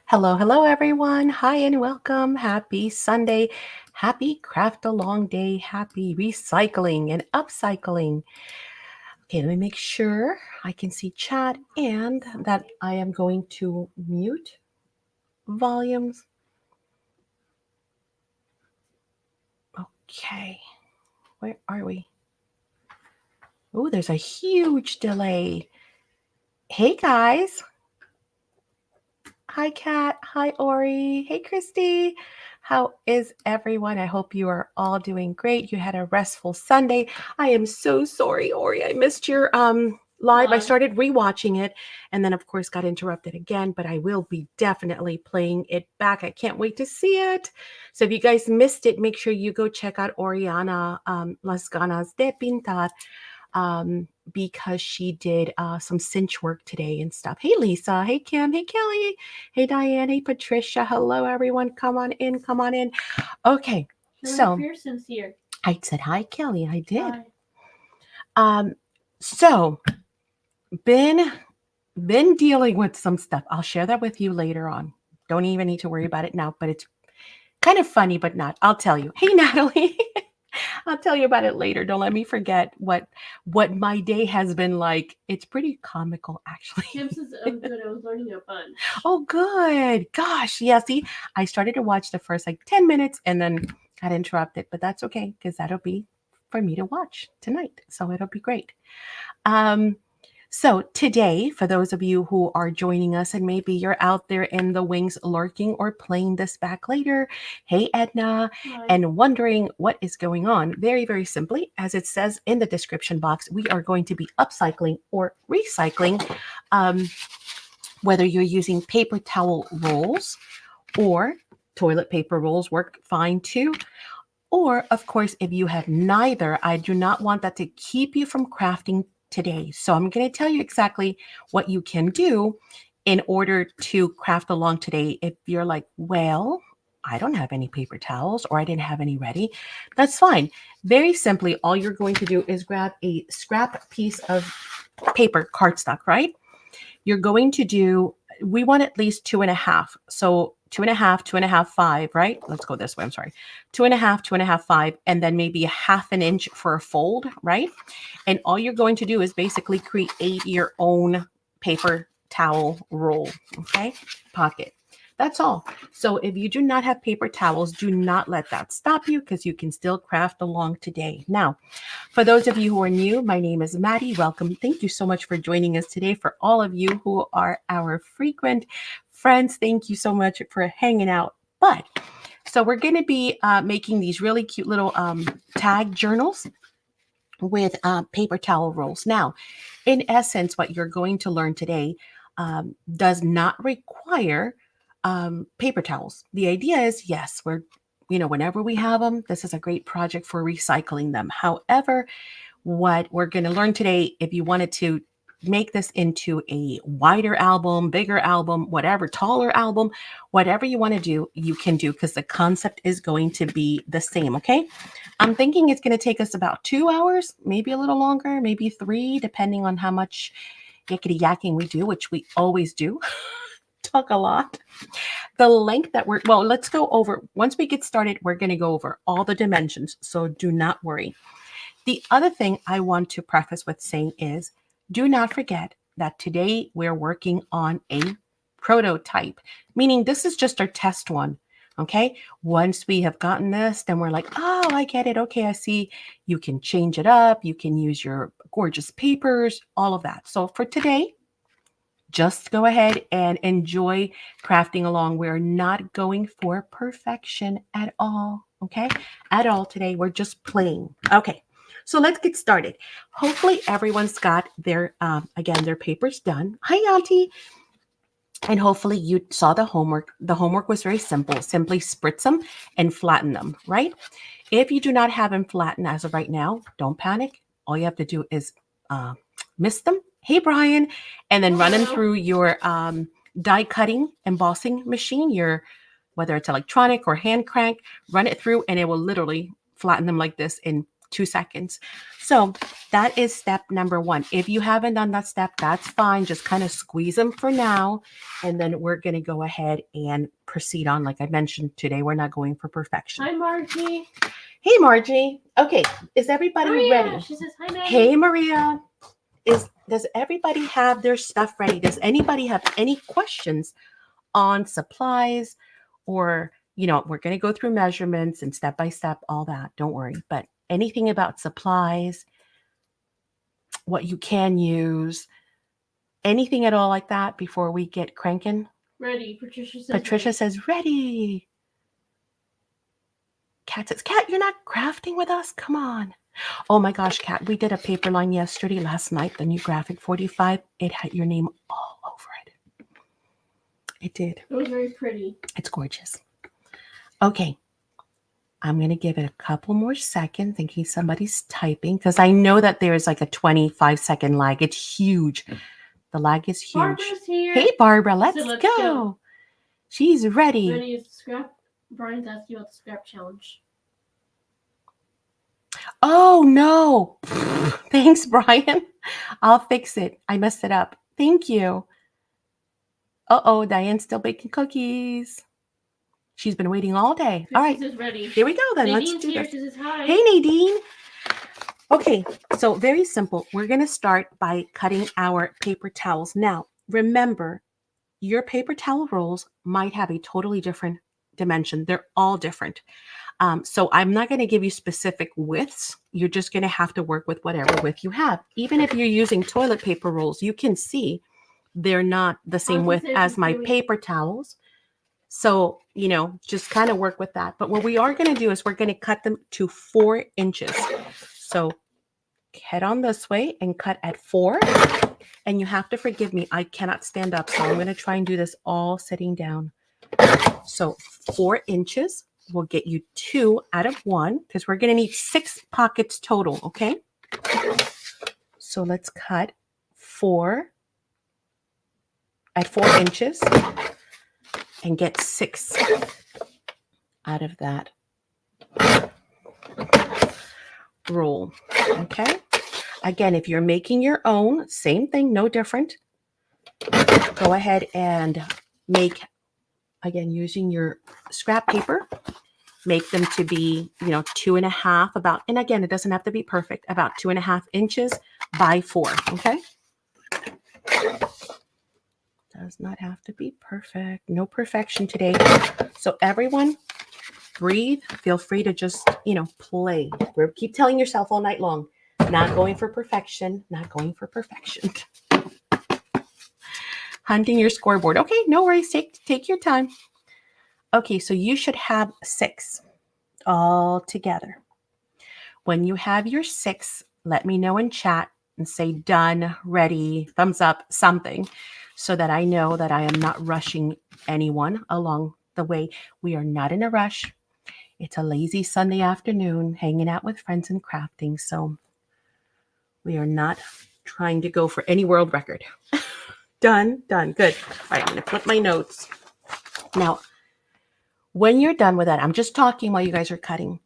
Hello, hello, everyone. Hi, and welcome. Happy Sunday. Happy craft along day. Happy recycling and upcycling. Okay, let me make sure I can see chat and that I am going to mute volumes. Okay, where are we? Oh, there's a huge delay. Hey, guys. Hi, Kat. Hi, Ori. Hey, Christy. How is everyone? I hope you are all doing great. You had a restful Sunday. I am so sorry, Ori. I missed your live. I started rewatching it and then of course got interrupted again, but I will be definitely playing it back. I can't wait to see it. So if you guys missed it, make sure you go check out Oriana Las Ganas de Pintar because she did some cinch work today and stuff. Hey, Lisa. Hey, Kim. Hey, Kelly. Hey, Diane. Hey, Patricia. Hello, everyone. Come on in. Come on in. Okay. So Pearson's here. I said hi, Kelly. I did. Hi. So been dealing with some stuff. I'll share that with you later on. Don't even need to worry about it now, but it's kind of funny, but not. I'll tell you. Hey, Natalie. I'll tell you about it later. Don't let me forget what my day has been like. It's pretty comical, actually. Kim says, "Oh, good. I was learning a bunch." Oh, good. Gosh, yeah. See, I started to watch the first like 10 minutes and then got interrupted, but that's okay because that'll be for me to watch tonight. So it'll be great. Um, so today, for those of you who are joining us and maybe you're out there in the wings lurking or playing this back later, hey Edna, Hi. and wondering what is going on, very, very simply, as it says in the description box, we are going to be upcycling or recycling, whether you're using paper towel rolls or toilet paper rolls work fine too. Or, of course, if you have neither, I do not want that to keep you from crafting today. So I'm going to tell you exactly what you can do in order to craft along today. If you're like, well, I don't have any paper towels or I didn't have any ready, that's fine. Very simply, all you're going to do is grab a scrap piece of paper, cardstock, right? You're going to do, we want at least 2.5. So 2.5, 2.5, 5, right? Let's go this way. I'm sorry. 2.5, 2.5, 5, and then maybe a half an inch for a fold, right? And all you're going to do is basically create your own paper towel roll, okay? Pocket. That's all. So if you do not have paper towels, do not let that stop you because you can still craft along today. Now, for those of you who are new, my name is Maddie. Welcome. Thank you so much for joining us today. For all of you who are our frequent friends, thank you so much for hanging out. But so we're going to be making these really cute little tag journals with paper towel rolls. Now, in essence, what you're going to learn today does not require paper towels. The idea is, yes, we're, whenever we have them, this is a great project for recycling them. However, what we're going to learn today, if you wanted to make this into a wider album, bigger album, whatever, taller album, whatever you want to do, you can do because the concept is going to be the same. Okay. I'm thinking it's going to take us about 2 hours, maybe a little longer, maybe 3, depending on how much yakety yakking we do, which we always do. Talk a lot. The length that let's go over. Once we get started, we're going to go over all the dimensions. So do not worry. The other thing I want to preface with saying is do not forget that today we're working on a prototype, meaning this is just our test one. Okay. Once we have gotten this, then we're like, oh, I get it. Okay. I see. You can change it up. You can use your gorgeous papers, all of that. So for today, just go ahead and enjoy crafting along. We're not going for perfection at all. Okay. At all today. We're just playing. Okay. So let's get started. Hopefully everyone's got their, again, their papers done. Hi, Auntie. And hopefully you saw the homework. The homework was very simple. Simply spritz them and flatten them, right? If you do not have them flattened as of right now, don't panic. All you have to do is mist them. Hey, Brian. And then run them through your die cutting embossing machine, whether it's electronic or hand crank, run it through and it will literally flatten them like this in 2 seconds. So that is step number 1. If you haven't done that step, that's fine. Just kind of squeeze them for now. And then we're going to go ahead and proceed on. Like I mentioned today, we're not going for perfection. Hi, Margie. Hey, Margie. Okay. Is everybody Maria. ready? She says hi, Maggie. Hey, Maria. Does everybody have their stuff ready? Does anybody have any questions on supplies or, we're going to go through measurements and step by step, all that. Don't worry. But anything about supplies, what you can use, anything at all like that before we get cranking? Ready. Patricia says Patricia ready. says ready. Kat says, Kat, you're not crafting with us? Come on. Oh my gosh, Kat, we did a paper line last night, the new graphic 45. It had your name all over it. It did. It was very pretty. It's gorgeous. Okay. I'm going to give it a couple more seconds in case somebody's typing because I know that there's like a 25-second lag. It's huge. The lag is huge. Barbara's here. Hey, Barbara, let's let's go. go. She's ready. Ready to scrap? Brian's asking about the scrap challenge. Oh, no. Thanks, Brian. I'll fix it. I messed it up. Thank you. Uh-oh, Diane's still baking cookies. She's been waiting all day. All right. Is ready. Here we go then. Nadine's Let's do here. this. She says hi. Hey, Nadine. Okay, so very simple. We're going to start by cutting our paper towels. Now, remember, your paper towel rolls might have a totally different dimension. They're all different. So I'm not going to give you specific widths. You're just going to have to work with whatever width you have. Even if you're using toilet paper rolls, you can see they're not the same width as my paper towels. So, just kind of work with that. But what we are going to do is we're going to cut them to 4 inches. So head on this way and cut at 4. And you have to forgive me. I cannot stand up. So I'm going to try and do this all sitting down. So 4 inches will get you 2 out of 1 because we're going to need 6 pockets total. Okay. So let's cut 4 at 4 inches and get 6 out of that roll. Okay. Again, if you're making your own, same thing, no different. Go ahead and make, again, using your scrap paper, make them to be, 2.5 about, and again, it doesn't have to be perfect, about 2.5 inches by 4. Okay. Does not have to be perfect. No perfection today. So everyone breathe. Feel free to just, play. Keep telling yourself all night long, not going for perfection, not going for perfection. Hunting your scoreboard. Okay, no worries. Take your time. Okay, so you should have 6 all together. When you have your 6, let me know in chat and say done, ready, thumbs up, something, so that I know that I am not rushing anyone along the way. We are not in a rush. It's a lazy Sunday afternoon, hanging out with friends and crafting. So we are not trying to go for any world record. Done. Good. All right, I'm going to flip my notes. Now, when you're done with that, I'm just talking while you guys are cutting.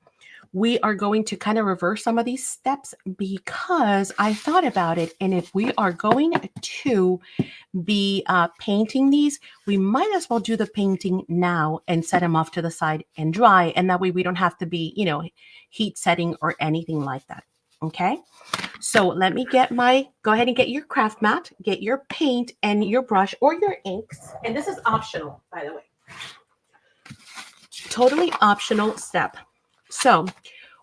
We are going to kind of reverse some of these steps because I thought about it. And if we are going to be painting these, we might as well do the painting now and set them off to the side and dry. And that way we don't have to be, heat setting or anything like that. Okay. So let me go ahead and get your craft mat, get your paint and your brush or your inks. And this is optional, by the way. Totally optional step. So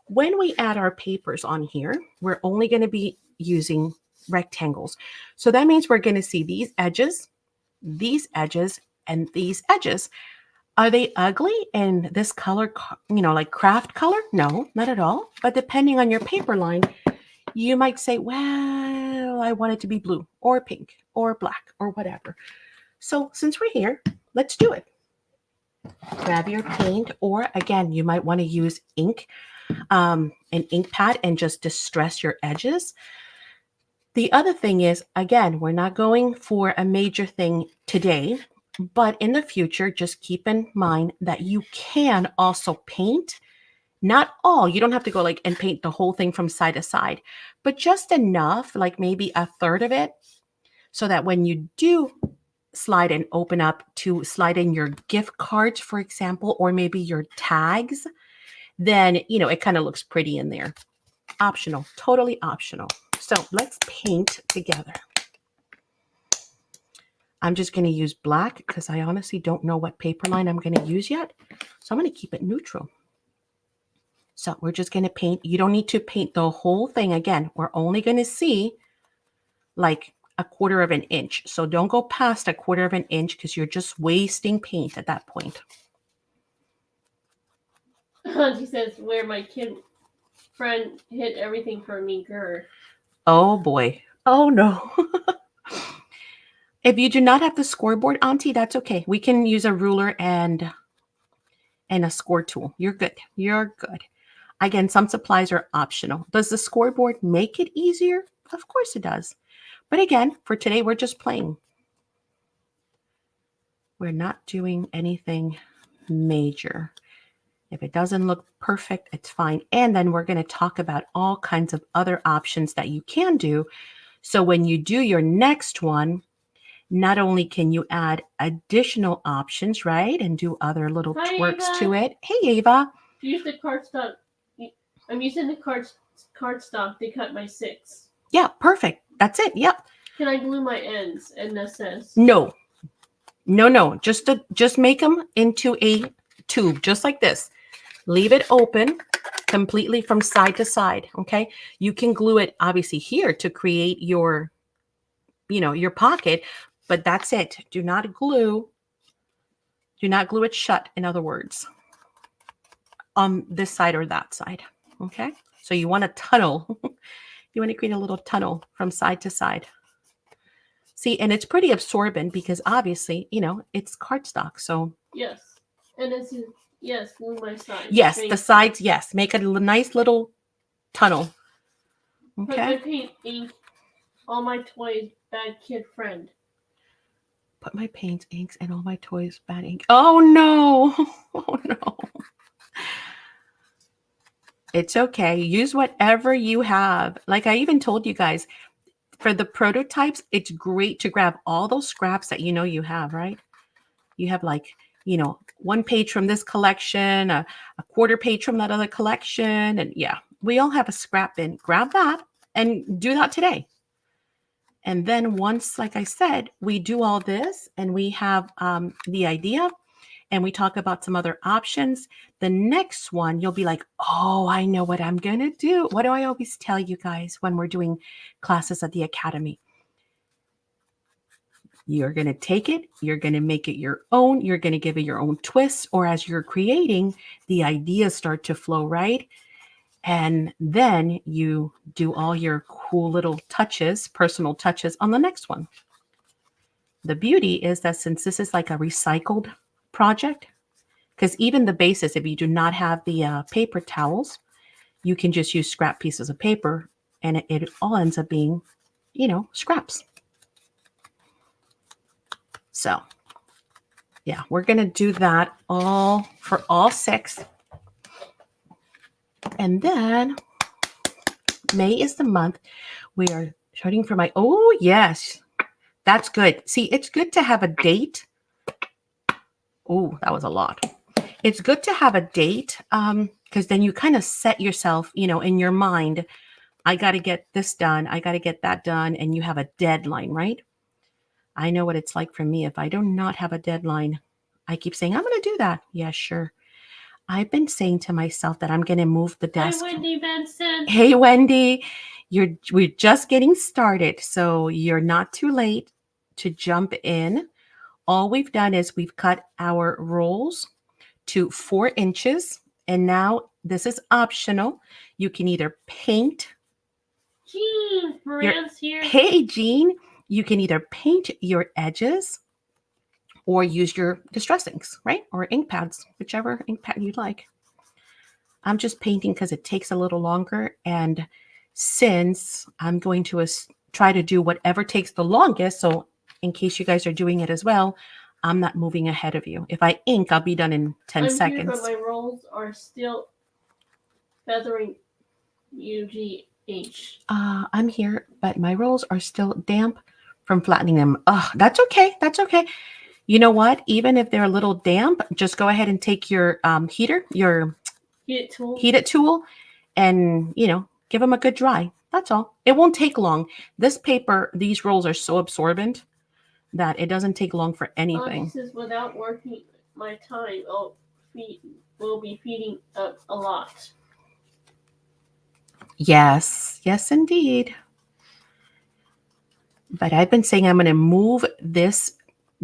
when we add our papers on here, we're only going to be using rectangles. So that means we're going to see these edges, and these edges. Are they ugly in this color, like craft color? No, not at all. But depending on your paper line, you might say, well, I want it to be blue or pink or black or whatever. So since we're here, let's do it. Grab your paint, or again, you might want to use ink, an ink pad, and just distress your edges. The other thing is, again, we're not going for a major thing today, but in the future, just keep in mind that you can also paint Not all. You don't have to go like and paint the whole thing from side to side, but just enough, like maybe a third of it, so that when you do slide and open up to slide in your gift cards, for example, or maybe your tags, then, it kind of looks pretty in there. Optional, totally optional. So let's paint together. I'm just going to use black because I honestly don't know what paper line I'm going to use yet. So I'm going to keep it neutral. So we're just going to paint. You don't need to paint the whole thing. Again, we're only going to see like a quarter of an inch. So don't go past a quarter of an inch because you're just wasting paint at that point. She says, where my kid friend hid everything for me, girl. Oh boy. Oh no. If you do not have the scoreboard, Auntie, that's okay. We can use a ruler and a score tool. You're good. You're good. Again, some supplies are optional. Does the scoreboard make it easier? Of course it does. But again, for today, we're just playing. We're not doing anything major. If it doesn't look perfect, it's fine. And then we're going to talk about all kinds of other options that you can do. So when you do your next one, not only can you add additional options, right? And do other little twerks Ava. to it. Hey, Ava. Use the cardstock. I'm using the cardstock to cut my 6. Yeah, perfect. That's it. Yep. Can I glue my ends? And that says. No. No. Just make them into a tube, just like this. Leave it open completely from side to side. Okay. You can glue it obviously here to create your, your pocket, but that's it. Do not glue it shut. In other words, on this side or that side. Okay. So you want a tunnel. You want to create a little tunnel from side to side. See, and it's pretty absorbent because obviously, it's cardstock. So yes. And it's yes, glue my sides. Yes, the sides, yes. Make a nice little tunnel. Okay. Put my paint ink, all my toys, bad kid friend. Put my paints, inks, and all my toys, bad ink. Oh no. Oh no. It's okay. Use whatever you have. Like I even told you guys, for the prototypes, it's great to grab all those scraps that you have, right? You have like, 1 page from this collection, a quarter page from that other collection. And yeah, we all have a scrap bin. Grab that and do that today. And then once, like I said, we do all this and we have the idea and we talk about some other options, the next one, you'll be like, oh, I know what I'm going to do. What do I always tell you guys when we're doing classes at the Academy? You're going to take it, you're going to make it your own, you're going to give it your own twist, or as you're creating, the ideas start to flow, right? And then you do all your cool little touches, personal touches on the next one. The beauty is that since this is like a recycled project, because even the bases, if you do not have the paper towels, you can just use scrap pieces of paper and it all ends up being, scraps. So, yeah, we're going to do that all for all 6. And then May is the month. We are starting for oh, yes, that's good. See, it's good to have a date. Oh, that was a lot. It's good to have a date because then you kind of set yourself, in your mind, I got to get this done. I got to get that done. And you have a deadline, right? I know what it's like for me. If I do not have a deadline, I keep saying, I'm going to do that. Yeah, sure. I've been saying to myself that I'm going to move the desk. Hi, Wendy Benson. Hey, Wendy. We're just getting started. So you're not too late to jump in. All we've done is we've cut our rolls to 4 inches. And now this is optional. You can either paint. Jean, Moran's here. Hey, Jean. You can either paint your edges or use your distress inks, right? Or ink pads, whichever ink pad you'd like. I'm just painting because it takes a little longer. And since I'm going to try to do whatever takes the longest, so in case you guys are doing it as well, I'm not moving ahead of you. If I ink, I'll be done in 10 seconds. Here, but my rolls are still feathering UGH. I'm here, but my rolls are still damp from flattening them. Oh, that's okay. That's okay. You know what? Even if they're a little damp, just go ahead and take your your heated tool, and give them a good dry. That's all. It won't take long. This paper, these rolls are so absorbent that it doesn't take long for anything. This is without working my time. Will be feeding up a lot. Yes, yes, indeed. But I've been saying I'm going to move this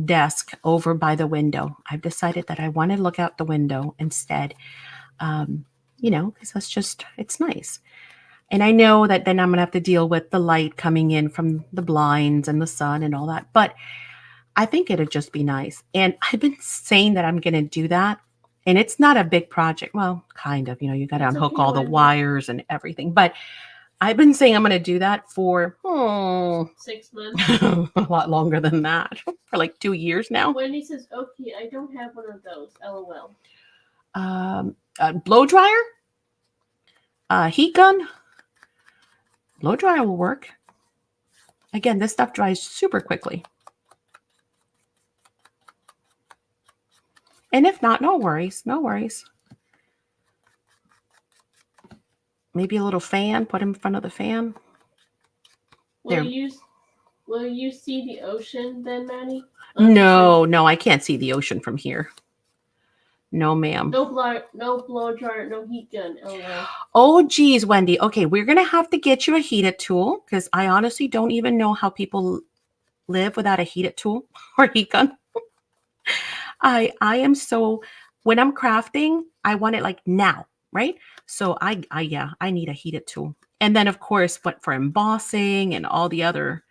desk over by the window. I've decided that I want to look out the window instead. Because it's nice. And I know that then I'm going to have to deal with the light coming in from the blinds and the sun and all that. But I think it'd just be nice. And I've been saying that I'm going to do that. And it's not a big project. Well, kind of, you got to unhook all the wires and everything. But I've been saying I'm going to do that for 6 months. a lot longer than that. For like 2 years now. Wendy says, okay, I don't have one of those. LOL. Blow dryer? Heat gun? Blow dryer will work. Again, this stuff dries super quickly. And if not, no worries. No worries. Maybe a little fan. Put in front of the fan. Will you see the ocean then, Maddie? No, I can't see the ocean from here. No, ma'am. No blow dryer, no heat gun. Oh, geez, Wendy. Okay, we're going to have to get you a heated tool because I honestly don't even know how people live without a heated tool or heat gun. I am so, when I'm crafting, I want it like now, right? So I need a heated tool. And then of course, for embossing and all the other,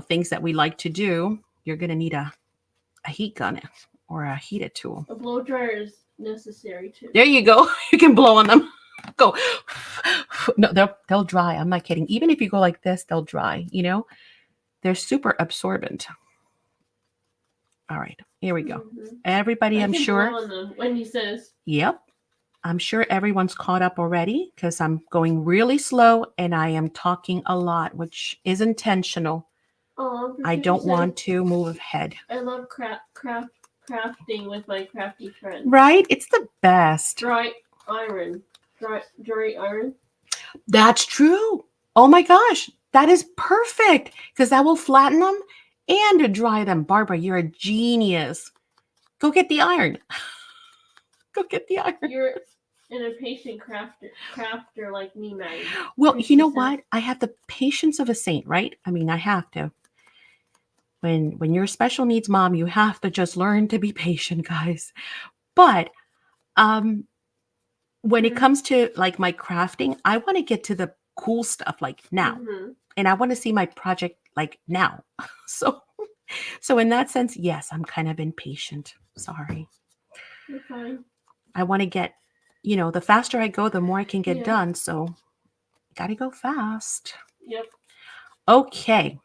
things that we like to do, you're going to need a heat gun or a heated tool. A blow dryer is necessary too. There you go. You can blow on them. Go. No, they'll dry. I'm not kidding. Even if you go like this, they'll dry, They're super absorbent. All right, here we go. Mm-hmm. Everybody, I'm sure. Blow on them when he says. Yep. I'm sure everyone's caught up already because I'm going really slow and I am talking a lot, which is intentional. I don't want to move ahead. I love crafting with my crafty friends. Right? It's the best. Dry iron. That's true. Oh my gosh. That is perfect because that will flatten them and dry them. Barbara, you're a genius. Go get the iron. Go get the iron. You're an impatient crafter like me, Maggie. Well, you know what? I have the patience of a saint, right? I mean, I have to. When you're a special needs mom, you have to just learn to be patient, guys. But when it comes to like my crafting, I want to get to the cool stuff like now. Mm-hmm. And I want to see my project like now. So in that sense, yes, I'm kind of impatient. Sorry. You're fine. I want to get, the faster I go, the more I can get done. So got to go fast. Yep. Okay.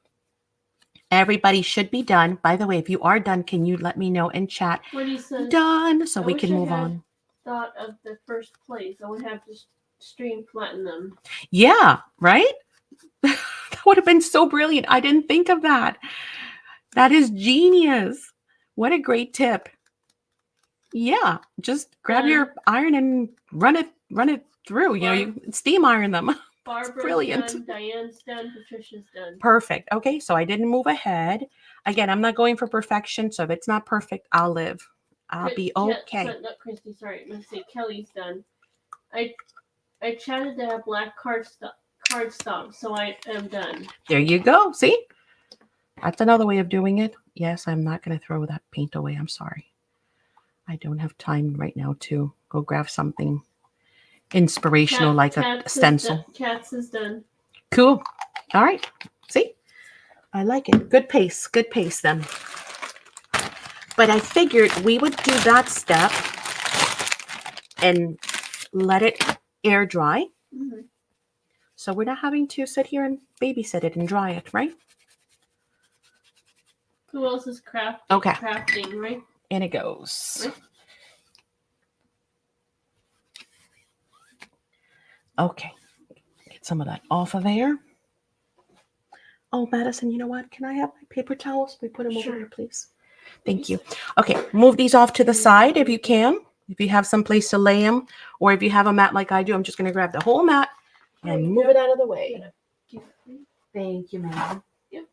Everybody should be done. By the way, if you are done, can you let me know in chat? What he says, done, so we can move on. Thought of the first place. I would have to stream flatten them. Yeah, right? That would have been so brilliant. I didn't think of that. That is genius. What a great tip. Yeah, just grab your iron and run it through. You steam iron them. Barbara's brilliant. Done, Diane's done, Patricia's done. Perfect. Okay, so I didn't move ahead. Again, I'm not going for perfection, so if it's not perfect, I'll live. I'll be okay. Not Christy, sorry. Let's see. Kelly's done. I chatted to have black cardstock, so I am done. There you go. See? That's another way of doing it. Yes, I'm not going to throw that paint away. I'm sorry. I don't have time right now to go grab something inspirational like a stencil. Cats is done. Cool. All right. See? I like it. Good pace. Good pace then. But I figured we would do that step and let it air dry. Mm-hmm. So we're not having to sit here and babysit it and dry it, right? Who else is crafting? Okay. Crafting, right? And it goes. Right. Okay, get some of that off of there. Oh, Madison, you know what? Can I have my paper towels? We put them Sure. over here, please. Thank you. Okay, move these off to the side if you can. If you have some place to lay them, or if you have a mat like I do, I'm just going to grab the whole mat and move it out of the way. Thank you, ma'am. Yep.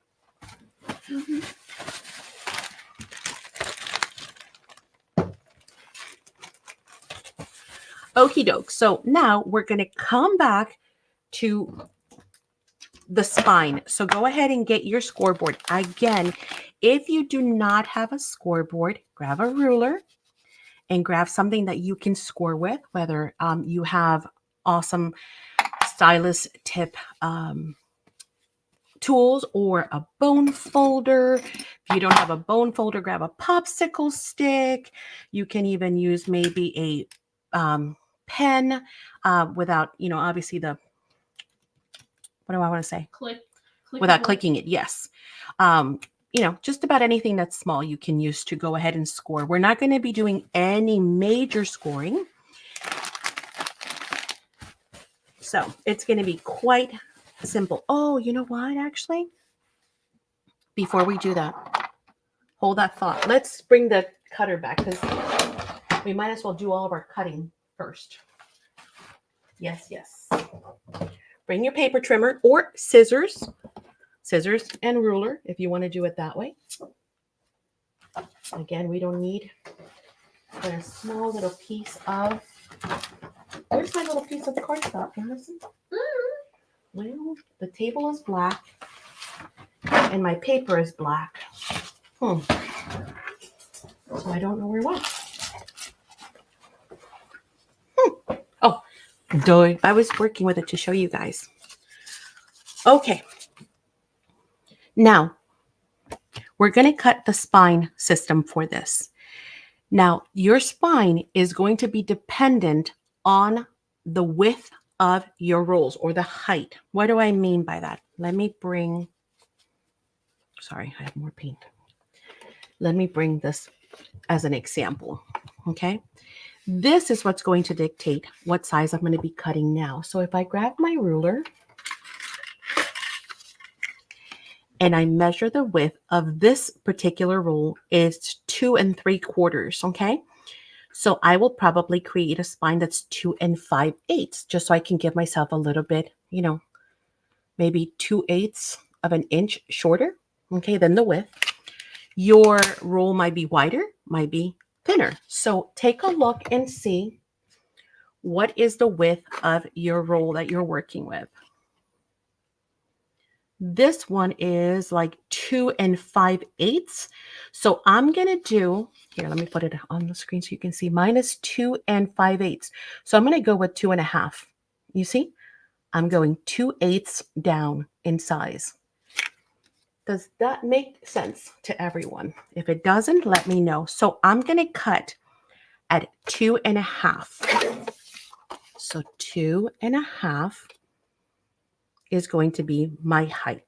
Okie doke. So now we're going to come back to the spine. So go ahead and get your scoreboard. Again, if you do not have a scoreboard, grab a ruler and grab something that you can score with, whether you have awesome stylus tip tools or a bone folder. If you don't have a bone folder, grab a popsicle stick. You can even use maybe a pen without, obviously what do I want to say? Without clicking it, yes. Just about anything that's small you can use to go ahead and score. We're not going to be doing any major scoring. So it's going to be quite simple. Oh, you know what, actually? Before we do that, hold that thought. Let's bring the cutter back because we might as well do all of our cutting first. Yes, yes. Bring your paper trimmer or scissors and ruler if you want to do it that way. Again, we don't need but a small little piece of, where's my little piece of the cardstock, Madison? Well, the table is black and my paper is black. So I don't know where it went. Oh, duh. I was working with it to show you guys. Okay. Now, we're going to cut the spine system for this. Now, your spine is going to be dependent on the width of your rolls or the height. What do I mean by that? Let me bring, sorry, I have more paint. Let me bring this as an example, okay? This is what's going to dictate what size I'm going to be cutting now. So if I grab my ruler and I measure the width of this particular roll is 2 3/4, okay? So I will probably create a spine that's 2 5/8, just so I can give myself a little bit, maybe 2/8 of an inch shorter, okay, than the width. Your roll might be wider, might be thinner. So take a look and see what is the width of your roll that you're working with. This one is like 2 5/8. So I'm going to do, here, let me put it on the screen so you can see. Mine is 2 5/8. So I'm going to go with 2.5. You see, I'm going 2/8 down in size. Does that make sense to everyone? If it doesn't, let me know. So I'm going to cut at 2.5. So 2.5 is going to be my height.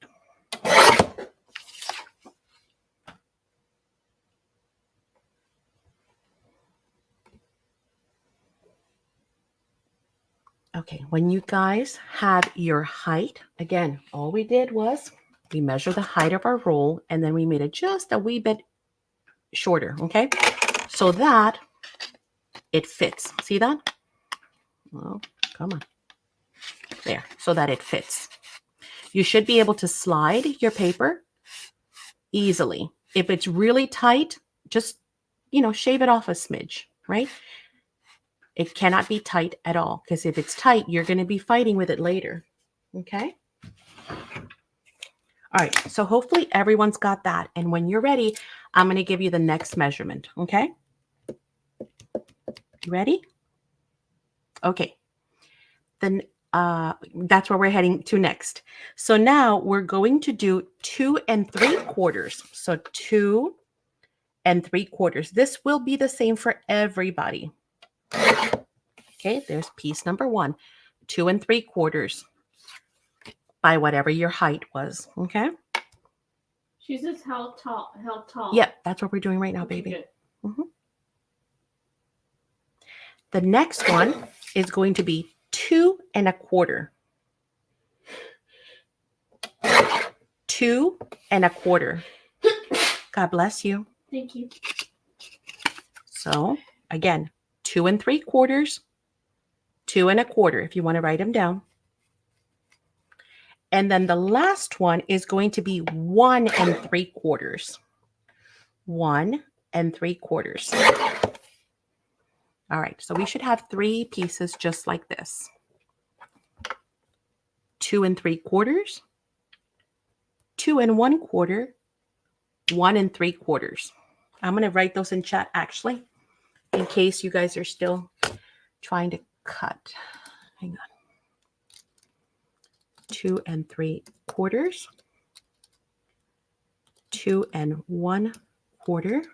Okay, when you guys have your height, again, all we did was we measured the height of our roll and then we made it just a wee bit shorter, okay? So that it fits. See that? Well, come on. There, so that it fits. You should be able to slide your paper easily. If it's really tight, just, shave it off a smidge, right? It cannot be tight at all because if it's tight, you're going to be fighting with it later, okay? All right, so hopefully everyone's got that. And when you're ready, I'm going to give you the next measurement, okay? You ready? Okay. Then that's where we're heading to next. So now we're going to do 2 3/4. So 2 3/4. This will be the same for everybody. Okay, there's piece number 1. 2 3/4 by whatever your height was. Okay. She says how tall? How tall? Yep, that's what we're doing right now, Okay, baby. good. The next one is going to be 2 2 1/4. 2 1/4. God bless you. Thank you. So again, 2 3/4, 2 1/4, if you want to write them down. And then the last one is going to be 1 3/4. 1 3/4. All right, so we should have 3 pieces just like this. 2 3/4, 2 1/4, 1 3/4. I'm going to write those in chat actually, in case you guys are still trying to cut. Hang on. 2 3/4, 2 1/4,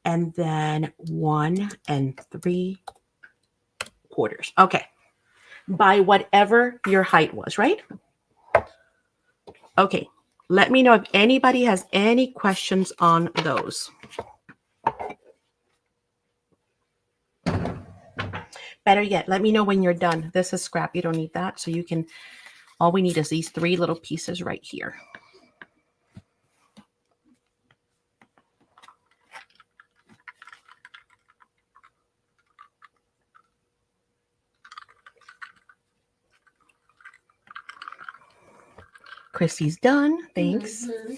and then 1 3/4. Okay. By whatever your height was, right? Okay. Let me know if anybody has any questions on those. Better yet, let me know when you're done. This is scrap. You don't need that. So you can, all we need is these 3 little pieces right here. Chrissy's done. Thanks. Mm-hmm.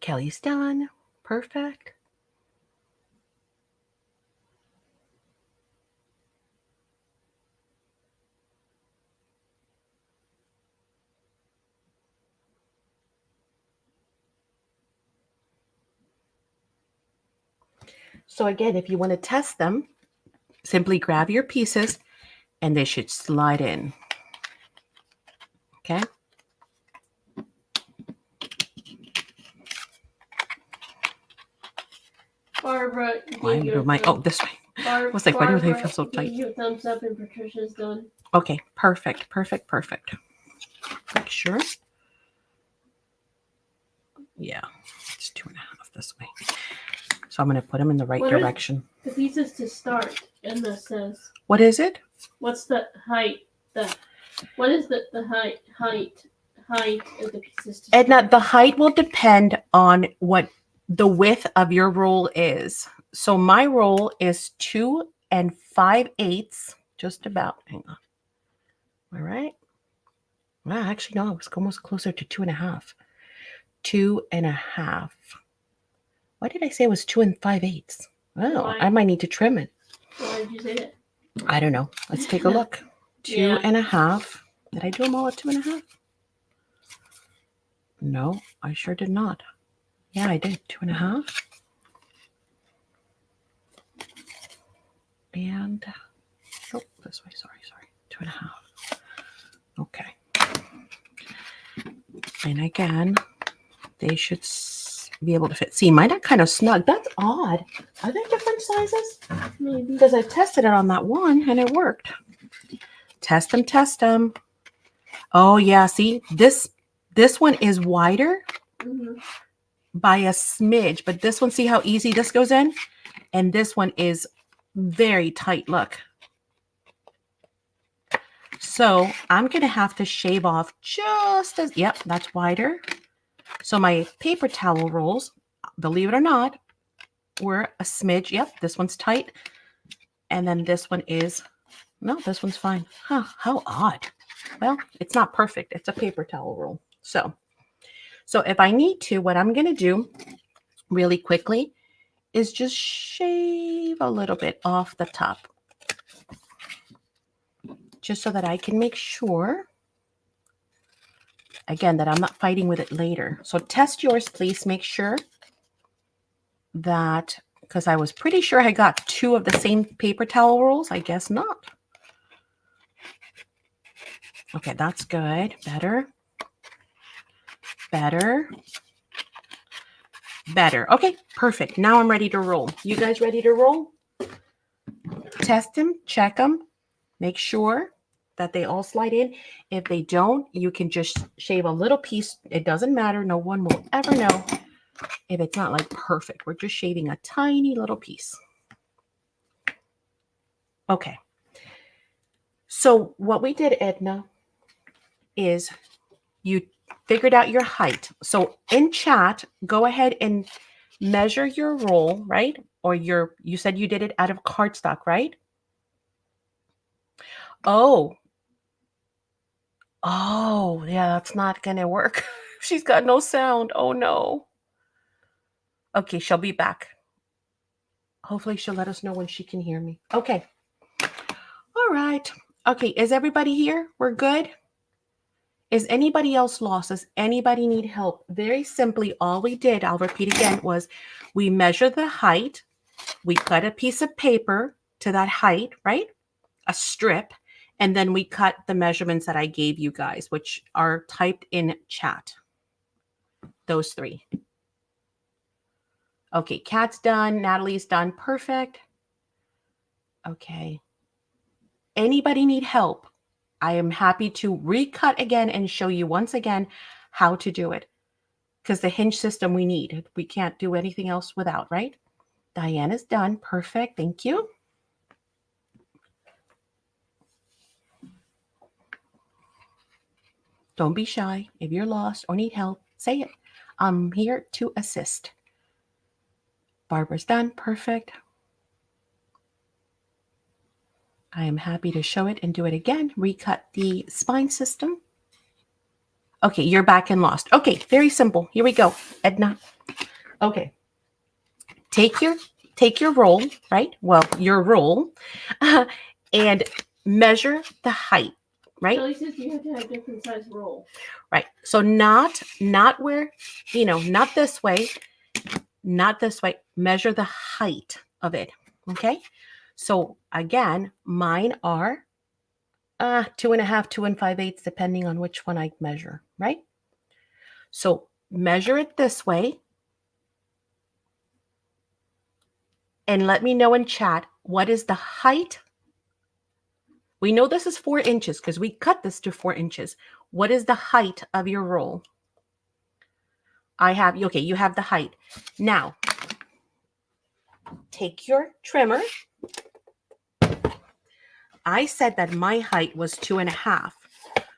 Kelly's done. Perfect. So again, if you want to test them, simply grab your pieces and they should slide in. Okay. Barbara, Why do my, oh, this way. I was like, why do they feel so tight? Give you a thumbs up and Patricia's done. Okay, perfect, perfect, perfect. Make sure. Yeah, it's 2 1/2 this way. So I'm going to put them in the right direction. The pieces to start, and this says. What is it? What's the height? What is the height of the pieces to start? Edna, the height will depend on what the width of your roll is. So my roll is 2 5/8, just about. Hang on. All right. Well, actually, no, it was almost closer to 2 1/2. 2 1/2. Why did I say it was 2 5/8? Oh, Why? I might need to trim it. Why did you say that? I don't know. Let's take a look. 2 1/2. Did I do them all at 2 1/2? No, I sure did not. Yeah, I did. 2 1/2. And, oh, this way. Sorry. 2 1/2. Okay. And again, they should be able to fit. See, mine are kind of snug. That's odd. Are they different sizes? Maybe. Because I tested it on that one and it worked. Test them. Oh, yeah. See, this one is wider by a smidge. But this one, see how easy this goes in? And this one is very tight. Look. So I'm going to have to shave off just as, yep, that's wider. So my paper towel rolls, believe it or not, were a smidge. Yep, this one's tight. And then this one is, no, this one's fine. Huh, how odd. Well, it's not perfect. It's a paper towel roll. So if I need to, what I'm going to do really quickly is just shave a little bit off the top. Just so that I can make sure, again, that I'm not fighting with it later. So test yours, please. Make sure that, because I was pretty sure I got 2 of the same paper towel rolls. I guess not. Okay, that's good. Better. Okay, perfect. Now I'm ready to roll. You guys ready to roll? Test them, check them. Make sure that they all slide in. If they don't, you can just shave a little piece. It doesn't matter. No one will ever know if it's not like perfect. We're just shaving a tiny little piece. Okay. So what we did, Edna, is you figured out your height. So in chat, go ahead and measure your roll, right? Or you said you did it out of cardstock, right? Oh, yeah, that's not gonna work. She's got no sound. Oh no. Okay, she'll be back. Hopefully she'll let us know when she can hear me. Okay. All right. Okay, is everybody here? We're good? Is anybody else lost? Does anybody need help? Very simply, all we did, I'll repeat again, was we measured the height. We cut a piece of paper to that height, right? A strip. And then we cut the measurements that I gave you guys, which are typed in chat. Those three. Okay, Kat's done. Natalie's done. Perfect. Okay. Anybody need help? I am happy to recut again and show you once again how to do it. Because the hinge system we need. We can't do anything else without, right? Diana's done. Perfect. Thank you. Don't be shy. If you're lost or need help, say it. I'm here to assist. Barbara's done. Perfect. I am happy to show it and do it again. Recut the spine system. Okay, you're back and lost. Okay, very simple. Here we go, Edna. Okay. Take your roll, right? Well, your roll, and measure the height, right? Kelly says you have to have different size roll. Right. So not where, not this way, not this way. Measure the height of it. Okay. So again, mine are 2.5, 2 5/8, depending on which one I measure, right? So measure it this way. And let me know in chat, what is the height? We know this is 4 inches because we cut this to 4 inches. What is the height of your roll? Okay, you have the height. Now, take your trimmer. I said that my height was 2.5.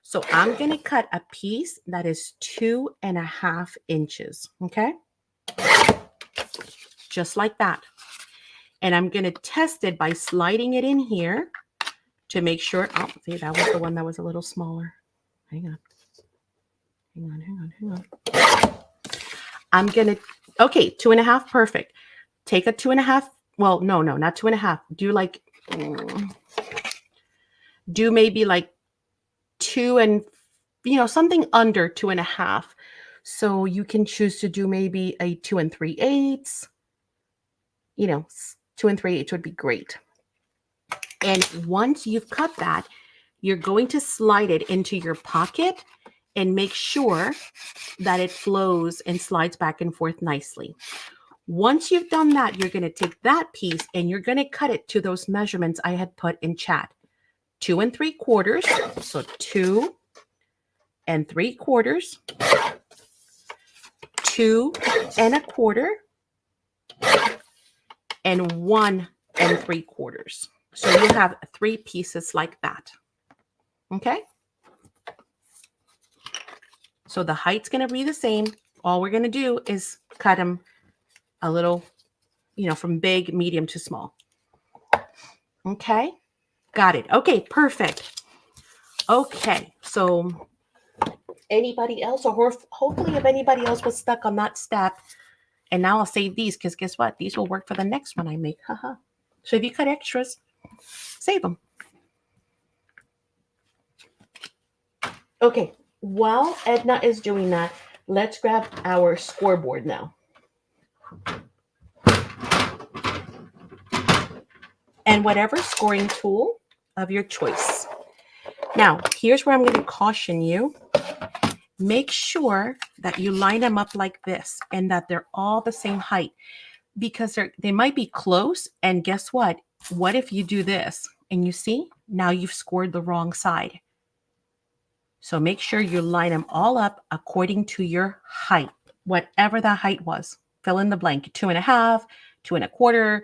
So I'm going to cut a piece that is 2.5 inches. Okay. Just like that. And I'm going to test it by sliding it in here to make sure. Oh, see, that was the one that was a little smaller. Hang on. I'm going to, okay, 2.5. Perfect. Take a 2.5. Well, no, not 2.5. Do maybe like 2 and, something under 2.5. So you can choose to do maybe a 2 3/8. 2 3/8 would be great. And once you've cut that, you're going to slide it into your pocket and make sure that it flows and slides back and forth nicely. Once you've done that, you're going to take that piece and you're going to cut it to those measurements I had put in chat. 2 3/4. So 2 3/4. 2 1/4. And 1 3/4. So you have 3 pieces like that. Okay. So the height's going to be the same. All we're going to do is cut them a little, from big, medium to small. Okay. Got it. Okay. Perfect. Okay. So anybody else, or hopefully if anybody else was stuck on that step, and now I'll save these because guess what? These will work for the next one I make. Haha. So if you cut extras, save them. Okay. While Edna is doing that, let's grab our scoreboard now. And whatever scoring tool of your choice. Now, here's where I'm going to caution you. Make sure that you line them up like this and that they're all the same height, because they might be close. And guess what? What if you do this and you see, now you've scored the wrong side. So make sure you line them all up according to your height, whatever that height was. Fill in the blank, 2.5, 2 1/4,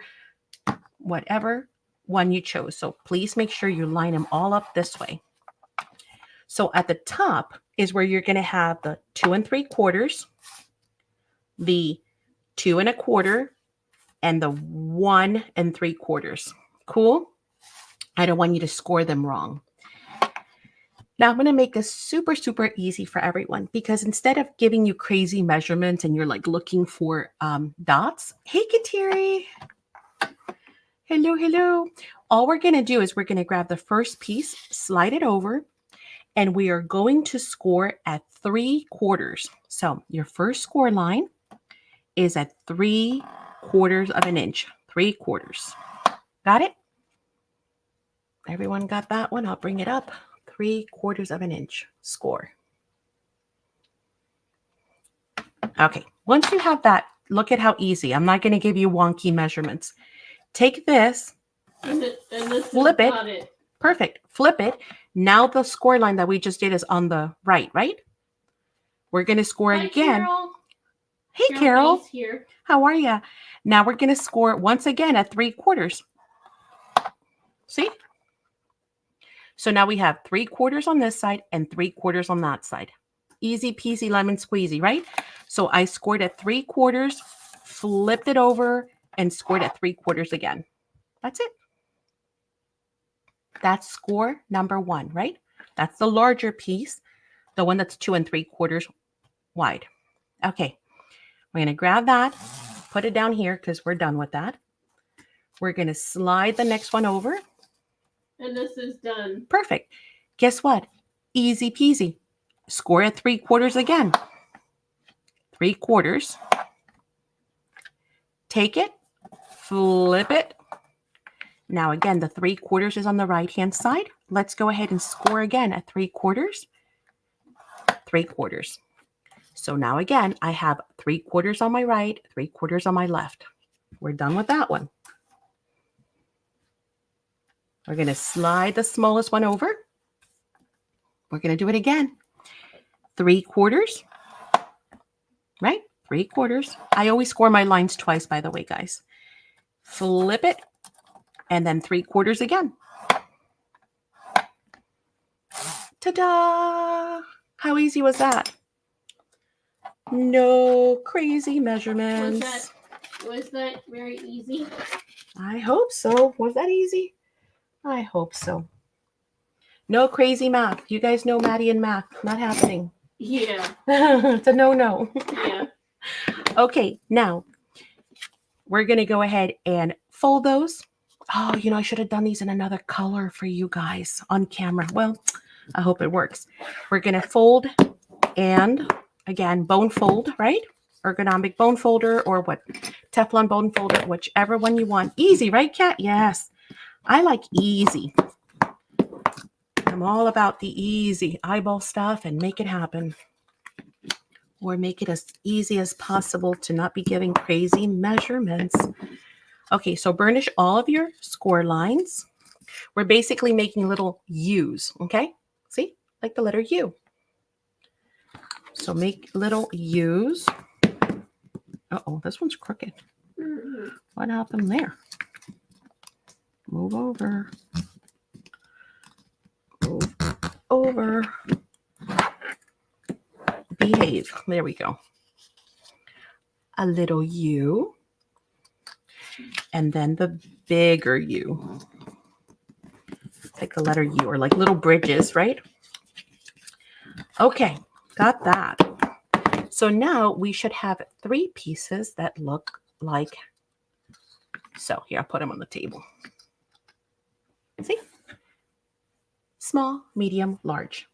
whatever. one you chose. So please make sure you line them all up this way. So at the top is where you're going to have the 2 3/4, the 2 1/4, and the 1 3/4. Cool? I don't want you to score them wrong. Now I'm going to make this super, super easy for everyone because instead of giving you crazy measurements and you're like looking for dots. Hey, Kateri. Hello, hello. All we're going to do is we're going to grab the first piece, slide it over, and we are going to score at 3/4. So your first score line is at 3/4 of an inch. 3/4. Got it? Everyone got that one? I'll bring it up. 3/4 of an inch score. Okay, once you have that, look at how easy. I'm not going to give you wonky measurements. Take this, flip it. Perfect. Flip it. Now the score line that we just did is on the right, right? We're going to score Hi, again. Carol. Hey, Carol. Here. How are you? Now we're going to score once again at 3/4. See? So now we have 3/4 on this side and 3/4 on that side. Easy peasy lemon squeezy, right? So I scored at 3/4, flipped it over, and scored at 3/4 again. That's it. That's score number 1, right? That's the larger piece, the one that's 2 3/4 wide. Okay, we're going to grab that, put it down here because we're done with that. We're going to slide the next one over. And this is done. Perfect. Guess what? Easy peasy. Score at 3/4 again. 3/4. Take it, flip it. Now again, the 3/4 is on the right-hand side. Let's go ahead and score again at 3/4. 3/4. So now again, I have 3/4 on my right, 3/4 on my left. We're done with that one. We're going to slide the smallest one over. We're going to do it again. 3/4. Right? 3/4. I always score my lines twice, by the way, guys. Flip it. And then 3/4 again. Ta-da! How easy was that? No crazy measurements. Was that very easy? I hope so. Was that easy? I hope so. No crazy math. You guys know Maddie and math. Not happening. Yeah. It's a no-no. Yeah. Okay, now we're going to go ahead and fold those. Oh, you know, I should have done these in another color for you guys on camera. Well, I hope it works. We're going to fold and, again, bone fold, right? Ergonomic bone folder or what? Teflon bone folder, whichever one you want. Easy, right, Kat? Yes. I like easy. I'm all about the easy eyeball stuff and make it happen. Or make it as easy as possible to not be giving crazy measurements. Okay, so burnish all of your score lines. We're basically making little U's, okay? See, like the letter U. So make little U's. Uh-oh, this one's crooked. What happened there? Move over. Move over. Behave. There we go. A little U. And then the bigger U. It's like the letter U, or like little bridges, right? Okay, got that. So now we should have 3 pieces that look like so. Here, I'll put them on the table. See? Small, medium, large.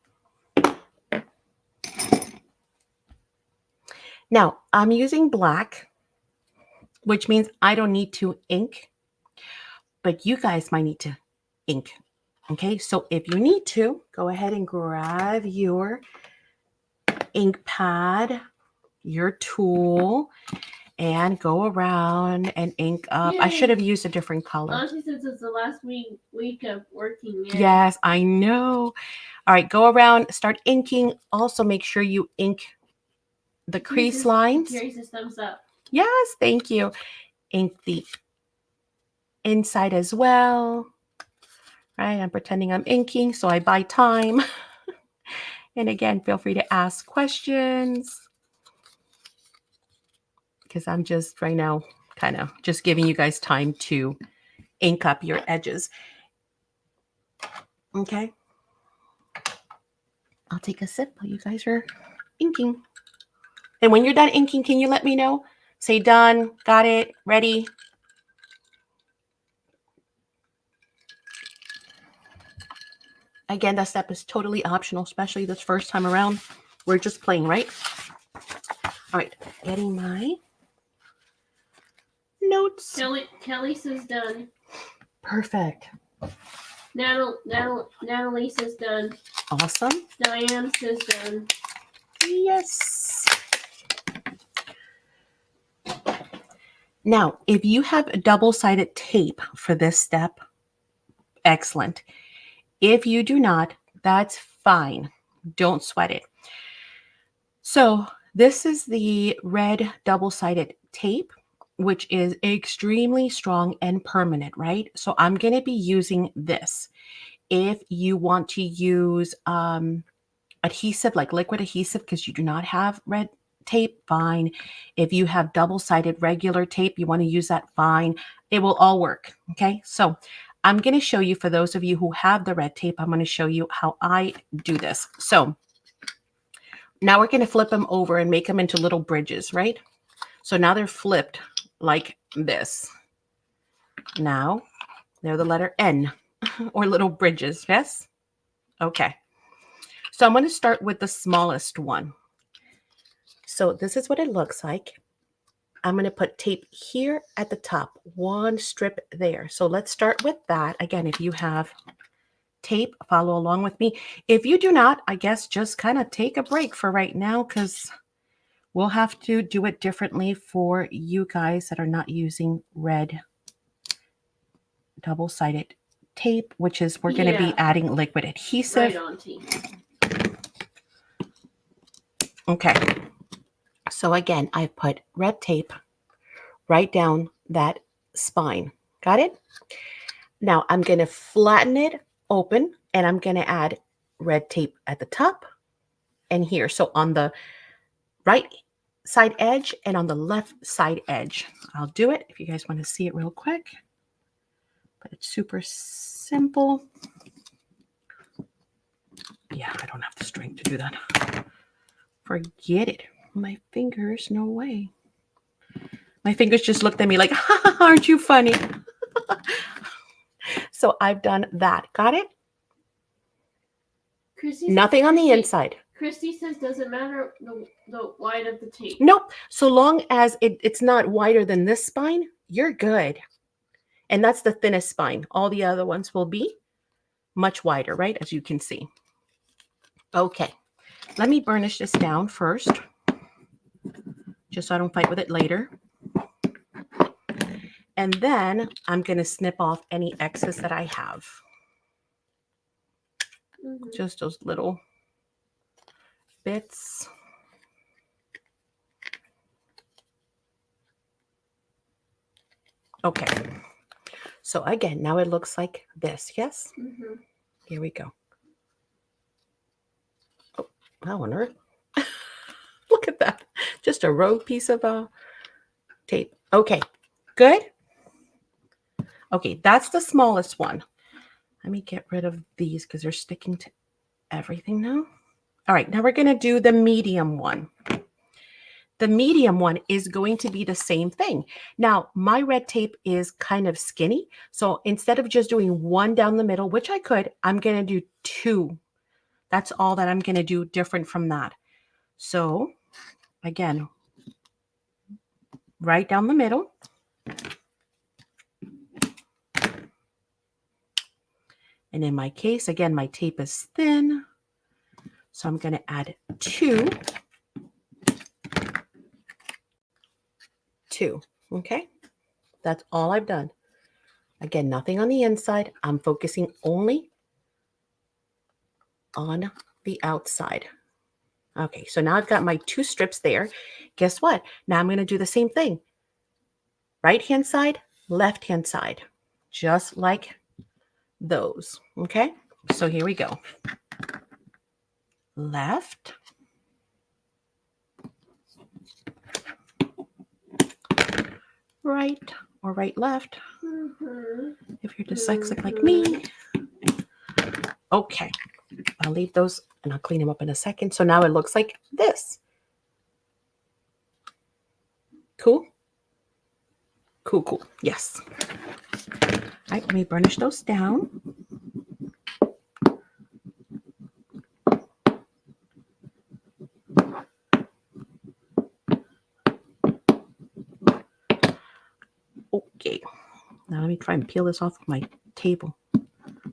Now, I'm using black, which means I don't need to ink, but you guys might need to ink. Okay, so if you need to, go ahead and grab your ink pad, your tool, and go around and ink up. Yay. I should have used a different color. Honestly, since it's the last week of working. Yay. Yes, I know. All right, go around, start inking. Also, make sure you ink the crease lines. Carrie's a thumbs up. Yes, thank you. Ink the inside as well. Right, I'm pretending I'm inking, so I buy time. And again, feel free to ask questions because I'm just right now kind of just giving you guys time to ink up your edges. Okay. I'll take a sip while you guys are inking. And when you're done inking, can you let me know? Say done, got it, ready. Again, that step is totally optional, especially this first time around. We're just playing, right? All right, getting my notes. Kelly says done. Perfect. Natalie says done. Awesome. Diane says done. Yes. Now, if you have double-sided tape for this step, excellent. If you do not, that's fine. Don't sweat it. So this is the red double-sided tape, which is extremely strong and permanent, right? So I'm going to be using this. If you want to use adhesive, like liquid adhesive, because you do not have red tape, fine. If you have double-sided regular tape, you want to use that, fine. It will all work, okay? So I'm going to show you, for those of you who have the red tape, I'm going to show you how I do this. So now we're going to flip them over and make them into little bridges, right? So now they're flipped like this. Now they're the letter N, or little bridges, yes? Okay. So I'm going to start with the smallest one. So this is what it looks like. I'm going to put tape here at the top, one strip there. So let's start with that. Again, if you have tape, follow along with me. If you do not, I guess just kind of take a break for right now, because we'll have to do it differently for you guys that are not using red double-sided tape, which is we're going to be adding liquid adhesive. Right on, T. Okay. So again, I put red tape right down that spine. Got it? Now I'm going to flatten it open, and I'm going to add red tape at the top and here. So on the right side edge and on the left side edge. I'll do it if you guys want to see it real quick. But it's super simple. Yeah, I don't have the strength to do that. Forget it. My fingers, no way. My fingers just looked at me like, aren't you funny? So I've done that. Got it? Nothing on the inside. Christy says, doesn't matter the wide of the tape. Nope. So long as it's not wider than this spine, you're good. And that's the thinnest spine. All the other ones will be much wider, right? As you can see. Okay. Let me burnish this down first, just so I don't fight with it later. And then I'm going to snip off any excess that I have. Just those little bits. Okay. So again, now it looks like this. Yes? Mm-hmm. Here we go. Oh, how on earth? Look at that. Just a rogue piece of tape. Okay. Good. Okay, that's the smallest one. Let me get rid of these because they're sticking to everything now. All right, now we're going to do the medium one. The medium one is going to be the same thing. Now, my red tape is kind of skinny. So instead of just doing one down the middle, which I could, I'm going to do two. That's all that I'm going to do different from that. So again, right down the middle. And in my case, again, my tape is thin. So I'm going to add two. Okay? That's all I've done. Again, nothing on the inside. I'm focusing only on the outside. Okay, so now I've got my two strips there. Guess what? Now I'm going to do the same thing. Right-hand side, left-hand side. just like those. Okay, so here we go. Left, right, or right left, if you're dyslexic like me. Okay, I'll leave those and I'll clean them up in a second. So now it looks like this. Cool? Cool, cool. Yes. All right, let me burnish those down. Okay. Now let me try and peel this off of my table.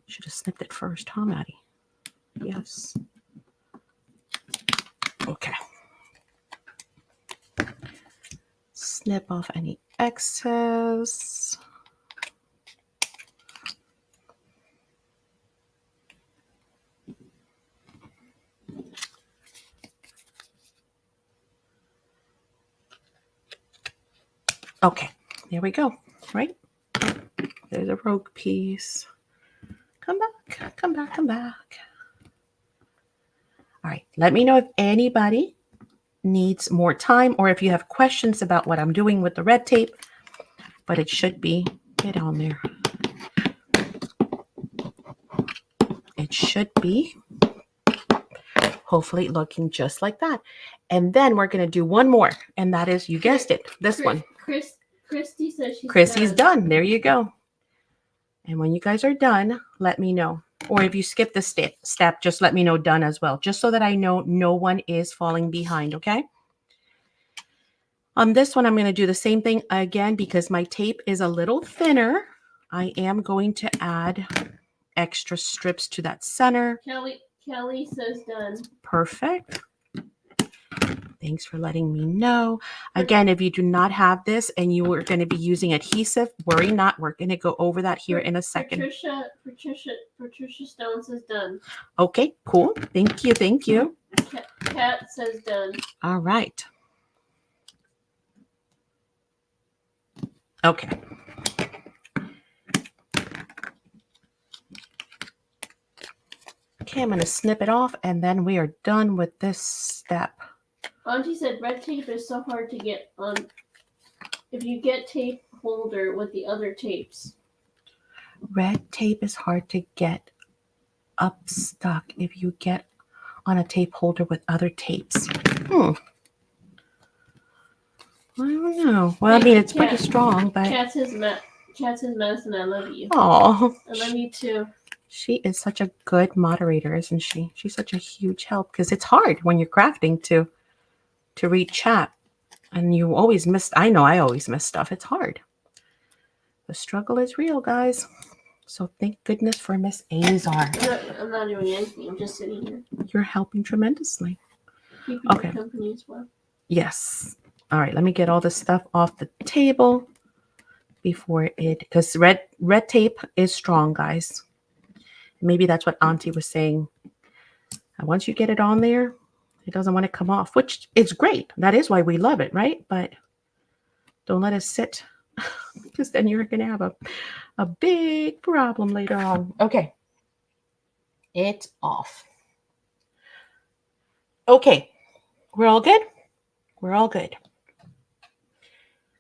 Should have snipped it first, huh, Maddie? Yes. Okay. Snip off any excess. Okay, there we go, right? There's a rogue piece. Come back, come back, come back. All right, let me know if anybody needs more time or if you have questions about what I'm doing with the red tape, but it should be, get on there. It should be hopefully looking just like that. And then we're going to do one more, and that is, you guessed it, this one. Christy says she's Chrissy's done. There you go. And when you guys are done, let me know. Or if you skip the step, just let me know done as well, just so that I know no one is falling behind, okay? On this one, I'm going to do the same thing again because my tape is a little thinner. I am going to add extra strips to that center. Kelly says done. Perfect. Thanks for letting me know. Again, if you do not have this and you are going to be using adhesive, worry not. We're going to go over that here in a second. Patricia Stone says done. Okay, cool. Thank you. Thank you. Kat says done. All right. Okay. Okay, I'm going to snip it off and then we are done with this step. Auntie said red tape is so hard to get on if you get tape holder with the other tapes. Red tape is hard to get up stuck if you get on a tape holder with other tapes. I don't know. Well, I mean, it's pretty strong, but... Kat says Madison, I love you. Oh, I love you too. She is such a good moderator, isn't she? She's such a huge help because it's hard when you're crafting to read chat. And you always miss... I know I always miss stuff. It's hard. The struggle is real, guys. So thank goodness for Miss Azar. I'm not doing anything. I'm just sitting here. You're helping tremendously. Keeping Okay. company as well. Yes. All right. Let me get all this stuff off the table before it, because red tape is strong, guys. Maybe that's what Auntie was saying. And once you get it on there, it doesn't want to come off, which is great. That is why we love it, right? But don't let it sit because then you're going to have a big problem later on. Okay. It's off. Okay. We're all good? We're all good.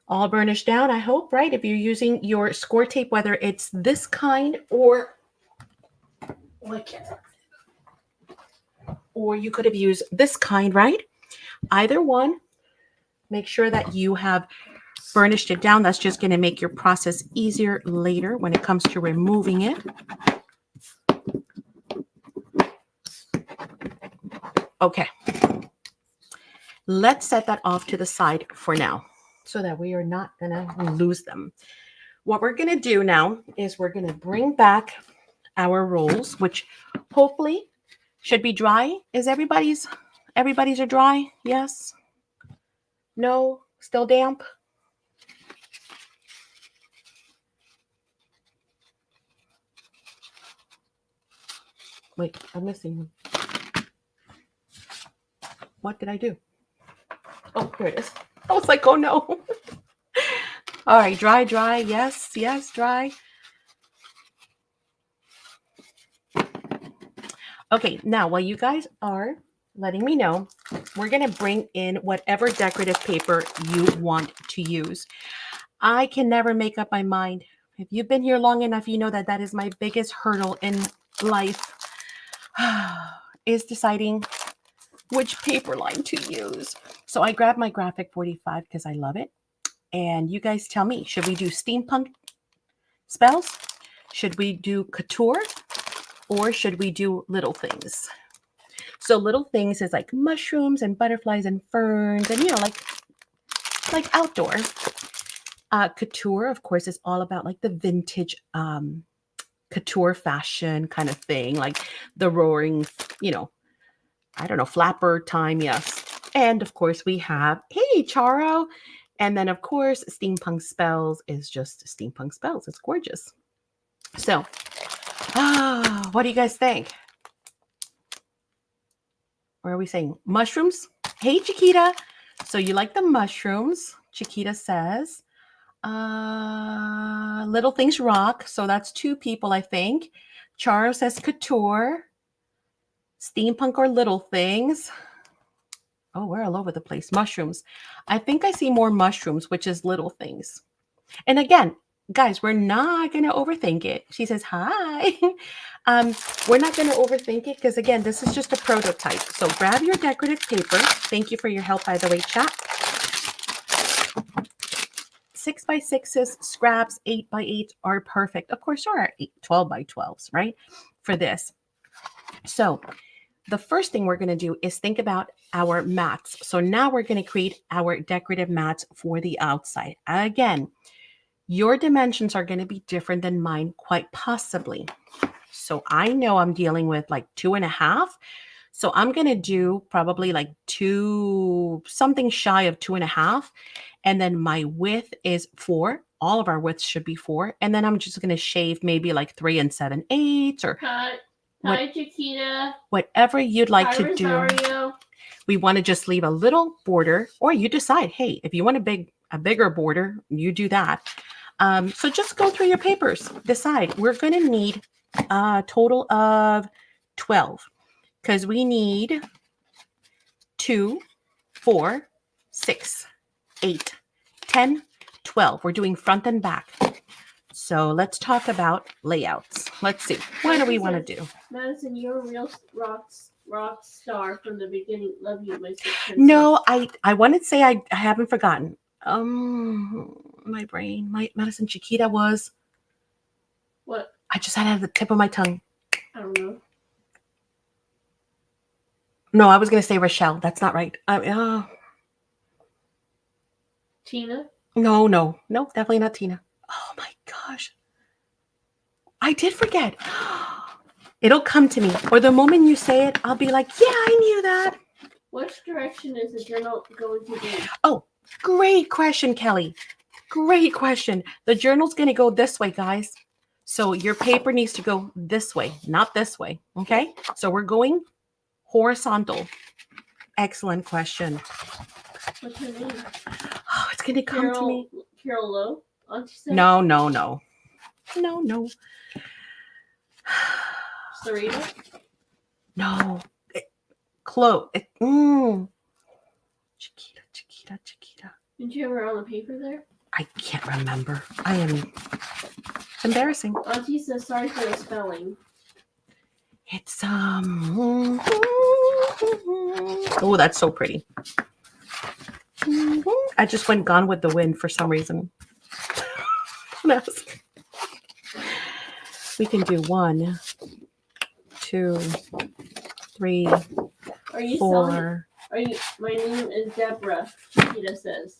All burnished down, I hope, right? If you're using your score tape, whether it's this kind or you could have used this kind, right? Either one, make sure that you have burnished it down. That's just going to make your process easier later when it comes to removing it. Okay. Let's set that off to the side for now so that we are not going to lose them. What we're going to do now is we're going to bring back our rolls, which hopefully should be dry. Is everybody's are dry? Yes? No? Still damp? Wait, I'm missing one. What did I do? Oh, here it is. I was like, oh no. All right, dry. Yes, dry. Okay, now while you guys are letting me know, we're going to bring in whatever decorative paper you want to use. I can never make up my mind. If you've been here long enough, you know that that is my biggest hurdle in life is deciding which paper line to use. So I grabbed my graphic 45 because I love it. And you guys tell me, should we do steampunk spells? Should we do couture? Or should we do little things? So little things is like mushrooms and butterflies and ferns and, you know, like outdoor. Couture, of course, is all about like the vintage couture fashion kind of thing, like the roaring, you know, I don't know, flapper time, yes. And of course we have, hey, Charo. And then of course, steampunk spells is just steampunk spells. It's gorgeous. So, what do you guys think? Or are we saying mushrooms? Hey, Chiquita. So you like the mushrooms, Chiquita says. Little things rock. So that's 2 people, I think. Charo says couture. Steampunk or little things. Oh, we're all over the place. Mushrooms. I think I see more mushrooms, which is little things. And again, guys, we're not going to overthink it. She says, hi. We're not going to overthink it because, again, this is just a prototype. So grab your decorative paper. Thank you for your help, by the way, chat. 6x6s, scraps, 8x8 are perfect. Of course, there are 12x12s, right, for this. So the first thing we're going to do is think about our mats. So now we're going to create our decorative mats for the outside. Again, your dimensions are going to be different than mine, quite possibly. So I know I'm dealing with like 2.5. So I'm going to do probably like 2, something shy of 2.5. And then my width is 4. All of our widths should be 4. And then I'm just going to shave maybe like 3 7/8 or Hi, Chiquita. Whatever you'd like Hi, to do. Rosario. We want to just leave a little border, or you decide, hey, if you want a bigger border, you do that. So just go through your papers, decide. We're going to need a total of 12 because we need 2, 4, 6, 8, 10, 12. We're doing front and back. So let's talk about layouts. Let's see. What do we want to do? Madison, you're a real rock star from the beginning. Love you, my sister. No, I want to say I haven't forgotten. My brain, my Madison Chiquita was. What? I just had it at the tip of my tongue. I don't know. No, I was going to say Rochelle. That's not right. Tina? No, definitely not Tina. Oh my gosh. I did forget. It'll come to me. Or the moment you say it, I'll be like, yeah, I knew that. Which direction is the journal going to be? Oh, great question, Kelly. Great question. The journal's going to go this way, guys. So your paper needs to go this way, not this way. Okay? So we're going horizontal. Excellent question. What's her name? Oh, it's going to come to me. Carol Lowe? No. Sarita? No. Chloe. Chiquita. Didn't you have her on the paper there? I can't remember. It's embarrassing. Auntie says sorry for the spelling. It's oh, that's so pretty. I just went Gone with the Wind for some reason. We can do 1, 2, 3, Are you 4. My name is Deborah, Chiquita says.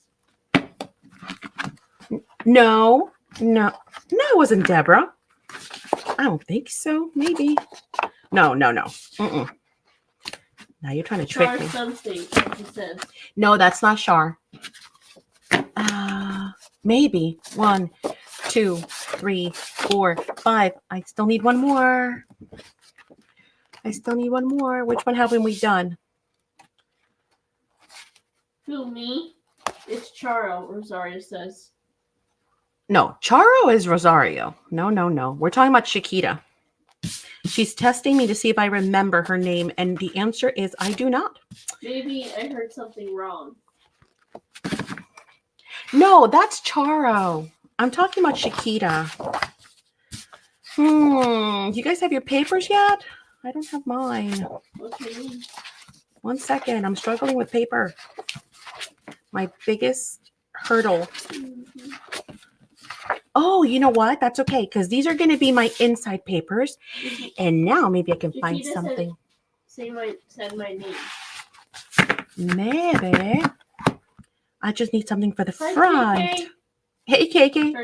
No, it wasn't Deborah. I don't think so. Maybe. No. Mm-mm. Now you're trying to trick me. Something, she says. No, that's not Shar. Maybe 1, 2, 3, 4, 5. I still need one more. Which one haven't we done? Who, me? It's Charo, Rosario says. No, Charo is Rosario. No. We're talking about Chiquita. She's testing me to see if I remember her name, and the answer is I do not. Maybe I heard something wrong. No, that's Charo. I'm talking about Shakita. You guys have your papers yet? I don't have mine. What's her name? 1 second. I'm struggling with paper. My biggest hurdle. Mm-hmm. Oh, you know what? That's okay, because these are going to be my inside papers. And now maybe I can find Shakita something. Said my name. Maybe. I just need something for the Hi, front. KK. Hey, KK.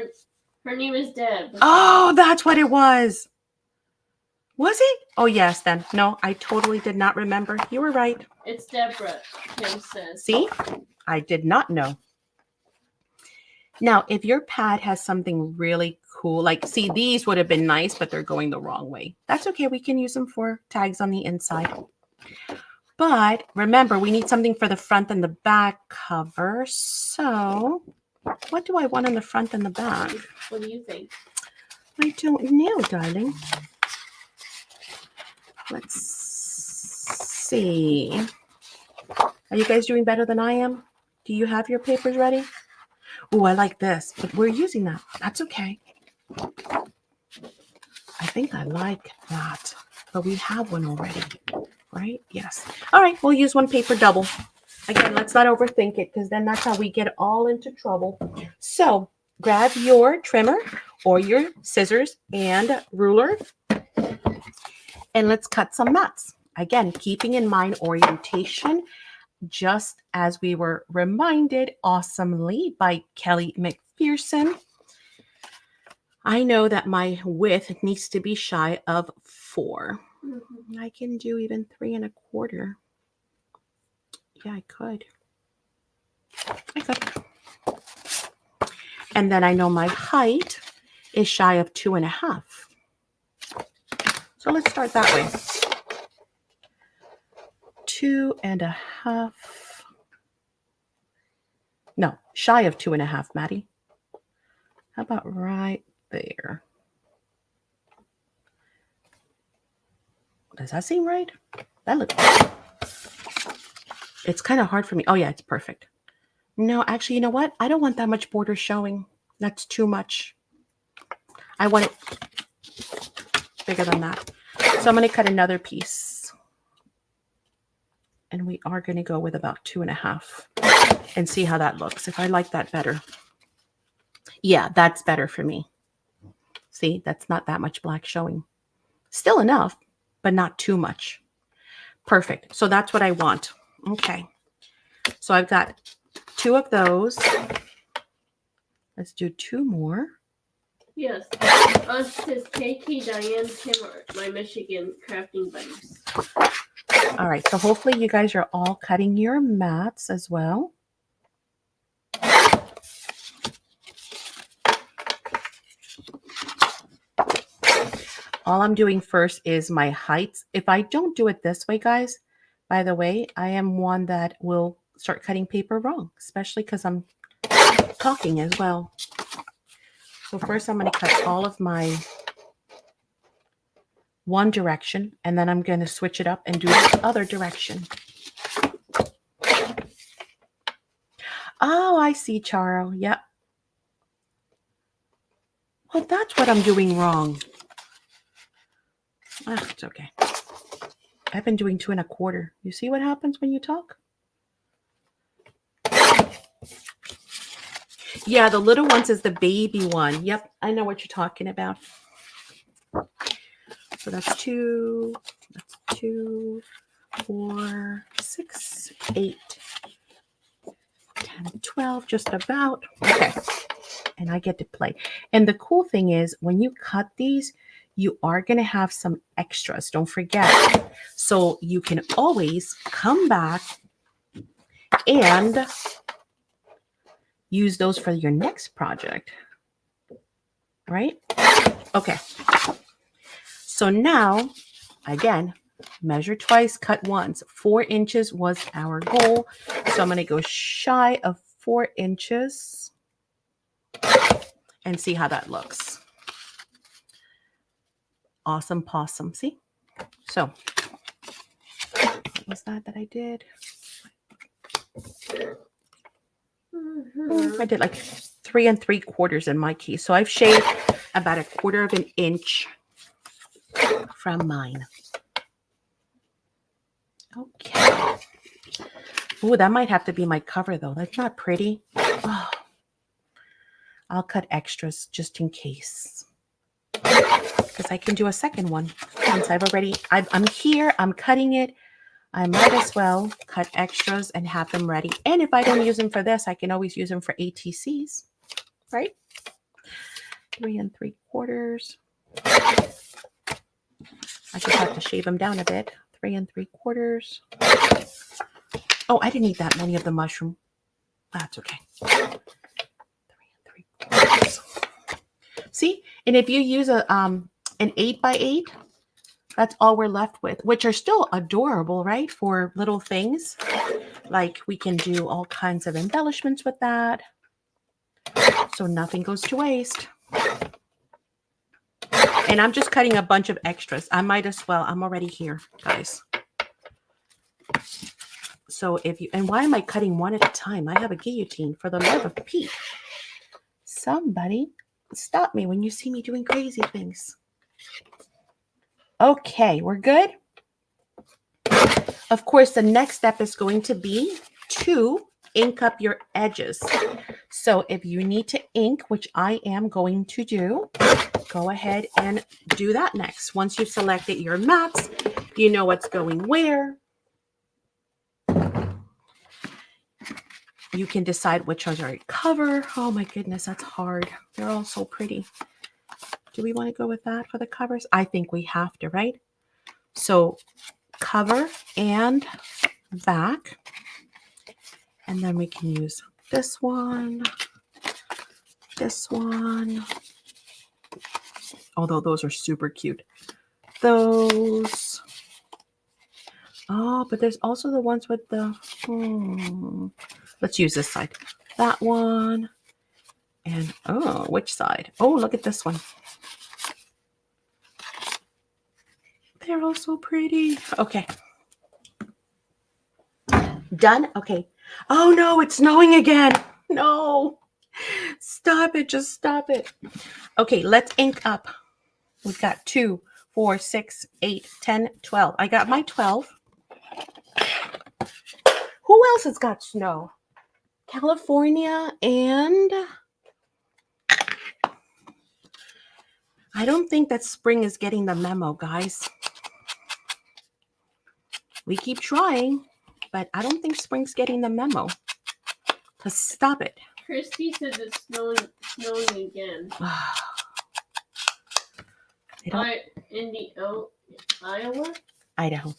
Her name is Deb. Oh, that's what it was. Was it? Oh, yes, then. No, I totally did not remember. You were right. It's Deborah, Kim says. See? I did not know. Now, if your pad has something really cool, like, see, these would have been nice, but they're going the wrong way. That's okay. We can use them for tags on the inside. But remember, we need something for the front and the back cover. So what do I want on the front and the back? What do you think? I don't know, darling. Let's see. Are you guys doing better than I am? Do you have your papers ready? Oh, I like this, but we're using that. That's okay. I think I like that, but we have one already, right? Yes. All right, we'll use one paper double. Again, let's not overthink it, because then that's how we get all into trouble. So grab your trimmer or your scissors and ruler, and let's cut some mats. Again, keeping in mind orientation, just as we were reminded awesomely by Kelly McPherson. I know that my width needs to be shy of 4. Mm-hmm. I can do even 3 1/4. Yeah, I could. And then I know my height is shy of 2 1/2. So let's start that way. 2 1/2. No, shy of 2 1/2, Maddie. How about right there? Does that seem right? That looks good. It's kind of hard for me. Oh, yeah, it's perfect. No, actually, you know what? I don't want that much border showing. That's too much. I want it bigger than that. So I'm going to cut another piece. And we are going to go with about 2 1/2 and see how that looks. If I like that better. Yeah, that's better for me. See, that's not that much black showing. Still enough, but not too much. Perfect. So that's what I want. Okay. So I've got 2 of those. Let's do 2 more. Yes. Says KK, Diane, Kim are my Michigan crafting buddies. All right. So hopefully you guys are all cutting your mats as well. All I'm doing first is my heights. If I don't do it this way, guys, by the way, I am one that will start cutting paper wrong, especially because I'm talking as well. So first I'm going to cut all of my one direction, and then I'm going to switch it up and do the other direction. Oh, I see, Charo. Yep. Well, that's what I'm doing wrong. It's okay. I've been doing 2 1/4. You see what happens when you talk? Yeah, the little ones is the baby one. Yep, I know what you're talking about. So that's 2, 4, 6, 8, 10, 12, just about. Okay. And I get to play. And the cool thing is when you cut these, you are going to have some extras. Don't forget. So you can always come back and use those for your next project. Right? Okay. So now, again, measure twice, cut once. 4 inches was our goal. So I'm going to go shy of 4 inches and see how that looks. awesome possum. See? So, what was that I did? I did like 3 3/4 in my case. So I've shaved about 1/4 of an inch from mine. Okay. Oh, that might have to be my cover though. That's not pretty. Oh, I'll cut extras just in case. Because I can do a second one. Once I'm here, I'm cutting it. I might as well cut extras and have them ready. And if I don't use them for this, I can always use them for ATCs, right? 3 3/4. I just have to shave them down a bit. 3 3/4. Oh, I didn't eat that many of the mushroom. That's okay. 3 3/4. See, and if you use an 8x8, that's all we're left with, which are still adorable, right? For little things. Like we can do all kinds of embellishments with that. So nothing goes to waste. And I'm just cutting a bunch of extras. I might as well. I'm already here, guys. So and why am I cutting one at a time? I have a guillotine, for the love of Pete. Somebody stop me when you see me doing crazy things. Okay, we're good. Of course, the next step is going to be to ink up your edges. So if you need to ink, which I am going to do, go ahead and do that next. Once you've selected your mats, you know what's going where. You can decide which ones are a cover. Oh my goodness, that's hard. They're all so pretty. Do we want to go with that for the covers? I think we have to, right? So cover and back. And then we can use this one, although those are super cute. Those. Oh, but there's also the ones with the, let's use this side. That one. And, oh, which side? Oh, look at this one. They're all so pretty. Okay. Done? Okay. Oh, no, it's snowing again. No. Stop it. Just stop it. Okay, let's ink up. We've got 2, 4, 6, 8, 10, 12. I got my 12. Who else has got snow? California and I don't think that spring is getting the memo, guys. We keep trying, but I don't think spring's getting the memo to stop it. Christy says it's snowing again. Iowa? Idaho.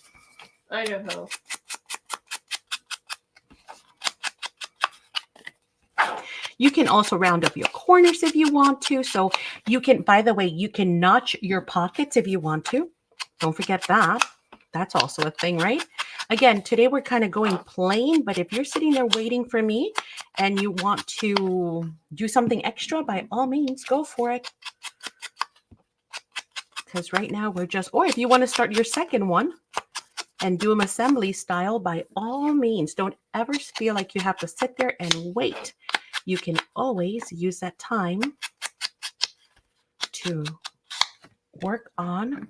You can also round up your corners if you want to. So you can, by the way, you can notch your pockets if you want to. Don't forget that. That's also a thing, right? Again, today we're kind of going plain, but if you're sitting there waiting for me and you want to do something extra, by all means, go for it. Because right now we're just, or if you want to start your second one and do them assembly style, by all means, don't ever feel like you have to sit there and wait. You can always use that time to work on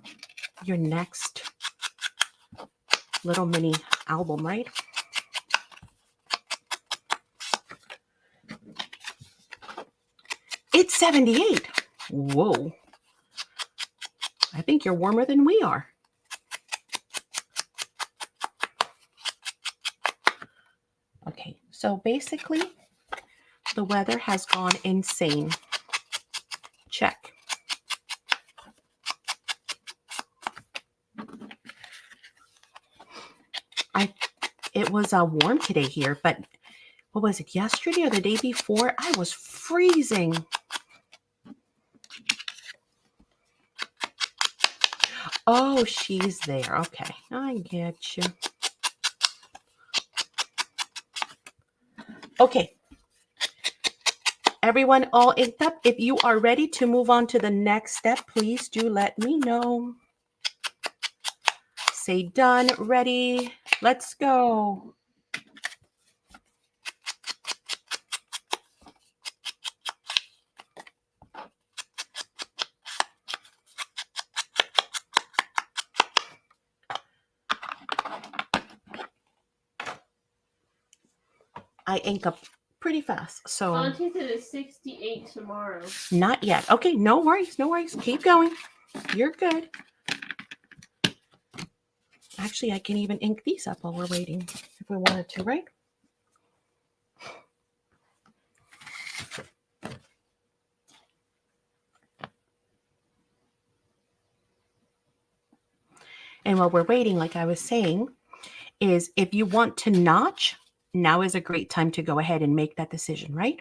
your next little mini album, right? It's 78. Whoa. I think you're warmer than we are. Okay, so basically, the weather has gone insane. Check. It was warm today here, but what was it, yesterday or the day before? I was freezing. Oh, she's there. Okay, I get you. Okay. Everyone all inked up? If you are ready to move on to the next step, please do let me know. Say done, ready, let's go. I ink up pretty fast, so. Auntie said it's 68 tomorrow. Not yet. Okay, no worries, no worries. Keep going. You're good. Actually, I can even ink these up while we're waiting if we wanted to, right? And while we're waiting, like I was saying, is if you want to notch, now is a great time to go ahead and make that decision, right?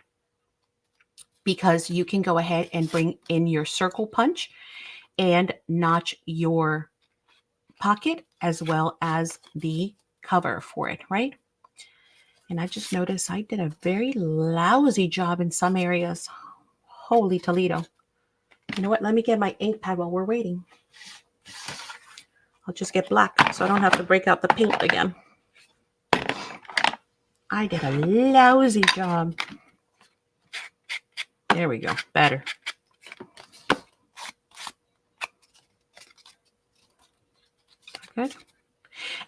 Because you can go ahead and bring in your circle punch and notch your pocket as well as the cover for it, right? And I just noticed I did a very lousy job in some areas. Holy Toledo. You know what? Let me get my ink pad while we're waiting. I'll just get black so I don't have to break out the paint again. I did a lousy job. There we go. Better. Good.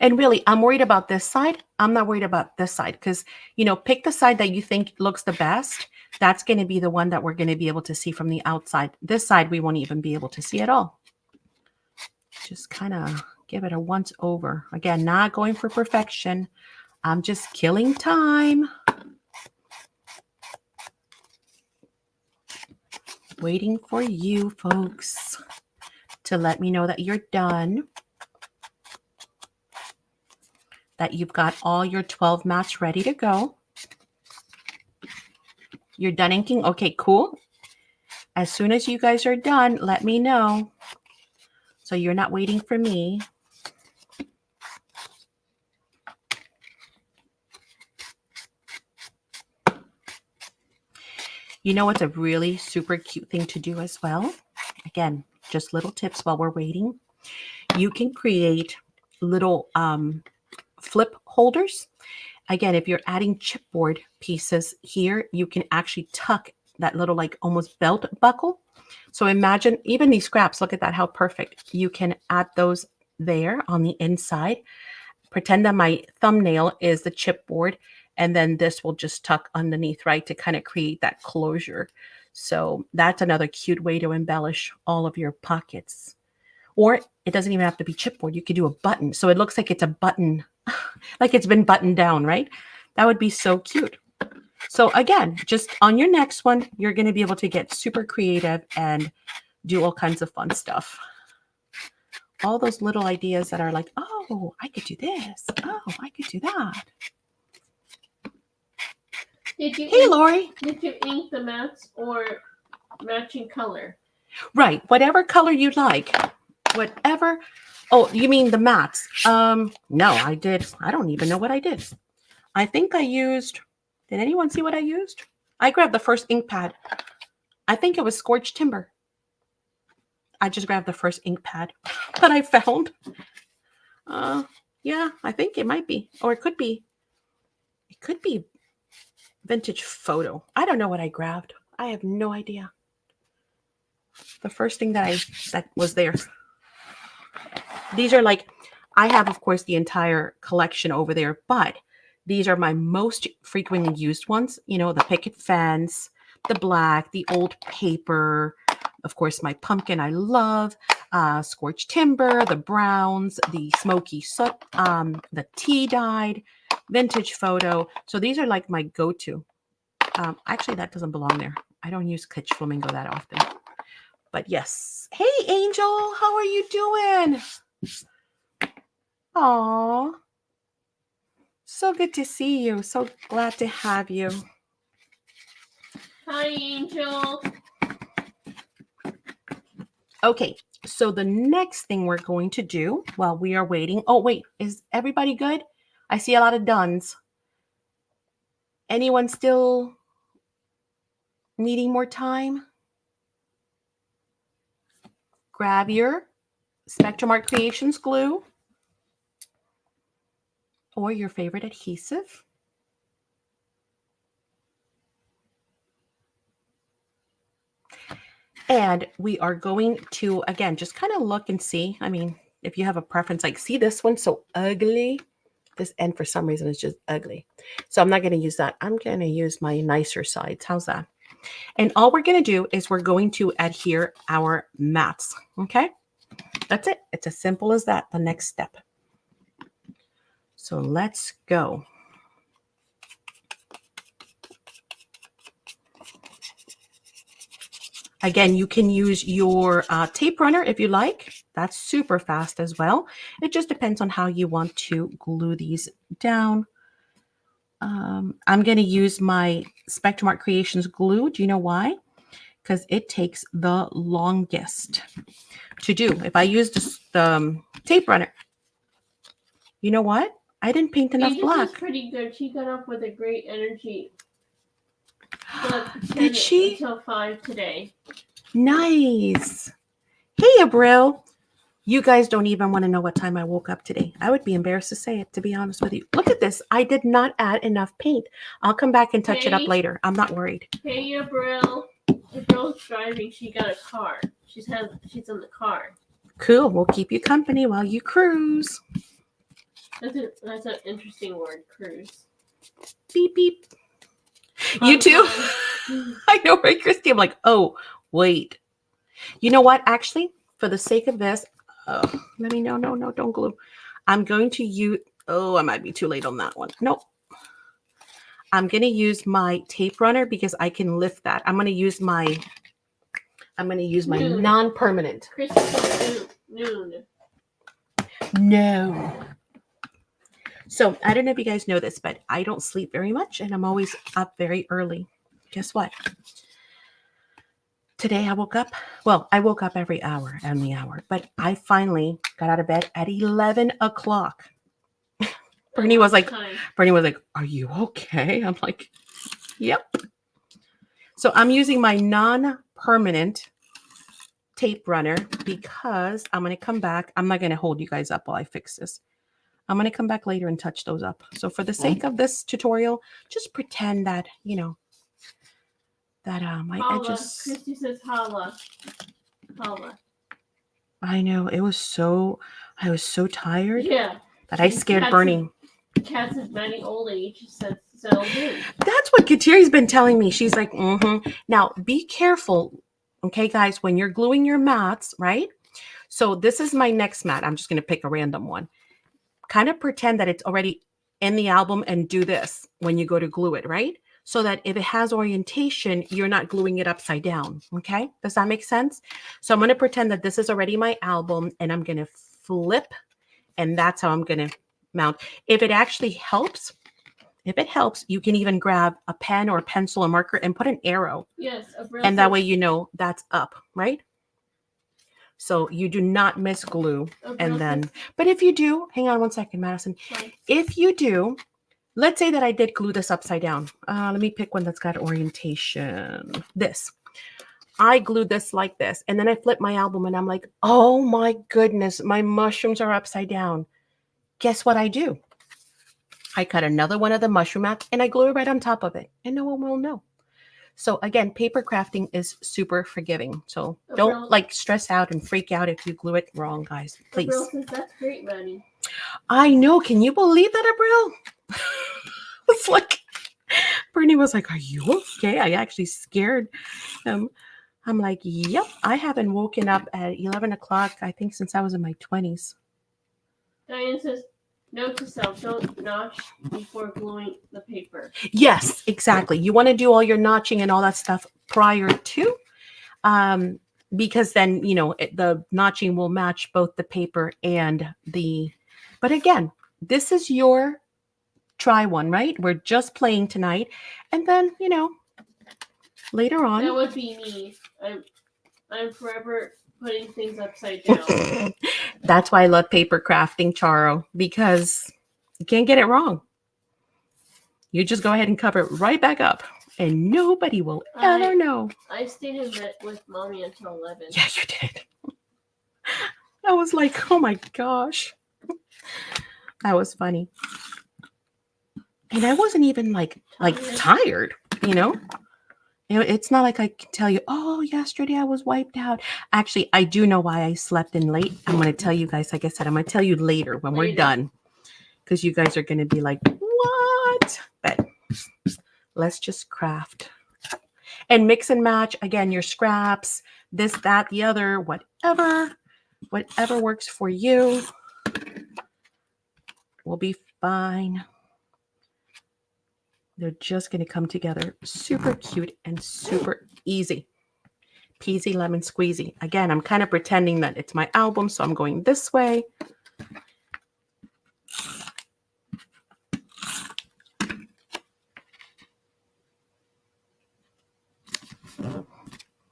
And really, I'm worried about this side. I'm not worried about this side because, you know, pick the side that you think looks the best. That's going to be the one that we're going to be able to see from the outside. This side, we won't even be able to see at all. Just kind of give it a once over. Again, not going for perfection. I'm just killing time. Waiting for you folks to let me know that you're done. That you've got all your 12 mats ready to go. You're done inking? Okay, cool. As soon as you guys are done, let me know. So you're not waiting for me. You know what's a really super cute thing to do as well? Again, just little tips while we're waiting. You can create little flip holders. Again, if you're adding chipboard pieces here, you can actually tuck that little like almost belt buckle. So imagine even these scraps, look at that, how perfect. You can add those there on the inside. Pretend that my thumbnail is the chipboard, and then this will just tuck underneath, right, to kind of create that closure. So that's another cute way to embellish all of your pockets. Or it doesn't even have to be chipboard. You could do a button. So it looks like it's a button, like it's been buttoned down, right? That would be so cute. So again, just on your next one, you're going to be able to get super creative and do all kinds of fun stuff. All those little ideas that are like, oh, I could do this. Oh, I could do that. Hey, Lori. Did you ink the mats or matching color? Right. Whatever color you like. Whatever. Oh, you mean the mats? No, I did. I don't even know what I did. I think I used, did anyone see what I used? I grabbed the first ink pad. I think it was Scorched Timber. I just grabbed the first ink pad that I found. Yeah, I think it might be, or it could be Vintage Photo. I don't know what I grabbed. I have no idea. The first thing that was there. These are like, I have, of course, the entire collection over there, but these are my most frequently used ones. You know, the picket fence, the black, the old paper, of course, my pumpkin I love, Scorched Timber, the browns, the smoky soot, the tea dyed, Vintage Photo. So these are like my go-to. Actually, that doesn't belong there. I don't use Kitsch Flamingo that often. But yes. Hey, Angel, how are you doing? Aw. So good to see you. So glad to have you. Hi, Angel. Okay, so the next thing we're going to do while we are waiting. Oh, wait, is everybody good? I see a lot of dones. Anyone still needing more time, grab your Spectrum Art Creations glue or your favorite adhesive. And we are going to, again, just kind of look and see. I mean, if you have a preference, like, see this one, so ugly. This end, for some reason, is just ugly. So I'm not going to use that. I'm going to use my nicer sides. How's that? And all we're going to do is we're going to adhere our mats. Okay? That's it. It's as simple as that, the next step. So let's go. Again, you can use your tape runner if you like. That's super fast as well. It just depends on how you want to glue these down. I'm going to use my Spectrum Art Creations glue. Do you know why? Because it takes the longest to do. If I use the tape runner, you know what? I didn't paint enough black. Was pretty good. She got off with a great energy. Did she? Until 5 today. Nice. Hey, Abril. You guys don't even want to know what time I woke up today. I would be embarrassed to say it, to be honest with you. Look at this. I did not add enough paint. I'll come back and touch it up later. I'm not worried. Hey, Abril. Abril's driving. She got a car. She's in the car. Cool. We'll keep you company while you cruise. That's an interesting word, cruise. Beep, beep. You too? I know, right, Christy? I'm like, oh, wait. You know what? Actually, for the sake of this, let me know. No, don't glue. I'm going to use, I might be too late on that one. Nope. I'm going to use my tape runner because I can lift that. I'm going to use my non-permanent. Noon. No. So I don't know if you guys know this, but I don't sleep very much and I'm always up very early. Guess what? Today I woke up, I woke up every hour and the hour, but I finally got out of bed at 11 o'clock. Bernie was like, are you okay? I'm like, yep. So I'm using my non-permanent tape runner because I'm going to come back. I'm not going to hold you guys up while I fix this. I'm going to come back later and touch those up. So for the sake of this tutorial, just pretend that, my edges. Christy says holla. Holla. I know. I was so tired. Yeah. That I scared Bernie. Cats is very old age. So that's what Katiri's been telling me. She's like, Now be careful. Okay, guys, when you're gluing your mats, right? So this is my next mat. I'm just going to pick a random one. Kind of pretend that it's already in the album and do this when you go to glue it, right? So that if it has orientation, you're not gluing it upside down, okay? Does that make sense? So I'm going to pretend that this is already my album and I'm going to flip and that's how I'm going to mount. If it actually helps, you can even grab a pen or a pencil or marker and put an arrow. Yes. And that way you know that's up, right? So you do not miss glue. And then, but if you do, hang on one second, Madison. If you do, let's say that I did glue this upside down. Let me pick one that's got orientation. This. I glued this like this. And then I flip my album and I'm like, oh my goodness, my mushrooms are upside down. Guess what I do? I cut another one of the mushroom mats and I glue it right on top of it. And no one will know. So again, paper crafting is super forgiving. So don't stress out and freak out if you glue it wrong, guys. Please. That's great, Maddie. I know. Can you believe that, Abril? It's like Bernie was like, "Are you okay?" I actually scared him. I'm like, "Yep, I haven't woken up at 11 o'clock. I think since I was in my 20s." Diane says, note to self, don't notch before gluing the paper. Yes, exactly. You want to do all your notching and all that stuff prior to, because then, the notching will match both the paper and but again, this is your try one, right? We're just playing tonight. And then, later on. That would be me. I'm forever putting things upside down. That's why I love paper crafting, Charo, because you can't get it wrong. You just go ahead and cover it right back up And nobody will ever know. I stayed in bed with mommy until 11. Yeah, you did. I was like, oh my gosh. That was funny. And I wasn't even like tired, you know? It's not like I can tell you, oh, yesterday I was wiped out. Actually, I do know why I slept in late. I'm going to tell you guys, like I said, I'm going to tell you later when we're done. Because you guys are going to be like, what? But let's just craft. And mix and match, again, your scraps, this, that, the other, whatever works for you will be fine. They're just going to come together super cute and super easy. Peasy lemon squeezy. Again, I'm kind of pretending that it's my album, so I'm going this way.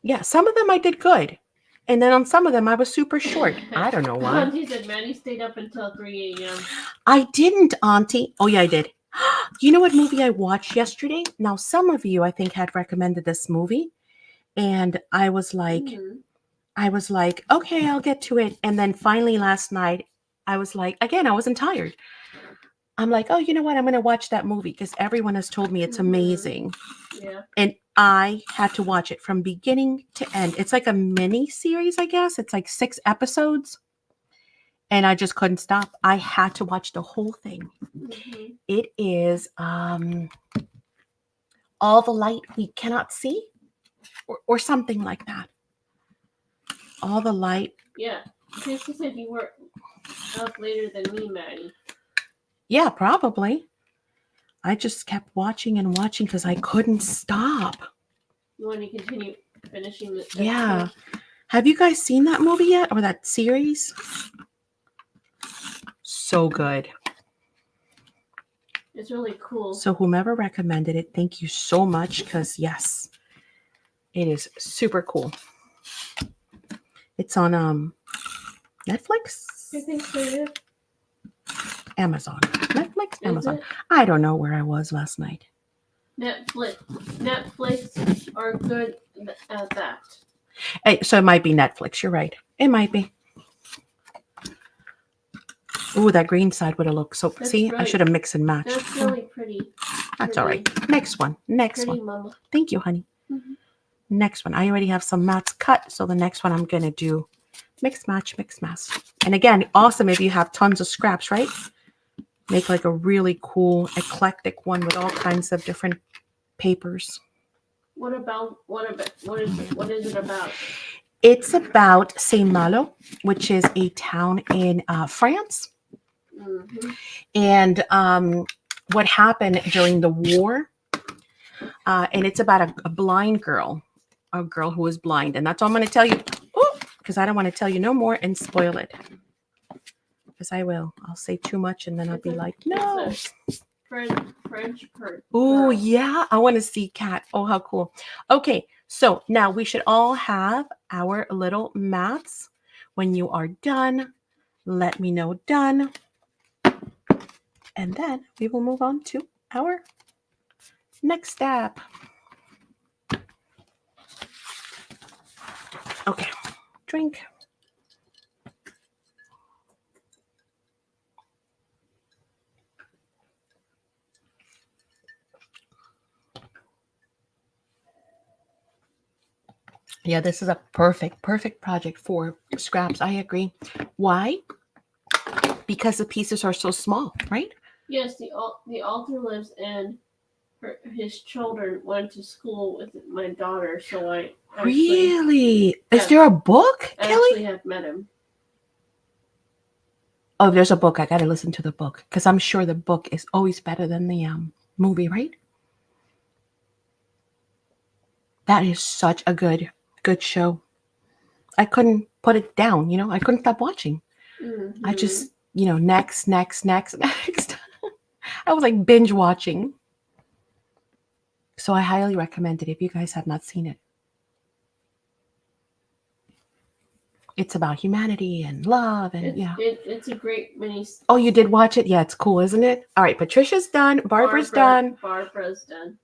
Yeah, some of them I did good. And then on some of them I was super short. I don't know why. Auntie said Maddie stayed up until 3 a.m. I didn't, Auntie. Oh, yeah, I did. You know what movie I watched yesterday? Now, some of you, I think, had recommended this movie. And I was like, okay, I'll get to it. And then finally last night, I was like, again, I wasn't tired. I'm like, oh, you know what? I'm going to watch that movie because everyone has told me it's amazing. Yeah. And I had to watch it from beginning to end. It's like a mini series, I guess. It's like 6 episodes. And I just couldn't stop. I had to watch the whole thing. Mm-hmm. It is All the Light We Cannot See or something like that. All the Light. Yeah. Tracy said you were up later than me, Maddie. Yeah, probably. I just kept watching and watching because I couldn't stop. You want to continue finishing this? Yeah. Have you guys seen that movie yet or that series? So good. It's really cool. So whomever recommended it, thank you so much because yes, it is super cool. It's on Netflix? I think so, yeah. Amazon. Netflix? Is Amazon. it? I don't know where I was last night. Netflix are good at that. Hey, so it might be Netflix. You're right. It might be. Ooh, that green side would have looked so. That's See, I right. should have mixed and matched. That's really pretty. That's all right. Next one. Next Pretty, one. Mama. Thank you, honey. Mm-hmm. Next one. I already have some mats cut. So the next one I'm going to do mix, match. And again, awesome if you have tons of scraps, right? Make like a really cool, eclectic one with all kinds of different papers. What is it about? It's about Saint-Malo, which is a town in France. Mm-hmm. And what happened during the war. And it's about a blind girl, a girl who is blind. And that's all I'm going to tell you. Because I don't want to tell you no more and spoil it. Because I will. I'll say too much and then I'll be like, no. French person. Oh, yeah. I want to see Cat. Oh, how cool. Okay. So now we should all have our little mats. When you are done, let me know done. And then we will move on to our next step. Okay. Drink. Yeah, this is a perfect project for scraps. I agree. Why? Because the pieces are so small, right? Yes, the author lives and his children went to school with my daughter, so I really? Is there a book, I Kelly? actually have met him. Oh, there's a book. I got to listen to the book because I'm sure the book is always better than the movie, right? That is such a good show. I couldn't put it down, I couldn't stop watching. Mm-hmm. I just, next. I was like binge watching. So I highly recommend it if you guys have not seen it. It's about humanity and love and It's a great mini. Oh, you did watch it? Yeah, it's cool, isn't it? All right, Patricia's done. Barbara's done. Barbara's done.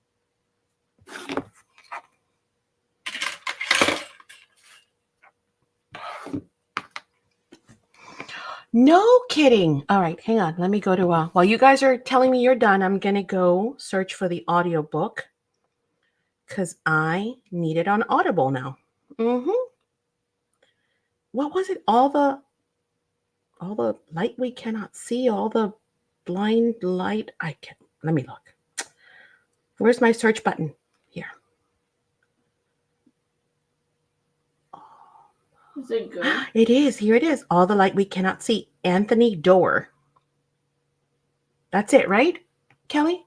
No kidding. All right, hang on. Let me go to, while you guys are telling me you're done, I'm going to go search for the audiobook because I need it on Audible now. What was it? All the light we cannot see, all the blind light. Let me look. Where's my search button? Here. Is it good? It is. Here it is. All the light we cannot see. Anthony Doerr. That's it, right, Kelly?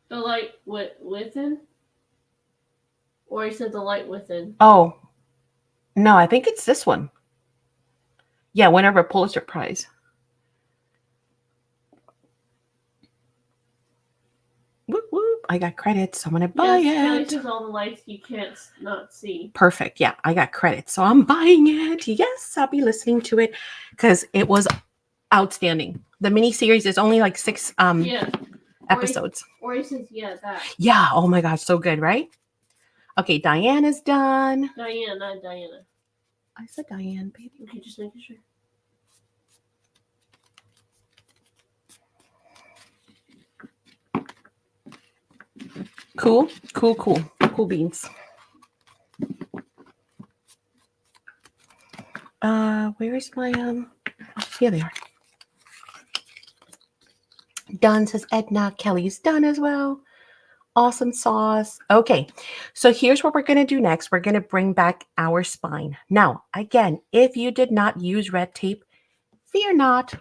The light within? Or you said the light within? Oh, no, I think it's this one. Yeah, winner of a Pulitzer Prize. Whoop, whoop. I got credits. I'm going to buy Kelly it. says all the lights you can't not see. Perfect. Yeah, I got credits. So I'm buying it. Yes, I'll be listening to it because it was outstanding. The mini series is only like 6 episodes. Or he says, yeah, that. Yeah. Oh my gosh, so good, right? Okay, Diane is done. Diane, not Diana. I said Diane, baby. Okay, just making sure. Cool beans. Where is my oh, here they are. Done, says Edna. Kelly's done as well. Awesome sauce. Okay, so here's what we're going to do next. We're going to bring back our spine. Now, again, if you did not use red tape, fear not,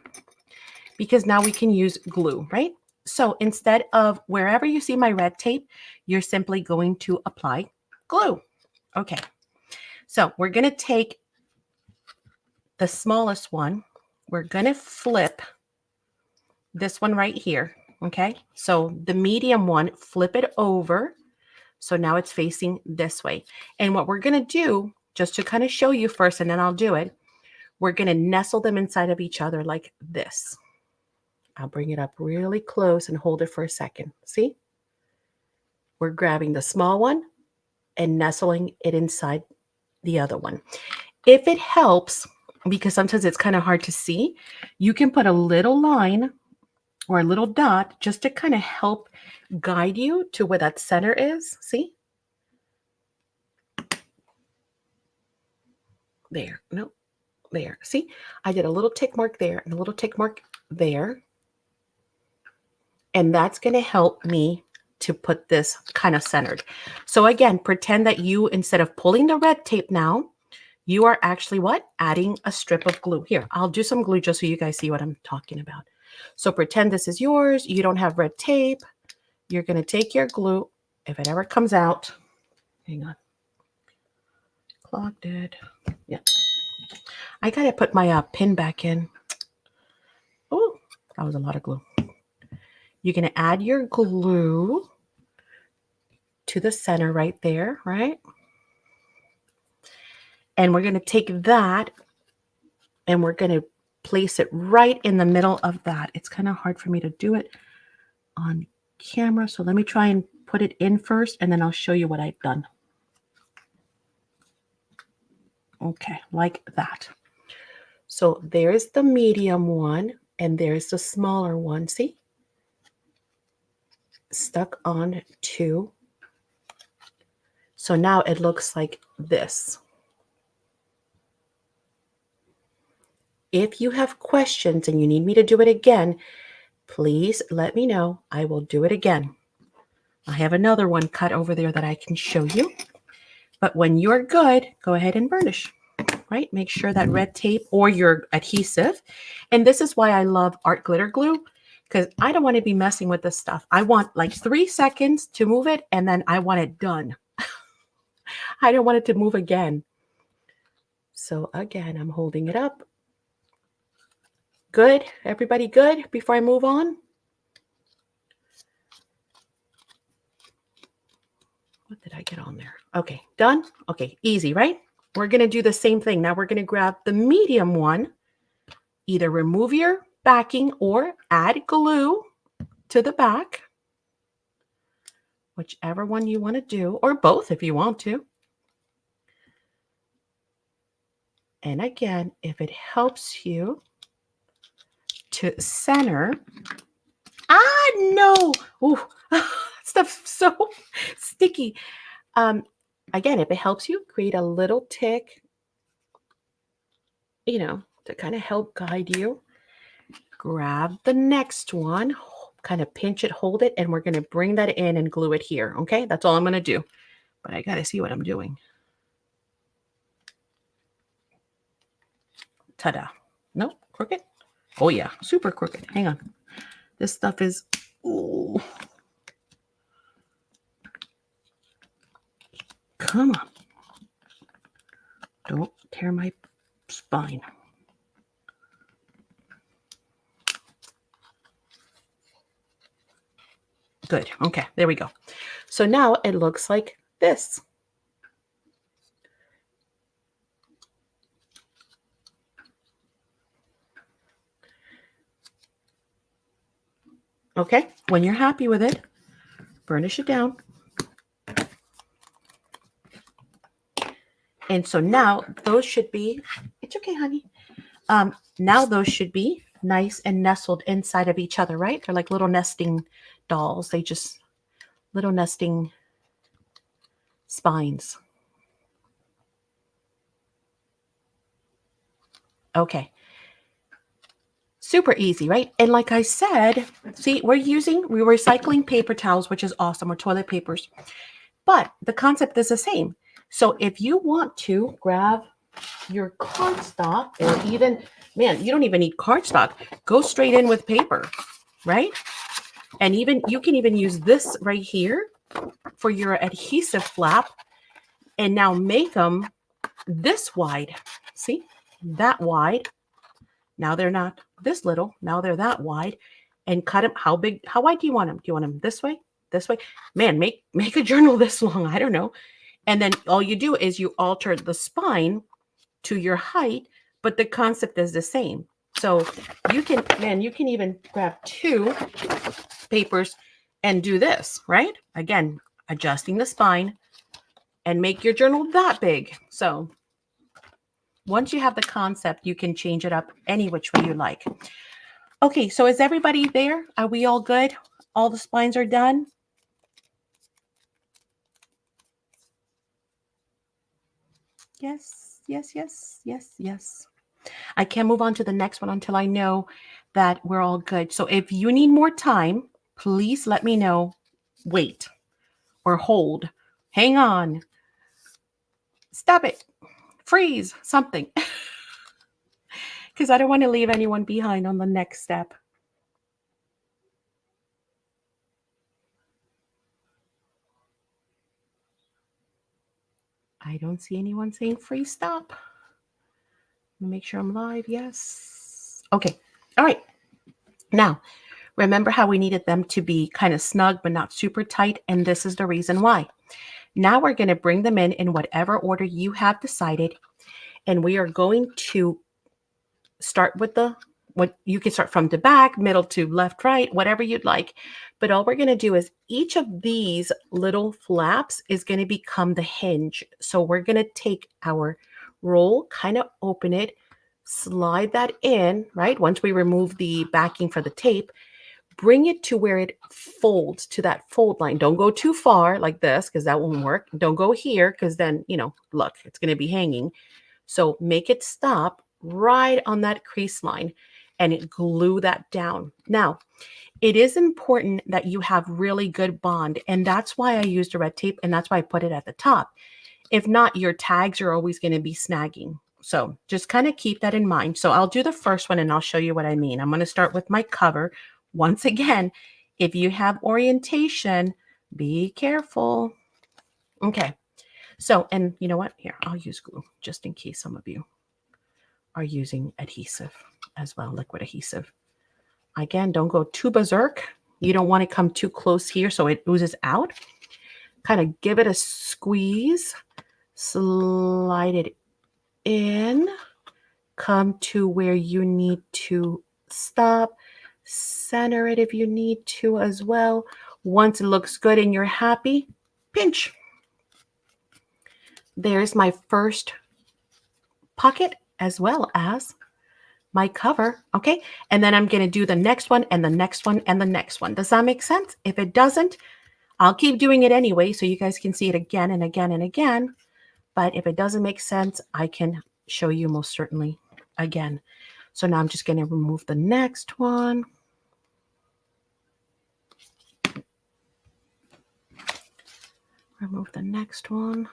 because now we can use glue, right? So instead of wherever you see my red tape, you're simply going to apply glue. Okay, so we're going to take the smallest one. We're going to flip this one right here. Okay, so the medium one, flip it over. So now it's facing this way. And what we're going to do, just to kind of show you first, and then I'll do it, we're going to nestle them inside of each other like this. I'll bring it up really close and hold it for a second. See? We're grabbing the small one and nestling it inside the other one. If it helps, because sometimes it's kind of hard to see, you can put a little line or a little dot just to kind of help guide you to where that center is. See? There. No. There. See? I did a little tick mark there and a little tick mark there. And that's going to help me to put this kind of centered. So again, pretend that you, instead of pulling the red tape now, you are actually what? Adding a strip of glue. Here, I'll do some glue just so you guys see what I'm talking about. So pretend this is yours. You don't have red tape. You're going to take your glue. If it ever comes out, hang on. Clogged it. Yeah. I got to put my pin back in. Oh, that was a lot of glue. You're going to add your glue to the center right there, right? And we're going to take that and we're going to place it right in the middle of that. It's kind of hard for me to do it on camera. So let me try and put it in first and then I'll show you what I've done. Okay, like that. So there's the medium one and there's the smaller one. See? Stuck on two. So now it looks like this. If you have questions and you need me to do it again, please let me know. I will do it again. I have another one cut over there that I can show you. But when you're good, go ahead and burnish, right? Make sure that red tape or your adhesive. And this is why I love art glitter glue, because I don't want to be messing with this stuff. I want like 3 seconds to move it and then I want it done. I don't want it to move again. So again, I'm holding it up. Good? Everybody good before I move on? What did I get on there? Okay, done? Okay, easy, right? We're going to do the same thing. Now we're going to grab the medium one, either remove your backing or add glue to the back. whichever one you want to do, or both if you want to. And again, if it helps you to center. Ah, no. Ooh, stuff's so sticky. Again, if it helps you create a little tick, to kind of help guide you, grab the next one, kind of pinch it, hold it, and we're going to bring that in and glue it here. Okay, that's all I'm going to do. But I got to see what I'm doing. Ta-da. No, crooked. Oh, yeah, super crooked. Hang on. This stuff is, ooh. Come on. Don't tear my spine. Good. Okay, there we go. So now it looks like this. Okay, when you're happy with it, burnish it down. And so now those should be, it's okay, honey. Now those should be nice and nestled inside of each other, right? They're like little nesting dolls. They just, little nesting spines. Okay. Super easy, right? And like I said, see, we're recycling paper towels, which is awesome, or toilet papers. But the concept is the same. So if you want to grab your cardstock, or even, man, you don't even need cardstock. Go straight in with paper, right? And even you can even use this right here for your adhesive flap, and now make them this wide. See, that wide. Now they're not this little. Now they're that wide. And cut them. How big? How wide do you want them? Do you want them this way? This way? Man, make a journal this long. I don't know. And then all you do is you alter the spine to your height, but the concept is the same. So you can even grab two papers and do this, right? Again, adjusting the spine and make your journal that big. So once you have the concept, you can change it up any which way you like. Okay, so is everybody there? Are we all good? All the spines are done? Yes, yes, yes, yes, yes. I can't move on to the next one until I know that we're all good. So if you need more time, please let me know. Wait or hold. Hang on. Stop it. Freeze. Something. Because I don't want to leave anyone behind on the next step. I don't see anyone saying freeze stop. Make sure I'm live. Yes. Okay. All right. Now, remember how we needed them to be kind of snug, but not super tight. And this is the reason why. Now we're going to bring them in whatever order you have decided. And we are going to start with what you can start from the back, middle to left, right, whatever you'd like. But all we're going to do is each of these little flaps is going to become the hinge. So we're going to take our roll, kind of open it, slide that in, right? Once we remove the backing for the tape, bring it to where it folds to that fold line. Don't go too far like this because that won't work. Don't go here because then, look, it's going to be hanging. So make it stop right on that crease line and glue that down. Now, it is important that you have really good bond, and that's why I used a red tape, and that's why I put it at the top. If not, your tags are always going to be snagging. So just kind of keep that in mind. So I'll do the first one and I'll show you what I mean. I'm going to start with my cover. Once again, if you have orientation, be careful. Okay. So, and you know what? Here, I'll use glue just in case some of you are using adhesive as well, liquid adhesive. Again, don't go too berserk. You don't want to come too close here so it oozes out. Kind of give it a squeeze. Slide it in. Come to where you need to stop. Center it if you need to as well. Once it looks good and you're happy, pinch. There's my first pocket as well as my cover, okay? And then I'm going to do the next one and the next one and the next one. Does that make sense? If it doesn't, I'll keep doing it anyway so you guys can see it again and again and again. But if it doesn't make sense, I can show you most certainly again. So now I'm just going to remove the next one. Remove the next one.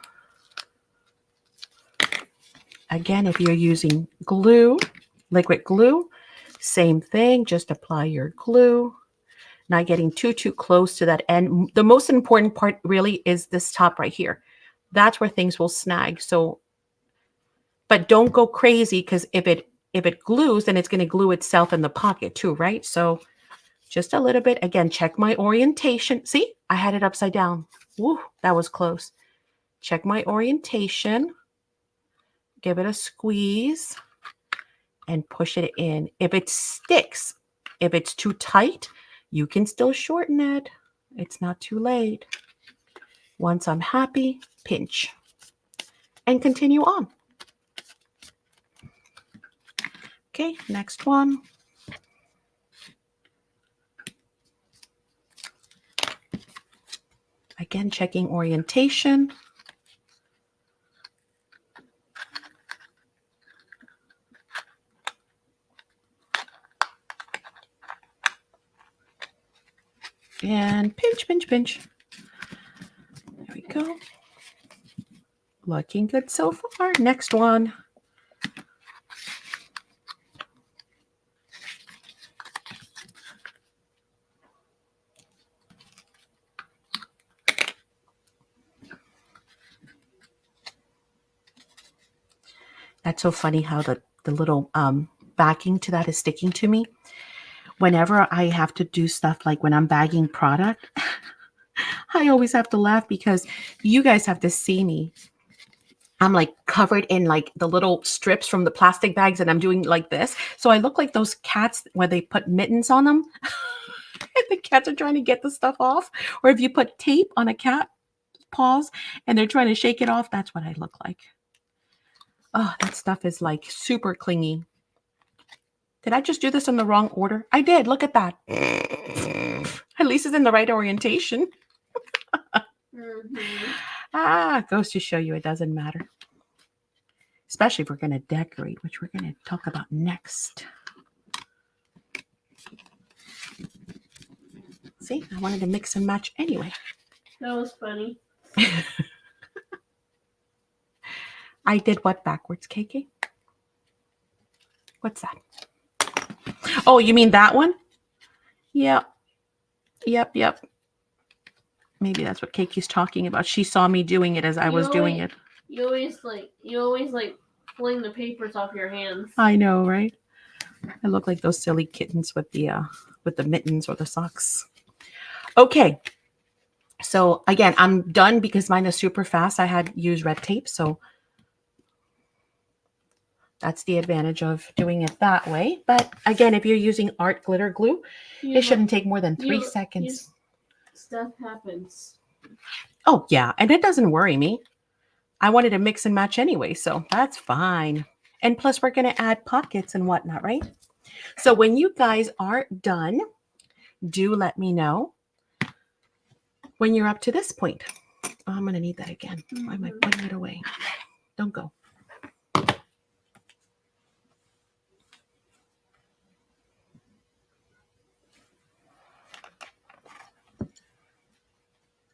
Again, if you're using glue, liquid glue, same thing, just apply your glue. Not getting too close to that end. The most important part really is this top right here. That's where things will snag. So, but don't go crazy, because if it glues, then it's going to glue itself in the pocket too, right? So just a little bit. Again, check my orientation. See, I had it upside down. Woo, that was close. Check my orientation. Give it a squeeze and push it in. If it sticks, if it's too tight, you can still shorten it. It's not too late. Once I'm happy, pinch and continue on. Okay, next one. Again, checking orientation. And pinch, pinch, pinch. There we go. Looking good so far. Next one. That's so funny how the little backing to that is sticking to me. Whenever I have to do stuff like when I'm bagging product, I always have to laugh because you guys have to see me. I'm like covered in like the little strips from the plastic bags, and I'm doing like this. So I look like those cats where they put mittens on them and the cats are trying to get the stuff off. Or if you put tape on a cat paws and they're trying to shake it off, that's what I look like. Oh, that stuff is like super clingy. Did I just do this in the wrong order? I did. Look at that. At least it's in the right orientation. Goes to show you it doesn't matter. Especially if we're going to decorate, which we're going to talk about next. See, I wanted to mix and match anyway. That was funny. I did what backwards, KK? What's that? Oh, you mean that one? Yep. Yep. Maybe that's what KK's talking about. She saw me doing it as I was doing it. You always fling the papers off your hands. I know, right? I look like those silly kittens with the mittens or the socks. Okay. So again, I'm done because mine is super fast. I had used red tape, so that's the advantage of doing it that way. But again, if you're using art glitter glue, it shouldn't take more than 3 seconds. Stuff happens. Oh, yeah. And it doesn't worry me. I wanted to mix and match anyway, so that's fine. And plus, we're going to add pockets and whatnot, right? So when you guys are done, do let me know when you're up to this point. Oh, I'm going to need that again. Why am I putting it away? Don't go.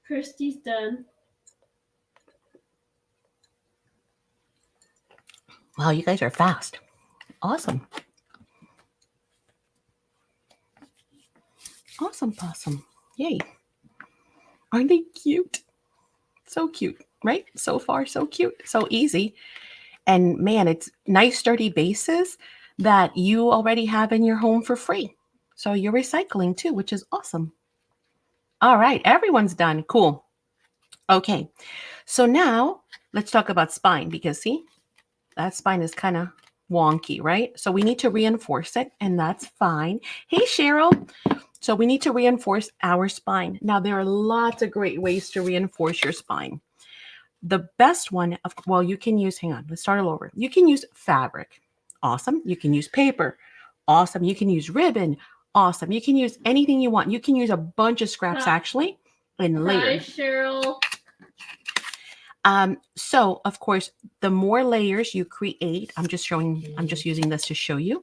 Christy's done. Wow, you guys are fast. Awesome. Awesome possum. Yay. Aren't they cute? So cute, right? So far, so cute. So easy. And man, it's nice, sturdy bases that you already have in your home for free. So you're recycling too, which is awesome. All right, everyone's done. Cool. Okay, so now let's talk about spine, because see, that spine is kind of wonky, right? So we need to reinforce it, and that's fine. Hey, Cheryl. So we need to reinforce our spine. Now, there are lots of great ways to reinforce your spine. The best one, well, you can use, hang on, let's start all over. You can use fabric. Awesome. You can use paper. Awesome. You can use ribbon. Awesome. You can use anything you want. You can use a bunch of scraps actually and layer. Hi, Cheryl. So of course, the more layers you create, I'm just using this to show you.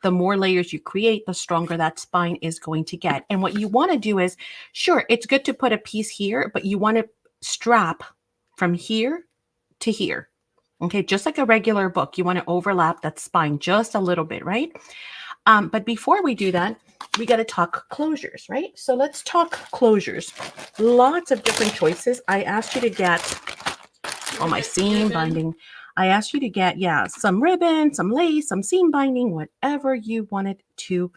The more layers you create, the stronger that spine is going to get. And what you want to do is, sure, it's good to put a piece here, but you want to strap from here to here. Okay, just like a regular book, you want to overlap that spine just a little bit, right? But before we do that, we got to talk closures, right? So let's talk closures. Lots of different choices. I asked you to get, my seam binding. I asked you to get, some ribbon, some lace, some seam binding, whatever you wanted to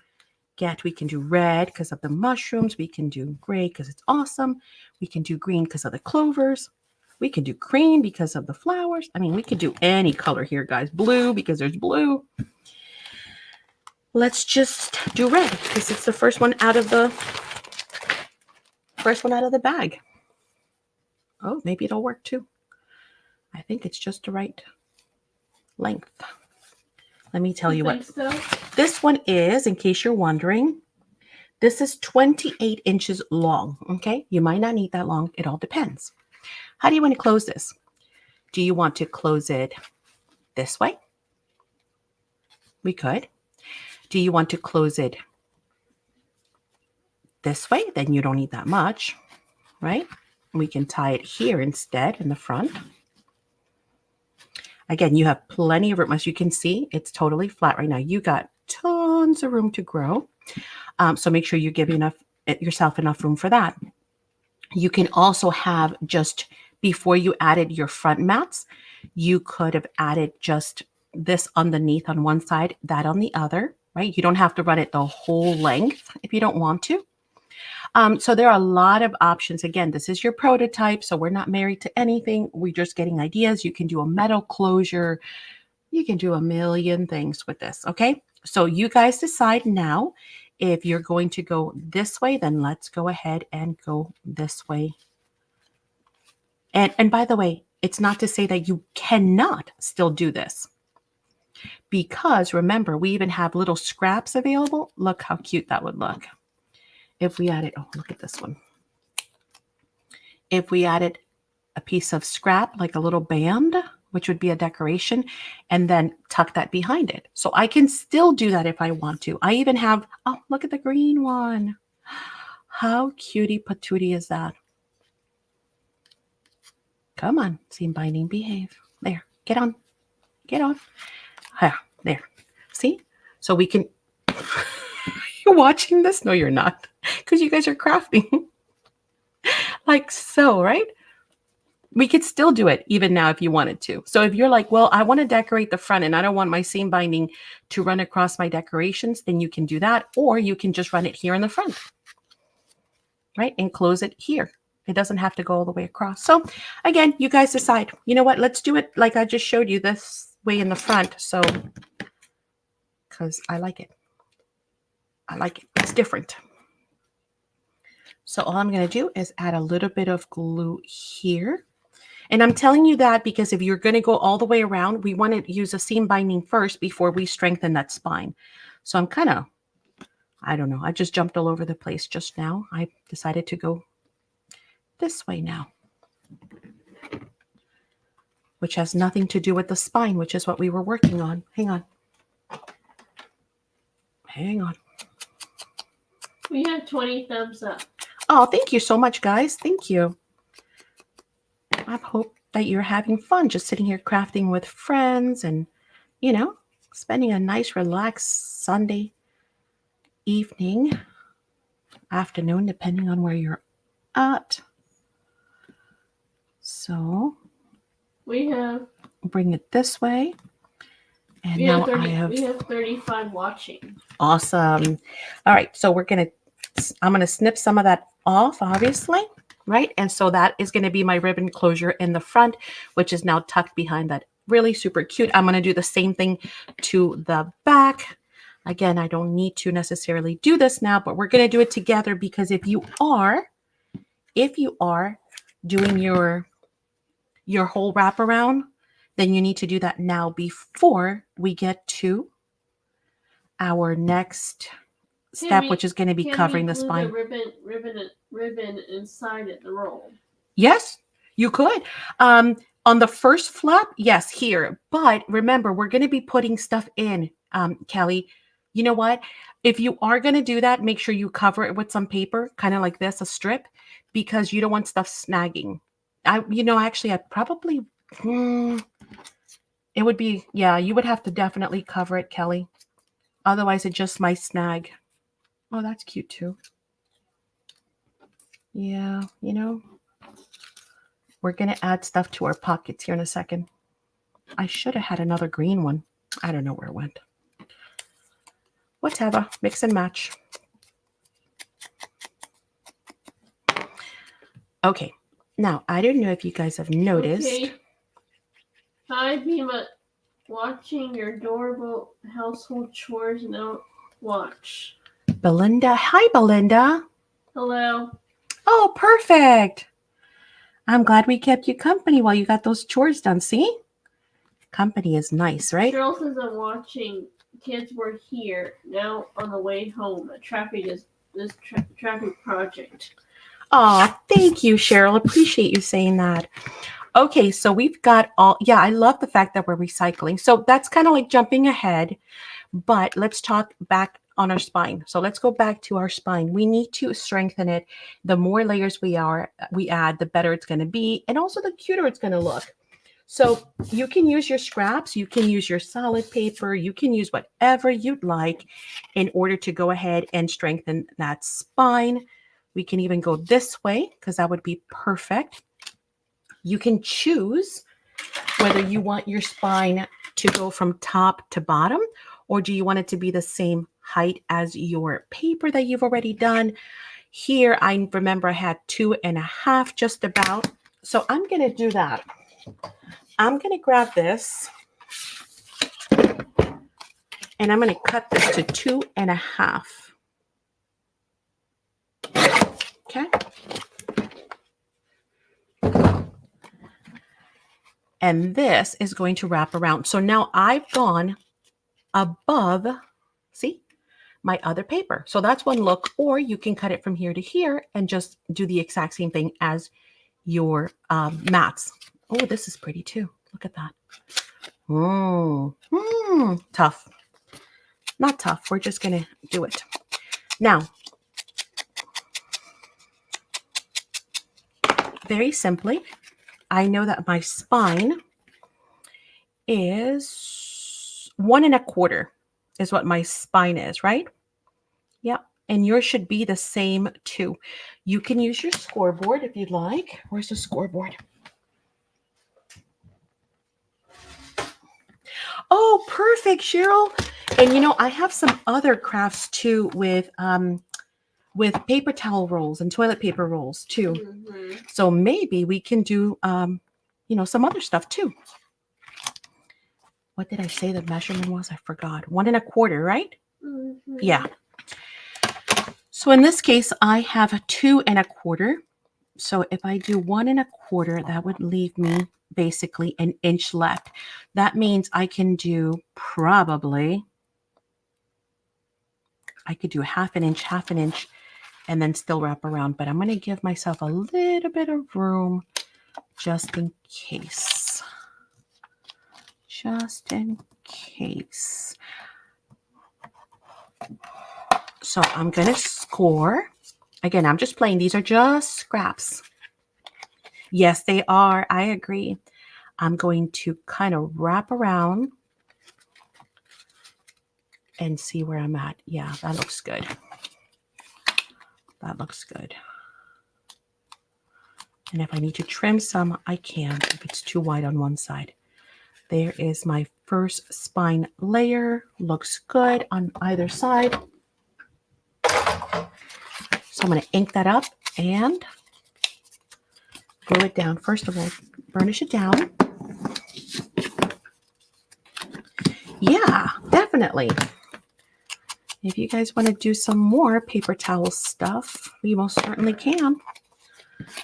get. We can do red because of the mushrooms. We can do gray because it's awesome. We can do green because of the clovers. We can do cream because of the flowers. I mean, we could do any color here, guys. Blue because there's blue. Let's just do red because it's the first one out of the bag. Oh, maybe it'll work too. I think it's just the right length. Let me tell you what. So? This one is, in case you're wondering, this is 28 inches long. Okay, you might not need that long. It all depends. How do you want to close this? Do you want to close it this way? We could. Do you want to close it this way? Then you don't need that much, right? We can tie it here instead in the front. Again, you have plenty of room. As you can see, it's totally flat right now. You got tons of room to grow. So make sure you give yourself enough room for that. You can also have just before you added your front mats, you could have added just this underneath on one side, that on the other, right? You don't have to run it the whole length if you don't want to. So there are a lot of options. Again, this is your prototype, so we're not married to anything. We're just getting ideas. You can do a metal closure. You can do a million things with this, okay? So you guys decide now if you're going to go this way, then let's go ahead and go this way. And by the way, it's not to say that you cannot still do this. Because remember, we even have little scraps available. Look how cute that would look. If we added, oh, look at this one. If we added a piece of scrap, like a little band, which would be a decoration, and then tuck that behind it. So I can still do that if I want to. I even have, oh, look at the green one. How cutie patootie is that? Come on, seam binding, behave. There, get on, get on. There, see? So we can, you're watching this? No, you're not, because you guys are crafting. Like so, right? We could still do it even now if you wanted to. So if you're like, well, I want to decorate the front and I don't want my seam binding to run across my decorations, then you can do that. Or you can just run it here in the front, right? And close it here. It doesn't have to go all the way across. So again, you guys decide, you know what, let's do it like I just showed you this way in the front. So, because I like it. I like it. It's different. So all I'm going to do is add a little bit of glue here. And I'm telling you that because if you're going to go all the way around, we want to use a seam binding first before we strengthen that spine. So I'm kind of, I don't know. I just jumped all over the place just now. I decided to go this way now, which has nothing to do with the spine, which is what we were working on. Hang on. Hang on. We have 20 thumbs up. Oh, thank you so much, guys. Thank you. I hope that you're having fun just sitting here crafting with friends and, you know, spending a nice, relaxed Sunday evening, afternoon, depending on where you're at. So we have bring it this way. And we now we have 35 watching. Awesome. All right. So I'm going to snip some of that off, obviously, right? And so that is going to be my ribbon closure in the front, which is now tucked behind that. Really super cute. I'm going to do the same thing to the back. Again, I don't need to necessarily do this now, but we're going to do it together because if you are doing your whole wraparound, then you need to do that now before we get to our next step, which is going to be covering the spine. The ribbon inside it, the roll. Yes, you could. On the first flap, yes, here. But remember, we're going to be putting stuff in, Kelly. You know what? If you are going to do that, make sure you cover it with some paper, kind of like this, a strip, because you don't want stuff snagging. Actually, I probably, it would be, yeah, you would have to definitely cover it, Kelly. Otherwise, it just might snag. Oh, that's cute too. Yeah, we're going to add stuff to our pockets here in a second. I should have had another green one. I don't know where it went. Whatever, mix and match. Okay, now I don't know if you guys have noticed. Okay. Hi, Bima. Watching your adorable household chores now. Watch. Belinda. Hi, Belinda. Hello. Oh, perfect. I'm glad we kept you company while you got those chores done. See? Company is nice, right? Cheryl says I'm watching. Kids were here. Now on the way home. Traffic project. Oh, thank you, Cheryl. Appreciate you saying that. Okay, so we've got all, yeah, I love the fact that we're recycling. So that's kind of like jumping ahead, but let's talk back on our spine. So let's go back to our spine. We need to strengthen it. The more layers we add, the better it's going to be. And also the cuter it's going to look. So you can use your scraps, you can use your solid paper, you can use whatever you'd like in order to go ahead and strengthen that spine. We can even go this way because that would be perfect. You can choose whether you want your spine to go from top to bottom, or do you want it to be the same height as your paper that you've already done. Here, I remember I had 2.5 just about. So I'm going to do that. I'm going to grab this and I'm going to cut this to 2.5. Okay. And this is going to wrap around. So now I've gone above, see, my other paper. So that's one look, or you can cut it from here to here and just do the exact same thing as your mats. Oh, this is pretty too. Look at that. Tough. Not tough. We're just going to do it. Now, very simply, I know that my spine is 1.25 is what my spine is, right? Yep. And yours should be the same too. You can use your scoreboard if you'd like. Where's the scoreboard? Oh, perfect, Cheryl. And I have some other crafts too with paper towel rolls and toilet paper rolls too. Mm-hmm. So maybe we can do some other stuff too. What did I say the measurement was? I forgot. 1.25, right? Mm-hmm. Yeah. So in this case, I have 2.25. So if I do 1.25, that would leave me basically 1 inch left. That means I can do probably, I could do half an inch, and then still wrap around. But I'm going to give myself a little bit of room just in case. Just in case. So I'm going to score. Again, I'm just playing. These are just scraps. Yes, they are. I agree. I'm going to kind of wrap around and see where I'm at. Yeah, that looks good. That looks good. And if I need to trim some, I can if it's too wide on one side. There is my first spine layer. Looks good on either side. So I'm going to ink that up and glue it down. First of all, burnish it down. Yeah, definitely. If you guys want to do some more paper towel stuff, we most certainly can.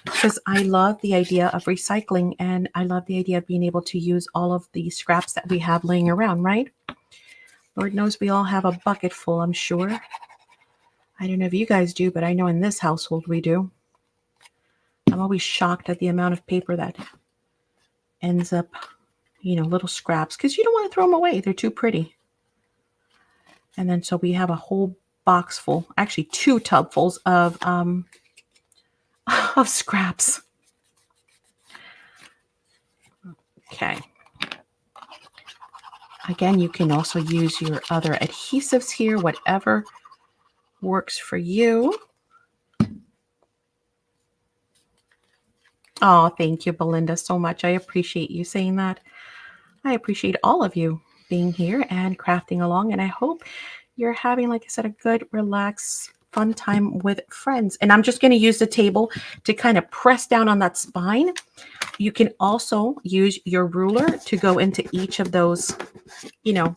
Because I love the idea of recycling, and I love the idea of being able to use all of the scraps that we have laying around, right? Lord knows we all have a bucket full, I'm sure. I don't know if you guys do, but I know in this household we do. I'm always shocked at the amount of paper that ends up, you know, little scraps, because you don't want to throw them away. They're too pretty. And then so we have a whole box full, actually 2 tubfuls of scraps. Okay. Again, you can also use your other adhesives here, whatever works for you. Oh, thank you, Belinda, so much. I appreciate you saying that. I appreciate all of you being here and crafting along, and I hope you're having, like I said, a good, relaxed, fun time with friends. And I'm just going to use the table to kind of press down on that spine. You can also use your ruler to go into each of those, you know,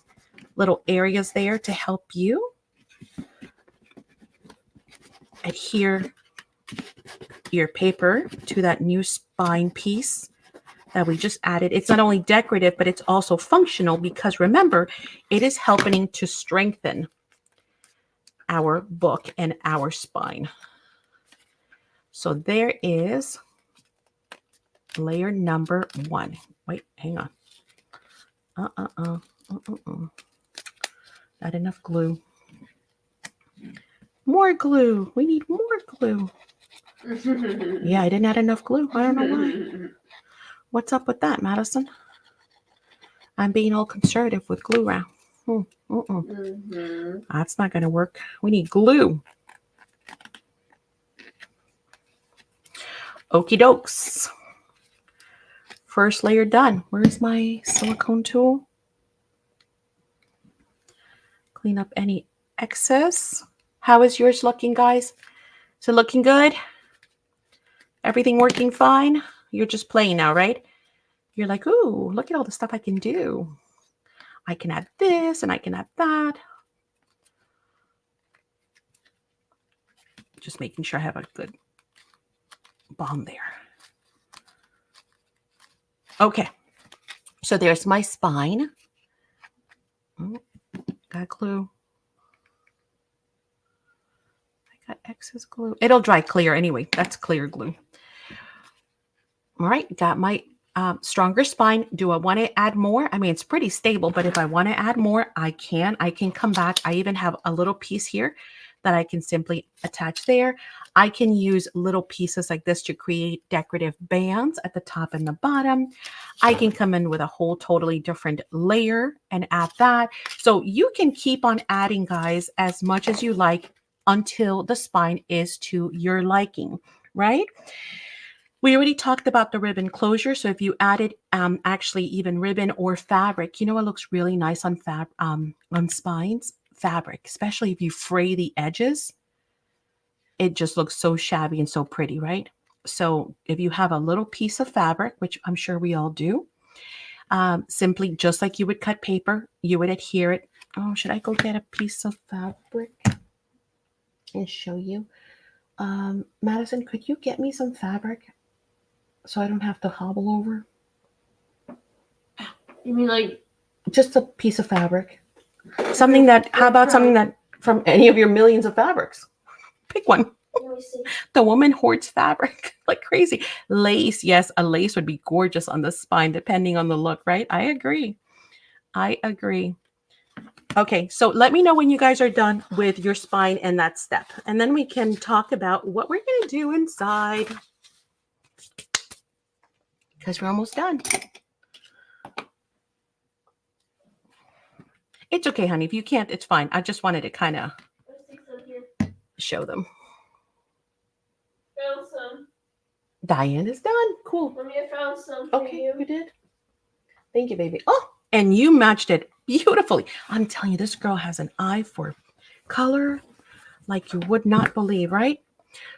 little areas there to help you adhere your paper to that new spine piece that we just added. It's not only decorative, but it's also functional, because remember, it is helping to strengthen our book and our spine. So there is layer number 1. Wait, hang on. Not enough glue. More glue. We need more glue. Yeah, I didn't add enough glue. I don't know why. What's up with that, Madison? I'm being all conservative with glue around. That's not going to work. We need glue. Okie dokes. First layer done. Where's my silicone tool? Clean up any excess. How is yours looking, guys? Is it looking good? Everything working fine? You're just playing now, right? You're like, ooh, look at all the stuff I can do. I can add this and I can add that. Just making sure I have a good bomb there. Okay, so there's my spine. Oh, got glue. I got excess glue. It'll dry clear anyway. That's clear glue. All right, got my stronger spine. Do I want to add more? I mean, it's pretty stable, but if I want to add more, I can. I can come back. I even have a little piece here that I can simply attach there. I can use little pieces like this to create decorative bands at the top and the bottom. I can come in with a whole totally different layer and add that. So you can keep on adding, guys, as much as you like until the spine is to your liking, right? We already talked about the ribbon closure. So if you added actually even ribbon or fabric, you know, it looks really nice on spines, fabric, especially if you fray the edges. It just looks so shabby and so pretty, right? So if you have a little piece of fabric, which I'm sure we all do, simply just like you would cut paper, you would adhere it. Oh, should I go get a piece of fabric and show you? Madison, could you get me some fabric so I don't have to hobble over? You mean like just a piece of fabric? Something that, how about something that from any of your millions of fabrics? Pick one. Let me see. The woman hoards fabric like crazy. Lace, yes, a lace would be gorgeous on the spine, depending on the look, right? I agree. I agree. Okay, so let me know when you guys are done with your spine and that step. And then we can talk about what we're going to do inside. Because we're almost done. It's okay, honey. If you can't, it's fine. I just wanted to kind of show them. Found some. Diane is done. Cool. Mommy, I found some. Okay, you did. Thank you, baby. Oh, and you matched it beautifully. I'm telling you, this girl has an eye for color like you would not believe, right?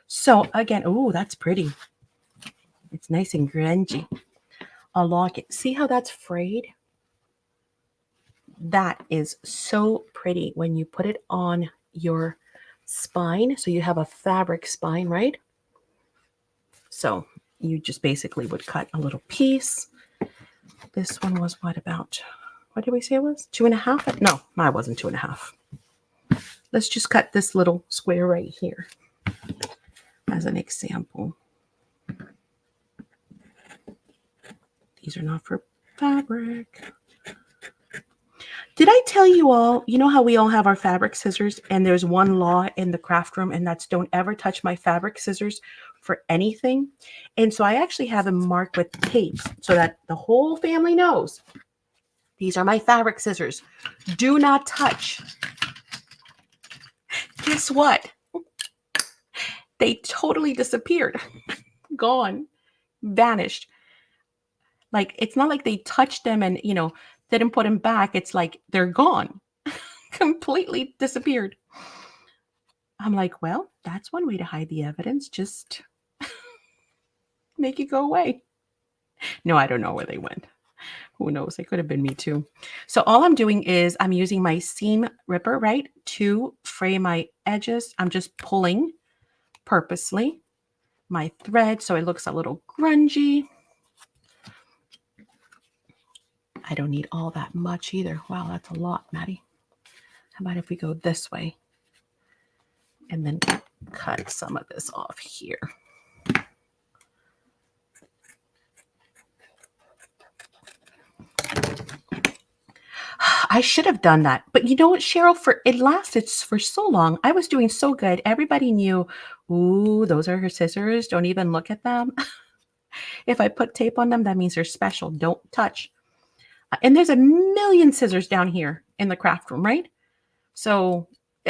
So again, oh, that's pretty. It's nice and grungy. I like it. See how that's frayed? That is so pretty when you put it on your spine. So you have a fabric spine, right? So you just basically would cut a little piece. This one was what did we say it was? 2.5? No, mine wasn't 2.5. Let's just cut this little square right here as an example. These are not for fabric. Did I tell you all, you know how we all have our fabric scissors and there's one law in the craft room, and that's don't ever touch my fabric scissors for anything. And so I actually have them marked with tape so that the whole family knows these are my fabric scissors. Do not touch. Guess what? They totally disappeared. Gone. Vanished. Like, it's not like they touched them and, didn't put them back. It's like they're gone. Completely disappeared. I'm like, well, that's one way to hide the evidence. Just make it go away. No, I don't know where they went. Who knows? It could have been me too. So all I'm doing is I'm using my seam ripper, right, to frame my edges. I'm just pulling purposely my thread so it looks a little grungy. I don't need all that much either. Wow, that's a lot, Maddie. How about if we go this way and then cut some of this off here? I should have done that. But you know what, Cheryl? It lasted for so long. I was doing so good. Everybody knew, ooh, those are her scissors. Don't even look at them. If I put tape on them, that means they're special. Don't touch. And there's a million scissors down here in the craft room, right? So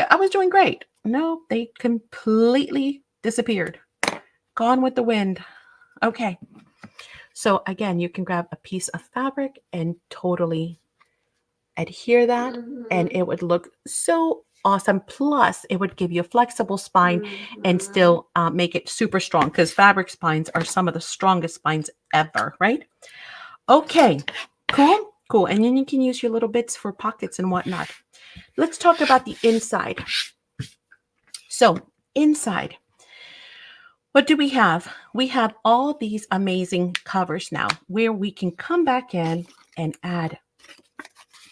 I was doing great. No, they completely disappeared. Gone with the wind. Okay. So again, you can grab a piece of fabric and totally adhere that, and it would look so awesome. Plus, it would give you a flexible spine and still make it super strong, because fabric spines are some of the strongest spines ever, right? Okay, cool. And then you can use your little bits for pockets and whatnot. Let's talk about the inside. So inside, what do we have? We have all these amazing covers now where we can come back in and add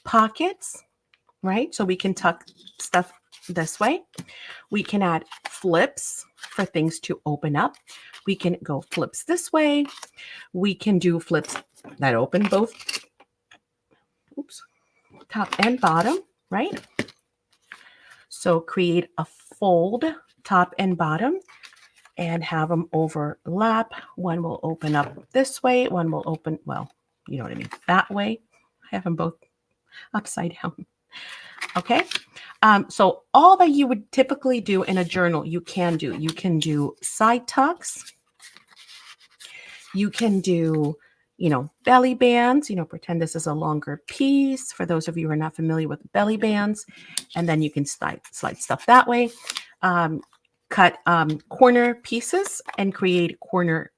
pockets, right? So we can tuck stuff this way. We can add flips for things to open up. We can go flips this way. We can do flips that open both, top and bottom, right? So create a fold top and bottom and have them overlap. One will open up this way. One will open, well, you know what I mean, that way. I have them both upside down. Okay. So all that you would typically do in a journal, you can do. You can do side tucks. You can do, belly bands, pretend this is a longer piece for those of you who are not familiar with belly bands. And then you can slide stuff that way. Cut corner pieces and create corner,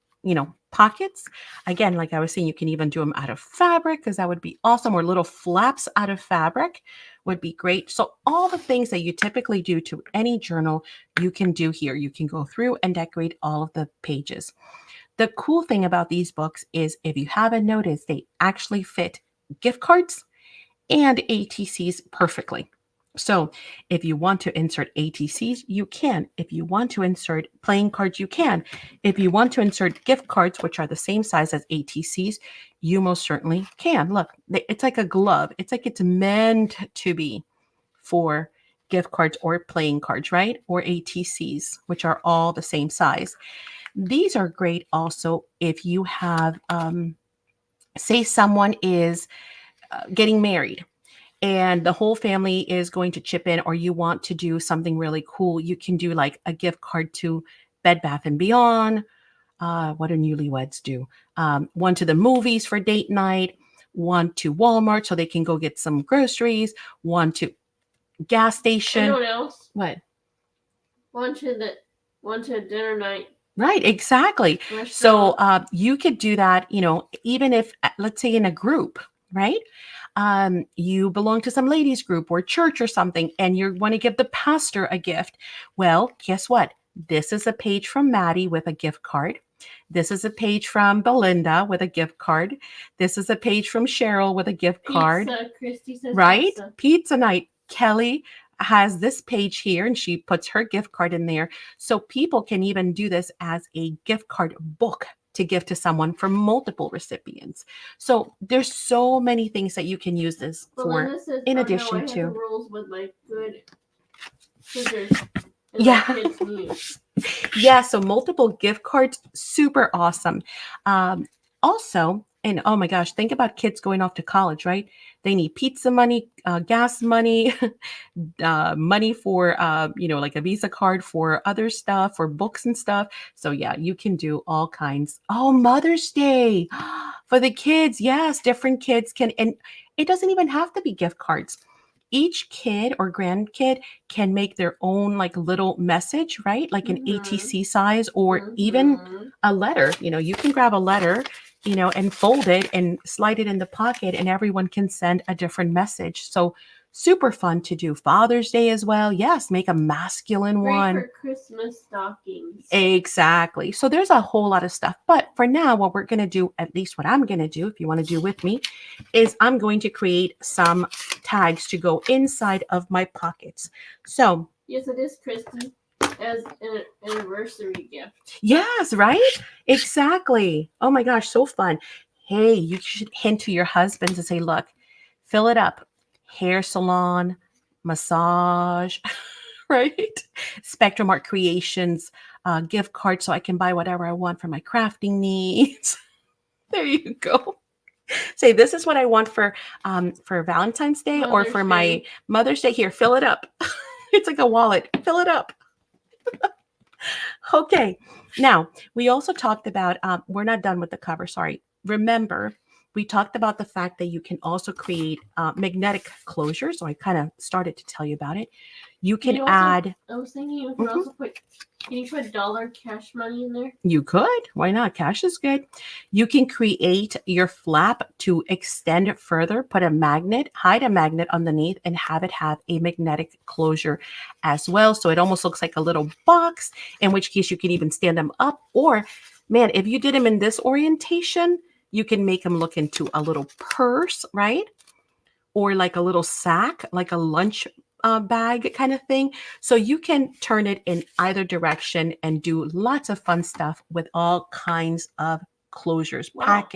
pockets. Again, like I was saying, you can even do them out of fabric, because that would be awesome. Or little flaps out of fabric would be great. So all the things that you typically do to any journal, you can do here. You can go through and decorate all of the pages. The cool thing about these books is, if you haven't noticed, they actually fit gift cards and ATCs perfectly. So if you want to insert ATCs, you can. If you want to insert playing cards, you can. If you want to insert gift cards, which are the same size as ATCs, you most certainly can. Look, it's like a glove. It's like it's meant to be for gift cards or playing cards, right? Or ATCs, which are all the same size. These are great also if you have, say someone is getting married and the whole family is going to chip in, or you want to do something really cool. You can do like a gift card to Bed Bath & Beyond. What do newlyweds do? One to the movies for date night, one to Walmart so they can go get some groceries, one to gas station. You know what else? What? One to dinner night. Right, exactly. So you could do that, even if, let's say in a group, right? You belong to some ladies group or church or something, and you want to give the pastor a gift. Well, guess what? This is a page from Maddie with a gift card. This is a page from Belinda with a gift card. This is a page from Cheryl with a gift card, Pizza. Christy says right? pizza. Pizza night. Kelly has this page here and she puts her gift card in there. So people can even do this as a gift card book to give to someone for multiple recipients. So there's so many things that you can use this for Belinda says, in oh, addition no, I had the to. rules with my good scissors. And Yeah. my kids muse. Yeah, so multiple gift cards, super awesome. Also, and oh my gosh, think about kids going off to college, right? They need pizza money, gas money, money for, like a Visa card for other stuff, for books and stuff. So yeah, you can do all kinds. Oh, Mother's Day for the kids. Yes, different kids can, and it doesn't even have to be gift cards. Each kid or grandkid can make their own like little message, right? Like an ATC size or even a letter. You can grab a letter, and fold it and slide it in the pocket and everyone can send a different message. So super fun to do. Father's Day as well. Yes, make a masculine Great one. for Christmas stockings. Exactly. So there's a whole lot of stuff. But for now, what we're going to do, at least what I'm going to do, if you want to do with me, is I'm going to create some tags to go inside of my pockets. So yes, it is, Christy, as an anniversary gift. Yes, right? Exactly. Oh my gosh, so fun. Hey, you should hint to your husband to say, look, fill it up. Hair salon, massage, right? Spectrum Art Creations, gift card so I can buy whatever I want for my crafting needs. There you go. Say, this is what I want for Valentine's Day or for my Mother's Day. Here, fill it up. It's like a wallet. Fill it up. Okay. Now, we also talked about, we're not done with the cover. Sorry. Remember, we talked about the fact that you can also create magnetic closure. So I kind of started to tell you about it. You can add. I was thinking you can also put. Can you put dollar cash money in there? You could. Why not? Cash is good. You can create your flap to extend it further, put a magnet, hide a magnet underneath, and have it have a magnetic closure as well. So it almost looks like a little box, in which case you can even stand them up. Or, man, if you did them in this orientation, you can make them look into a little purse, right? Or like a little sack, like a lunch bag kind of thing. So you can turn it in either direction and do lots of fun stuff with all kinds of closures. Wow.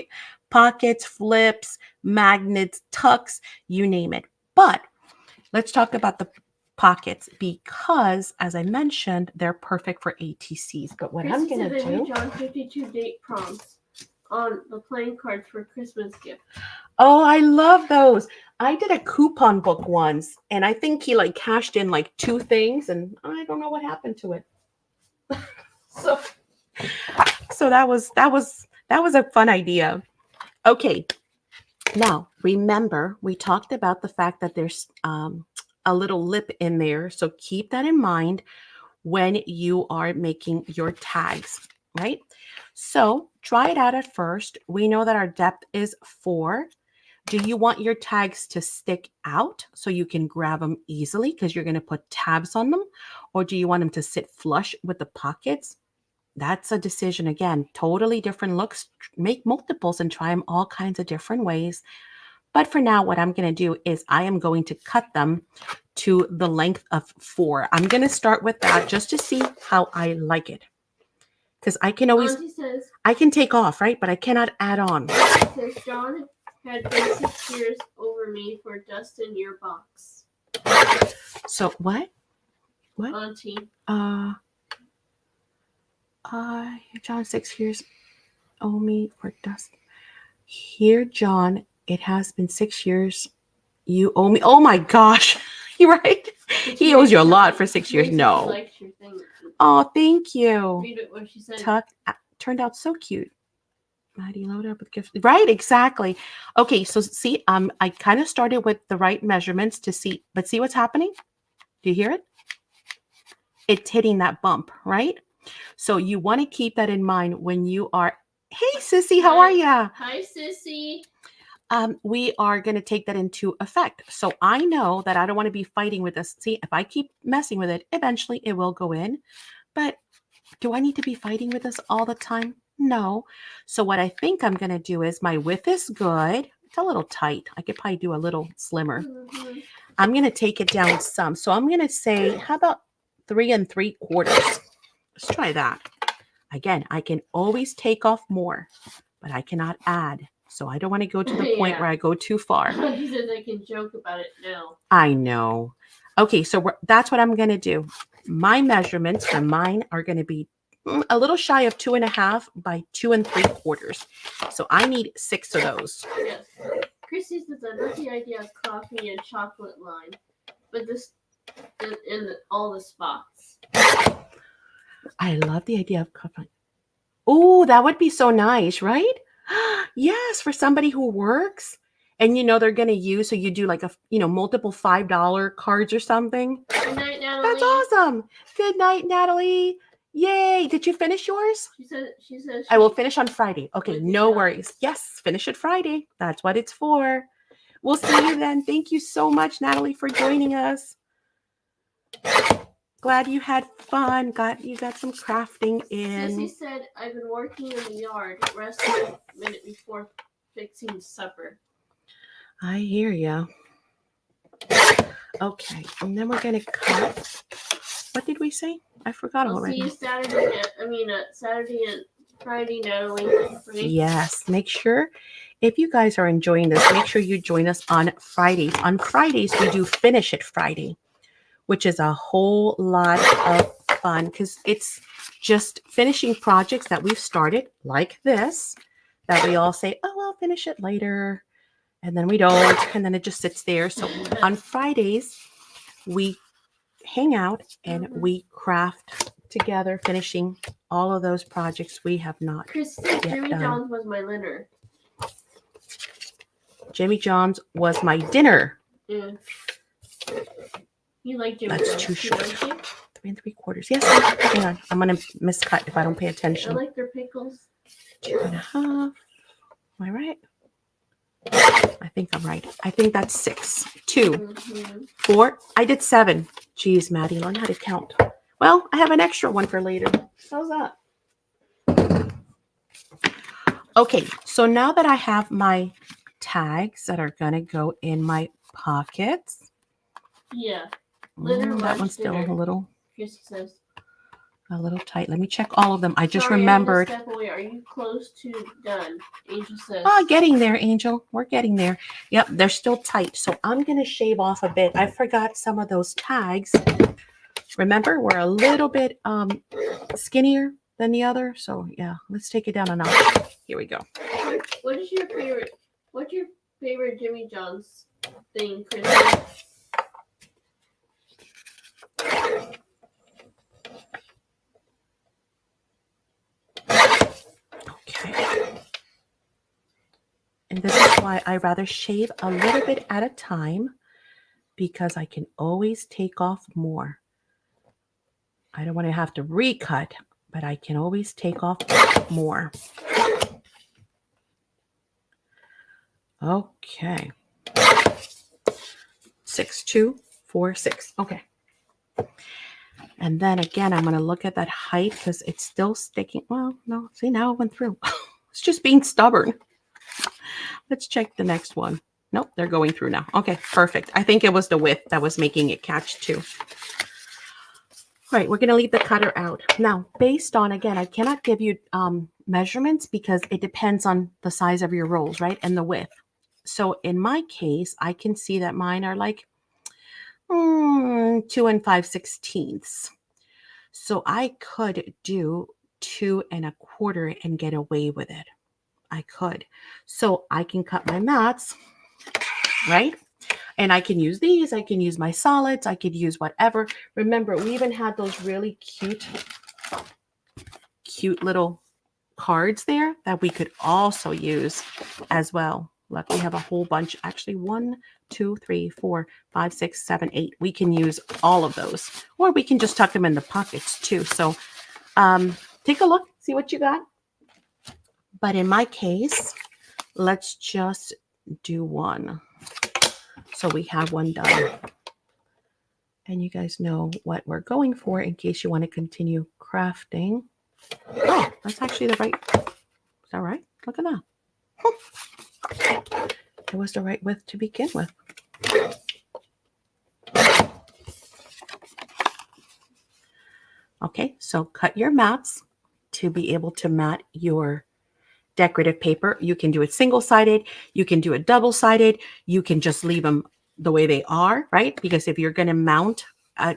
Pockets, flips, magnets, tucks, you name it. But let's talk about the pockets because, as I mentioned, they're perfect for ATCs. But what I'm going to do... John 52 date prompts on the playing cards for Christmas gift. Oh, I love those. I did a coupon book once, and I think he like cashed in like 2 things, and I don't know what happened to it. So that was a fun idea. Okay, now remember we talked about the fact that there's a little lip in there, so keep that in mind when you are making your tags, right? So try it out at first. We know that our depth is 4. Do you want your tags to stick out so you can grab them easily because you're going to put tabs on them? Or do you want them to sit flush with the pockets? That's a decision. Again, totally different looks. Make multiples and try them all kinds of different ways. But for now, what I'm going to do is I am going to cut them to the length of 4. I'm going to start with that just to see how I like it. Because I can always, I can take off, right? But I cannot add on. It says, John had been 6 years over me for dust in your box. So what? What? Auntie. John, 6 years owe me for dust. Here, John, it has been 6 years. You owe me. Oh my gosh. You're right. He owes you a lot for 6 years. No. Oh, thank you. Read it what she said. Tuck turned out so cute. Maddie loaded up with gifts. Right, exactly. Okay, so see, I kind of started with the right measurements to see, but see what's happening? Do you hear it? It's hitting that bump, right? So you want to keep that in mind when you are, hey, Sissy, how are ya? Hi, Sissy. we are going to take that into effect. So I know that I don't want to be fighting with this. See, if I keep messing with it, eventually it will go in. But do I need to be fighting with this all the time? No. So what I think I'm going to do is my width is good. It's a little tight. I could probably do a little slimmer. I'm going to take it down some. So I'm going to say, how about 3 3/4? Let's try that. Again, I can always take off more, but I cannot add. So I don't want to go to the point where I go too far. He says I can joke about it now. I know. Okay, so that's what I'm going to do. My measurements for mine are going to be a little shy of 2.5 by 2 3/4. So I need 6 of those. Yes. Chrissy says I love the idea of coffee and chocolate line, but this in all the spots. I love the idea of coffee. Oh, that would be so nice, right? Yes, for somebody who works and they're going to use, so you do like multiple $5 cards or something. Good night, Natalie. That's awesome. Good night, Natalie. Yay. Did you finish yours? She says I will finish on Friday. Okay, With no the worries. Yes, finish it Friday. That's what it's for. We'll see you then. Thank you so much, Natalie, for joining us. Glad you had fun. You got some crafting in. Sissy said, I've been working in the yard, resting a minute before fixing supper. I hear ya. Okay, and then we're going to cut. What did we say? I forgot I'll already. see you Saturday and Friday, Natalie. Right? Yes, make sure, if you guys are enjoying this, make sure you join us on Fridays. On Fridays, we do Finish It Friday, which is a whole lot of fun because it's just finishing projects that we've started, like this, that we all say, oh, I'll finish it later. And then we don't, and then it just sits there. So on Fridays, we hang out and we craft together, finishing all of those projects we have not Chris yet said Jimmy done. John's was my dinner. Jimmy John's was my dinner. Yeah. You like Jimmy That's John's? too short. Don't you? 3 3/4. Yes, hang on. I'm going to miscut if I don't pay I attention. like their pickles. 2.5. Am I right? I think I'm right. I think that's 6. 2, 4. I did 7. Geez, Maddie, learn how to count. Well, I have an extra one for later. How's that? Okay, so now that I have my tags that are going to go in my pockets. Yeah. That one's still a little Chrissy says. tight. Let me check all of them. I just Sorry, remembered. I had to step away. Are you close to done? Angel says. Oh, getting there, Angel. We're getting there. Yep, they're still tight. So I'm going to shave off a bit. I forgot some of those tags. Remember, we're a little bit skinnier than the other. So yeah, let's take it down a notch. Here we go. What is your favorite? What's your favorite Jimmy John's thing, Chris? Okay. And this is why I rather shave a little bit at a time, because I can always take off more. I don't want to have to recut, but I can always take off more. Okay. 6, 2, 4, 6. Okay. And then again, I'm going to look at that height because it's still sticking. Well, no, see, now it went through. It's just being stubborn. Let's check the next one. Nope, they're going through now. Okay, perfect. I think it was the width that was making it catch too. All right, we're going to leave the cutter out. Now, based on, again, I cannot give you measurements because it depends on the size of your rolls, right? And the width. So in my case, I can see that mine are like 2 5/16. So I could do 2 1/4 and get away with it. I could. So I can cut my mats, right? And I can use these. I can use my solids. I could use whatever. Remember, we even had those really cute little cards there that we could also use as well. Look, we have a whole bunch. Actually, 1, 2, 3, 4, 5, 6, 7, 8. We can use all of those. Or we can just tuck them in the pockets too. So take a look. See what you got. But in my case, let's just do one. So we have one done. And you guys know what we're going for in case you want to continue crafting. Oh, that's actually the right, is that right? Look at that. It was the right width to begin with. Okay, so cut your mats to be able to mat your decorative paper. You can do it single-sided, you can do it double-sided, you can just leave them the way they are, right? Because if you're going to mount a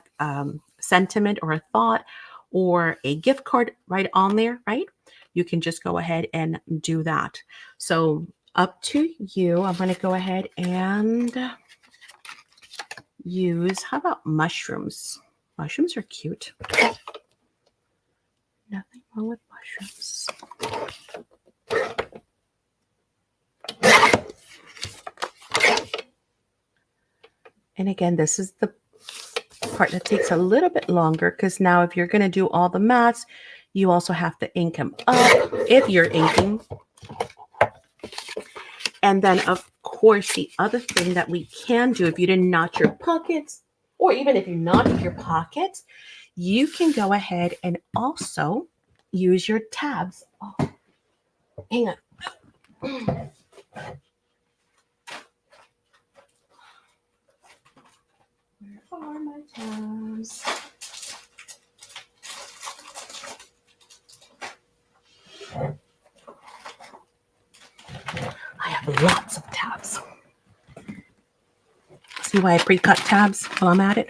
sentiment or a thought or a gift card right on there, right? You can just go ahead and do that. So up to you. I'm going to go ahead and use, how about mushrooms? Mushrooms are cute. Nothing wrong with mushrooms. And again, this is the part that takes a little bit longer because now if you're going to do all the mats, you also have to ink them up if you're inking. And then, of course, the other thing that we can do if you didn't notch your pockets, or even if you notched your pockets, you can go ahead and also use your tabs. Oh, hang on. Where are my tabs? I have lots of tabs. See why I pre-cut tabs while I'm at it?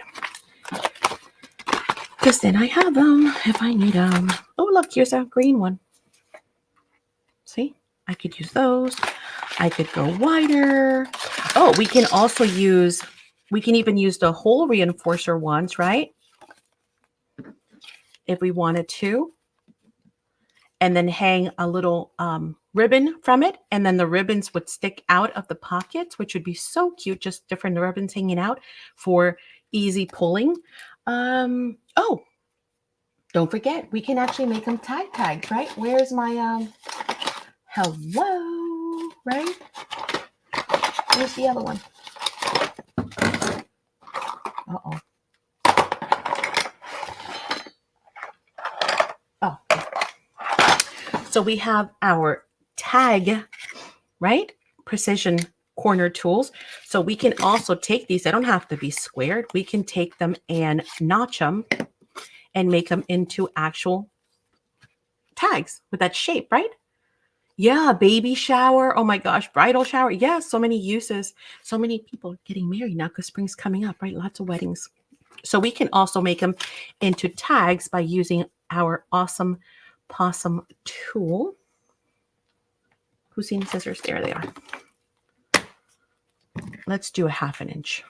Because then I have them if I need them. Oh, look, here's a green one. See? I could use those. I could go wider. Oh, we can also use, we can even use the hole reinforcer ones, right? If we wanted to. And then hang a little ribbon from it. And then the ribbons would stick out of the pockets, which would be so cute. Just different ribbons hanging out for easy pulling. Oh, don't forget, we can actually make them tag tags, right? Where's my, hello, right? Where's the other one? Uh-oh. Oh. So we have our tag, right? Precision corner tools. So we can also take these. They don't have to be squared. We can take them and notch them and make them into actual tags with that shape, right? Yeah, baby shower. Oh my gosh, bridal shower. Yeah, so many uses. So many people getting married now because spring's coming up, right? Lots of weddings. So we can also make them into tags by using our awesome possum tool. Who's seen scissors? There they are. Let's do a 1/2 inch.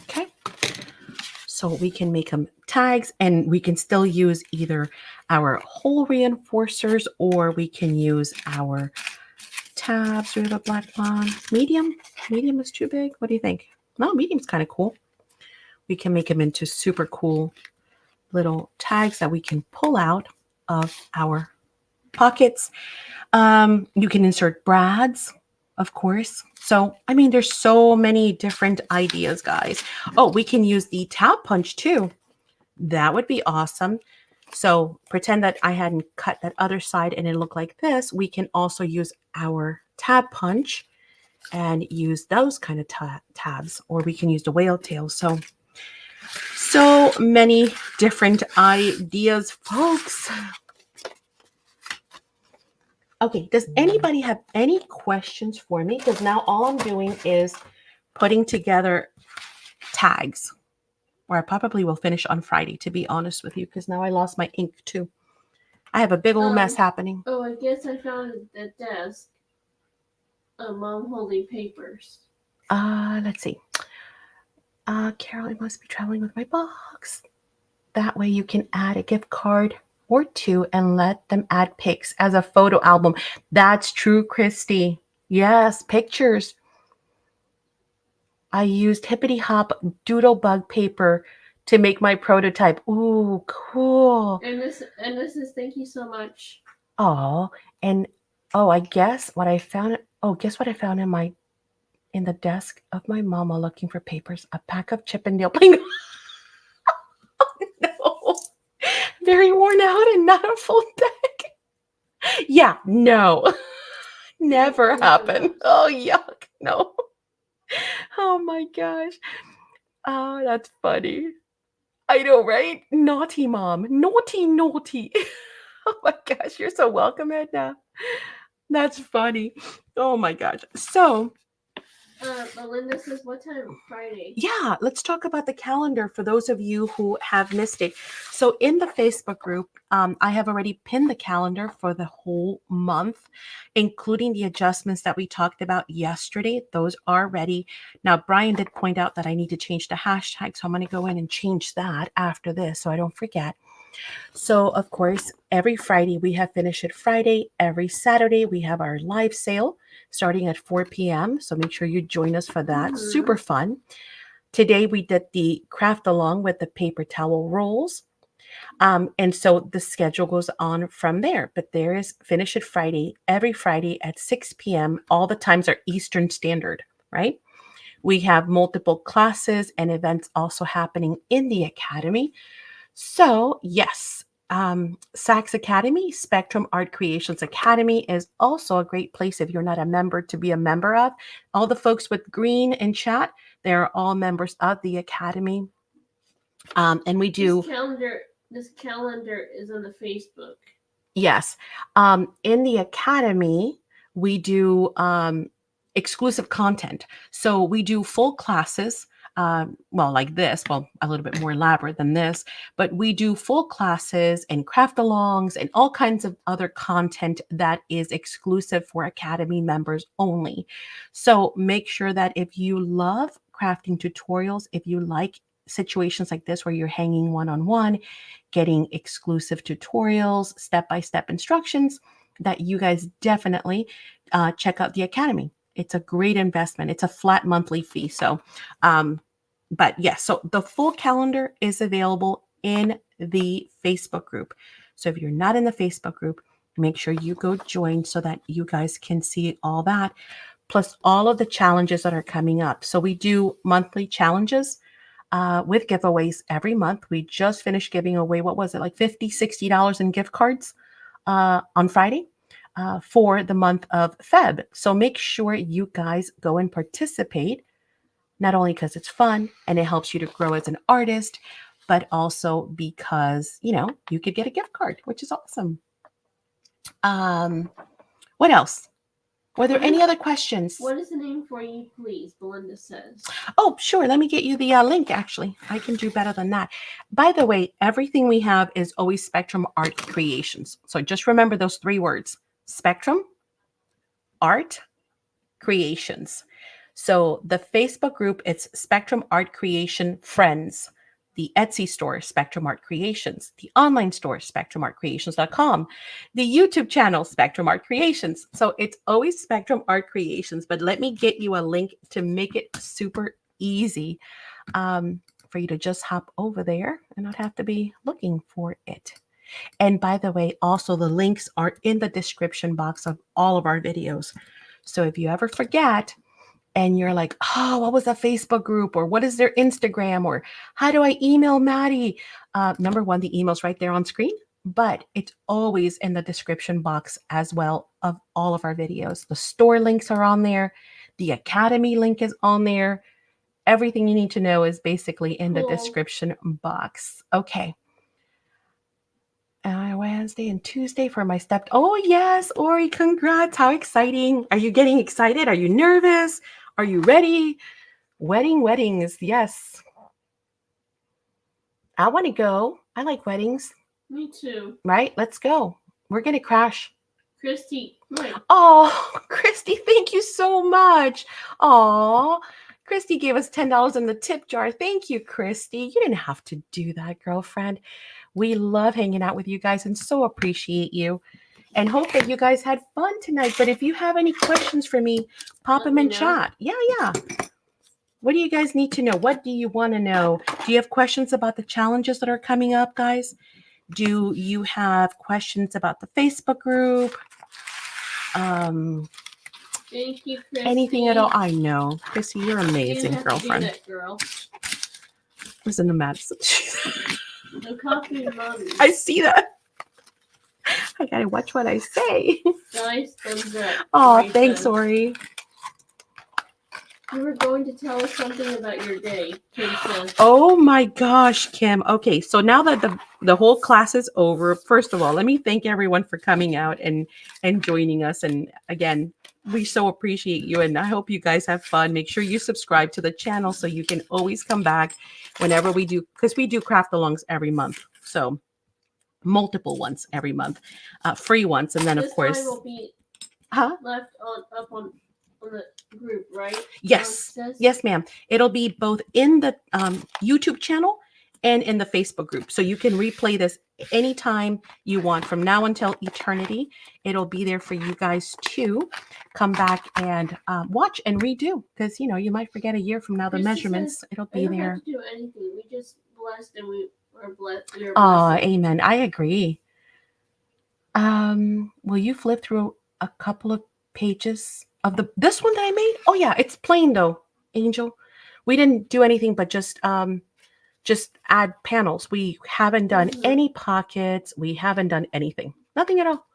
Okay. So we can make them tags and we can still use either our hole reinforcers or we can use our tabs. We have a black one. Medium? Medium is too big. What do you think? No, medium's kind of cool. We can make them into super cool little tags that we can pull out of our pockets. You can insert brads, of course. So, I mean, there's so many different ideas, guys. Oh, we can use the tab punch too. That would be awesome. So pretend that I hadn't cut that other side and it looked like this. We can also use our tab punch and use those kind of tabs, or we can use the whale tail. So many different ideas, folks. Okay, does anybody have any questions for me? Because now all I'm doing is putting together tags, or I probably will finish on Friday, to be honest with you, because now I lost my ink too. I have a big old mess happening. Oh, I guess I found at the desk. Mom holding papers. Let's see. Carol, I must be traveling with my box. That way you can add a gift card or two and let them add pics as a photo album. That's true, Christy. Yes, pictures. I used Hippity Hop doodle bug paper to make my prototype. Ooh, cool. And this is thank you so much. Oh, and I guess what I found. Oh, guess what I found in the desk of my mama looking for papers? A pack of Chippendale playing. No, very worn out and not a full deck. Yeah, no, never happened. Oh, yuck, no. Oh my gosh. Oh, that's funny. I know, right? Naughty mom. Naughty, naughty. Oh my gosh, you're so welcome, Edna. That's funny. Oh my gosh. So, Melinda says, what time Friday? yeah, let's talk about the calendar for those of you who have missed it. So, in the Facebook group, I have already pinned the calendar for the whole month, including the adjustments that we talked about yesterday. Those are ready. Now, Brian did point out that I need to change the hashtag, so I'm going to go in and change that after this so I don't forget. So, of course, every Friday we have Finish It Friday. Every Saturday we have our live sale starting at 4 p.m. So make sure you join us for that. Super fun. Today we did the craft along with the paper towel rolls. And so the schedule goes on from there. But there is Finish It Friday every Friday at 6 p.m. All the times are Eastern Standard, right? We have multiple classes and events also happening in the academy. So, yes, SACs Academy, Spectrum Art Creations Academy, is also a great place if you're not a member to be a member of. All the folks with green in chat, they're all members of the academy. And we do. This calendar is on the Facebook. Yes. In the academy, we do exclusive content. So we do full classes. Like this, a little bit more elaborate than this, but we do full classes and craft alongs and all kinds of other content that is exclusive for Academy members only. So make sure that if you love crafting tutorials, if you like situations like this where you're hanging one-on-one, getting exclusive tutorials, step-by-step instructions, that you guys definitely check out the Academy. It's a great investment. It's a flat monthly fee. So, but yes, so the full calendar is available in the Facebook group. So if you're not in the Facebook group, make sure you go join so that you guys can see all that, plus all of the challenges that are coming up. So we do monthly challenges with giveaways every month. We just finished giving away, what was it, like $50, $60 in gift cards on Friday. For the month of Feb. So make sure you guys go and participate, not only because it's fun and it helps you to grow as an artist, but also because, you could get a gift card, which is awesome. What else? Were there any other questions? What is the name for you, please? Belinda says. Oh, sure. Let me get you the link, actually. I can do better than that. By the way, everything we have is always Spectrum Art Creations. So just remember those 3 words. Spectrum Art Creations. So the Facebook group, it's Spectrum Art Creation Friends. The Etsy store, Spectrum Art Creations. The online store, spectrumartcreations.com. The YouTube channel, Spectrum Art Creations. So it's always Spectrum Art Creations, but let me get you a link to make it super easy for you to just hop over there and not have to be looking for it. And by the way, also the links are in the description box of all of our videos. So if you ever forget and you're like, oh, what was a Facebook group, or what is their Instagram, or how do I email Maddie? Number one, the email's right there on screen, but it's always in the description box as well of all of our videos. The store links are on there. The Academy link is on there. Everything you need to know is basically in the description box. Okay. Wednesday and Tuesday for my step. Oh, yes, Ori, congrats. How exciting. Are you getting excited? Are you nervous? Are you ready? Weddings. Yes. I want to go. I like weddings. Me too. Right? Let's go. We're going to crash. Christy. Right. Oh, Christy, thank you so much. Oh, Christy gave us $10 in the tip jar. Thank you, Christy. You didn't have to do that, girlfriend. We love hanging out with you guys and so appreciate you. And hope that you guys had fun tonight. But if you have any questions for me, pop Let them me in know. chat. Yeah. What do you guys need to know? What do you want to know? Do you have questions about the challenges that are coming up, guys? Do you have questions about the Facebook group? Thank you, Christy. Anything at all? I know. Chrissy, you're You amazing, didn't have girlfriend. To do that, girl. Listen to Madison. I'm copying mommy. I see that. I gotta watch what I say. Guys, thumbs up. Oh, Right thanks, then. Ori. You were going to tell us something about your day, Kim says. Oh my gosh, Kim. Okay, so now that the whole class is over, first of all, let me thank everyone for coming out and joining us. And again, we so appreciate you, and I hope you guys have fun. Make sure you subscribe to the channel so you can always come back whenever we do, because we do craft alongs every month. So multiple ones every month, free ones, and then This of course, line will be huh? left up on the group, right? Yes, yes, ma'am. It'll be both in the YouTube channel and in the Facebook group. So you can replay this anytime you want from now until eternity. It'll be there for you guys to come back and watch and redo, because you know you might forget a year from now the Christy measurements. says, It'll I be don't there. have to do anything. We just blessed and we are blessed. We are Oh, blessed. amen. I agree. Will you flip through a couple of pages of this one that I made? Oh yeah, it's plain though, Angel. We didn't do anything but just add panels. We haven't done any pockets. We haven't done anything. Nothing at all.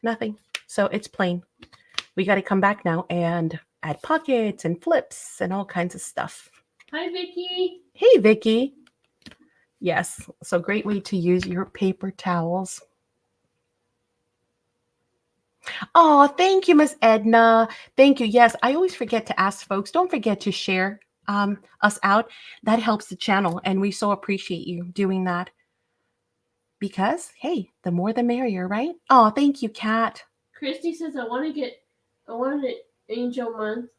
Nothing. So it's plain. We got to come back now and add pockets and flips and all kinds of stuff. Hi, Vicky. Hey, Vicky. Yes. So great way to use your paper towels. Oh, thank you, Miss Edna. Thank you. Yes, I always forget to ask folks. Don't forget to share us out. That helps the channel, and we so appreciate you doing that. Because hey, the more the merrier, right? Oh, thank you, Kat. Christy says I want an Angel month,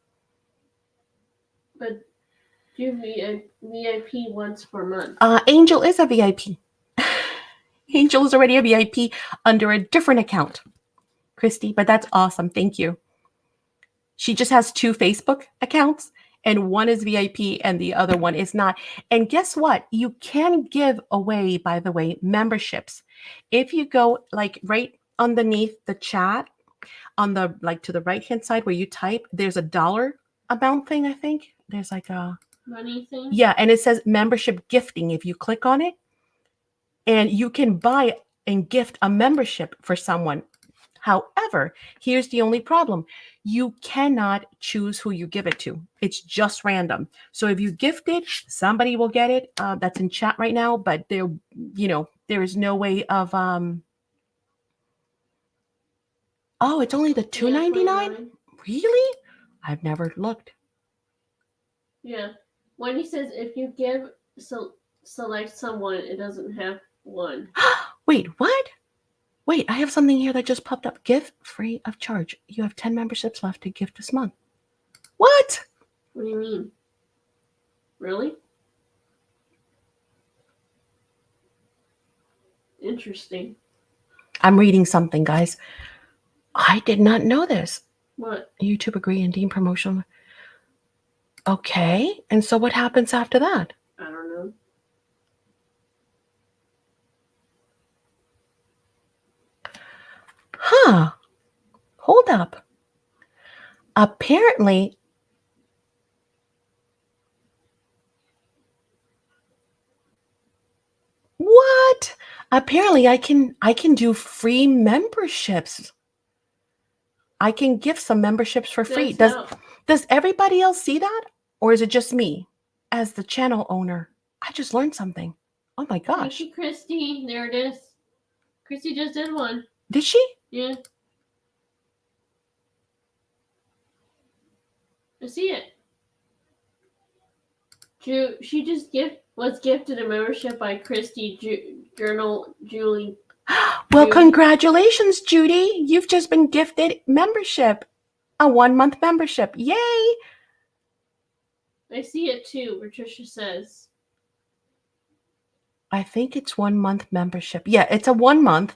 but do VIP once per month. Angel is a VIP. Angel is already a VIP under a different account, Christy. But that's awesome. Thank you. She just has 2 Facebook accounts, and one is VIP and the other one is not. And guess what? You can give away, by the way, memberships. If you go like right underneath the chat on the to the right hand side where you type, there's a dollar amount thing. I think there's like a money thing. Yeah, and it says membership gifting. If you click on it, and you can buy and gift a membership for someone. However, here's the only problem. You cannot choose who you give it to. It's just random. So if you gift it, somebody will get it. That's in chat right now, but there is no way of Oh, it's only the $2.99? Really? I've never looked. Yeah. When he says if you give select someone, it doesn't have one. Wait, what? Wait, I have something here that just popped up. Gift free of charge. You have 10 memberships left to gift this month. What? What do you mean? Really? Interesting. I'm reading something, guys. I did not know this. What? YouTube agree and deem promotion. Okay. And so what happens after that? I don't know. Huh. Hold up. Apparently, what? Apparently I can do free memberships. I can give some memberships for free. Does everybody else see that? Or is it just me as the channel owner? I just learned something. Oh my gosh. Thank you, Christy. There it is. Christy just did one. Did she? Yeah. I see it. She just was gifted a membership by Christy Journal Julie. Well, congratulations, Judy. You've just been gifted membership. A 1-month membership. Yay! I see it too, Patricia says. I think it's 1 month membership. Yeah, it's a 1 month,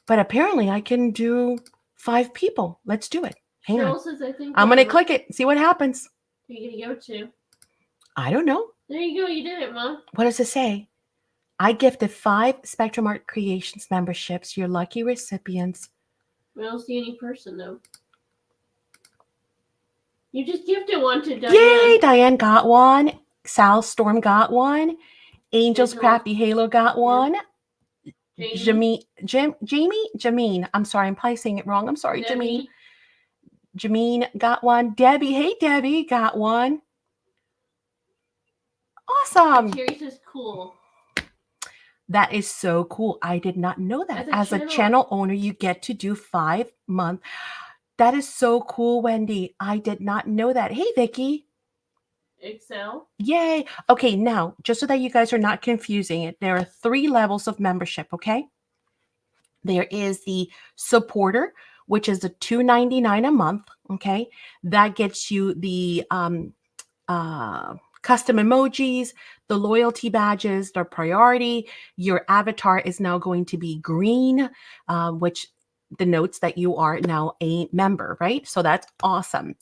but apparently I can do 5 people. Let's do it. Hang on. Cheryl says, I think I'm going to click it, see what happens. Where are you going to go to? I don't know. There you go. You did it, Mom. What does it say? I gifted 5 Spectrum Art Creations memberships. Your lucky recipients. I don't see any person, though. You just gifted one to Diane. Yay! Diane got one. Sal Storm got one. Angel's Angel. Crafty Halo got one. Jamie. Jameen. I'm sorry, I'm probably saying it wrong. I'm sorry, Jameen. Debbie. Jameen got one. Debbie, hey Debbie, got one. Awesome. Terry says cool. That is so cool. I did not know that. As a channel owner, you get to do 5 months. That is so cool, Wendy. I did not know that. Hey, Vicky. Excel. Yay. Okay, now, just so that you guys are not confusing it, there are 3 levels of membership, okay? There is the supporter, which is a $2.99 a month, okay? That gets you the custom emojis, the loyalty badges, their priority. Your avatar is now going to be green, which denotes that you are now a member, right? So that's awesome.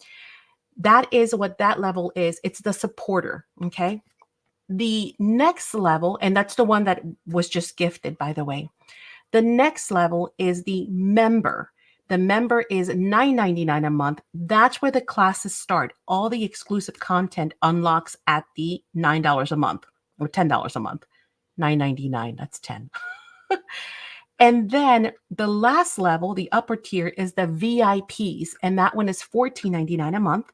That is what that level is. It's the supporter, okay? The next level, and that's the one that was just gifted, by the way. The next level is the member. The member is $9.99 a month. That's where the classes start. All the exclusive content unlocks at the $9 a month or $10 a month. $9.99, that's 10. And then the last level, the upper tier, is the VIPs, and that one is $14.99 a month.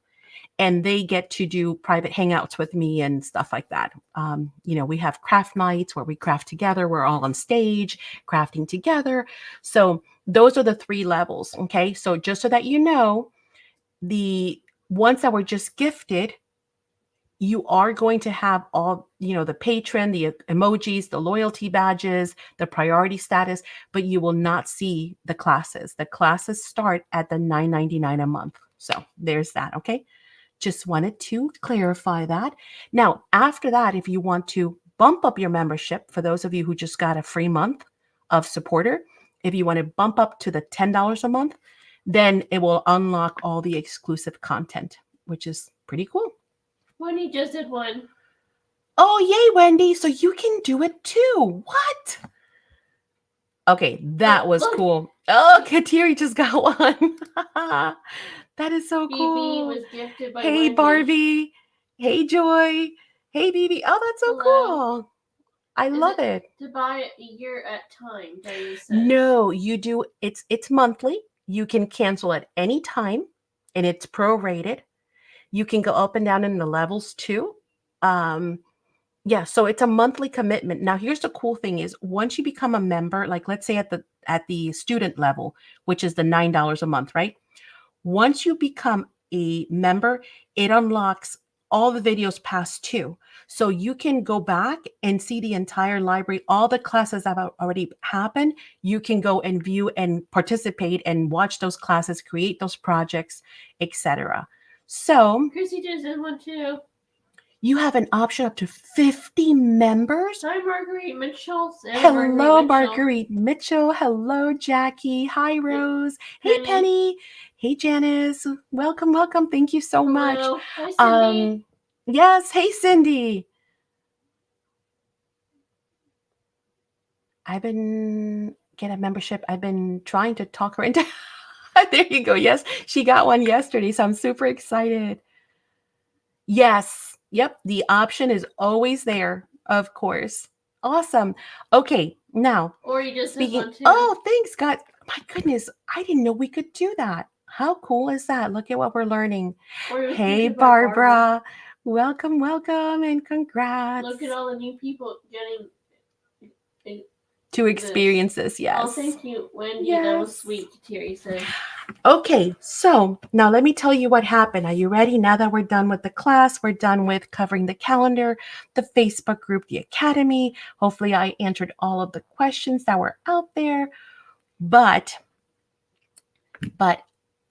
And they get to do private hangouts with me and stuff like that. We have craft nights where we craft together. We're all on stage crafting together. So those are the 3 levels. Okay. So just so that you know, the ones that were just gifted, you are going to have all, the patron, the emojis, the loyalty badges, the priority status, but you will not see the classes. The classes start at the $9.99 a month. So there's that. Okay. Just wanted to clarify that. Now, after that, if you want to bump up your membership, for those of you who just got a free month of supporter, if you want to bump up to the $10 a month, then it will unlock all the exclusive content, which is pretty cool. Wendy just did one. Oh, yay, Wendy. So you can do it too. What? Okay, that was cool. Oh, Kateri just got one. That is so cool. BB was gifted by Hey, Wendy. Barbie. Hey, Joy. Hey, BB. Oh, that's so cool. I love it. To buy a year at time, Diane says. No, you do. It's monthly. You can cancel at any time, and it's prorated. You can go up and down in the levels too. Yeah, so it's a monthly commitment. Now, here's the cool thing is once you become a member, like let's say at the student level, which is the $9 a month, right? Once you become a member, it unlocks all the videos past 2. So you can go back and see the entire library, all the classes that have already happened. You can go and view and participate and watch those classes, create those projects, etc. So Chrissy just did one too. You have an option up to 50 members. Hi, Marguerite Mitchell. Hello, Marguerite Mitchell. Hello, Jackie. Hi, Rose. Hey, Penny. Hey, Janice. Welcome, welcome. Thank you so much. Hi, Cindy. Yes. Hey, Cindy. Get a membership. I've been trying to talk her into. There you go. Yes, she got one yesterday, so I'm super excited. Yes. Yep, the option is always there, of course. Awesome. Okay, now. Or you just speaking. One too. Oh, thanks, God. My goodness, I didn't know we could do that. How cool is that? Look at what we're learning. Hey, Barbara. Welcome, welcome, and congrats. Look at all the new people getting to experience this. Yes. Oh, thank you, Wendy. Yes. That was sweet, Terry said. Okay, so now let me tell you what happened. Are you ready? Now that we're done with the class, we're done with covering the calendar, the Facebook group, the academy. Hopefully I answered all of the questions that were out there. But,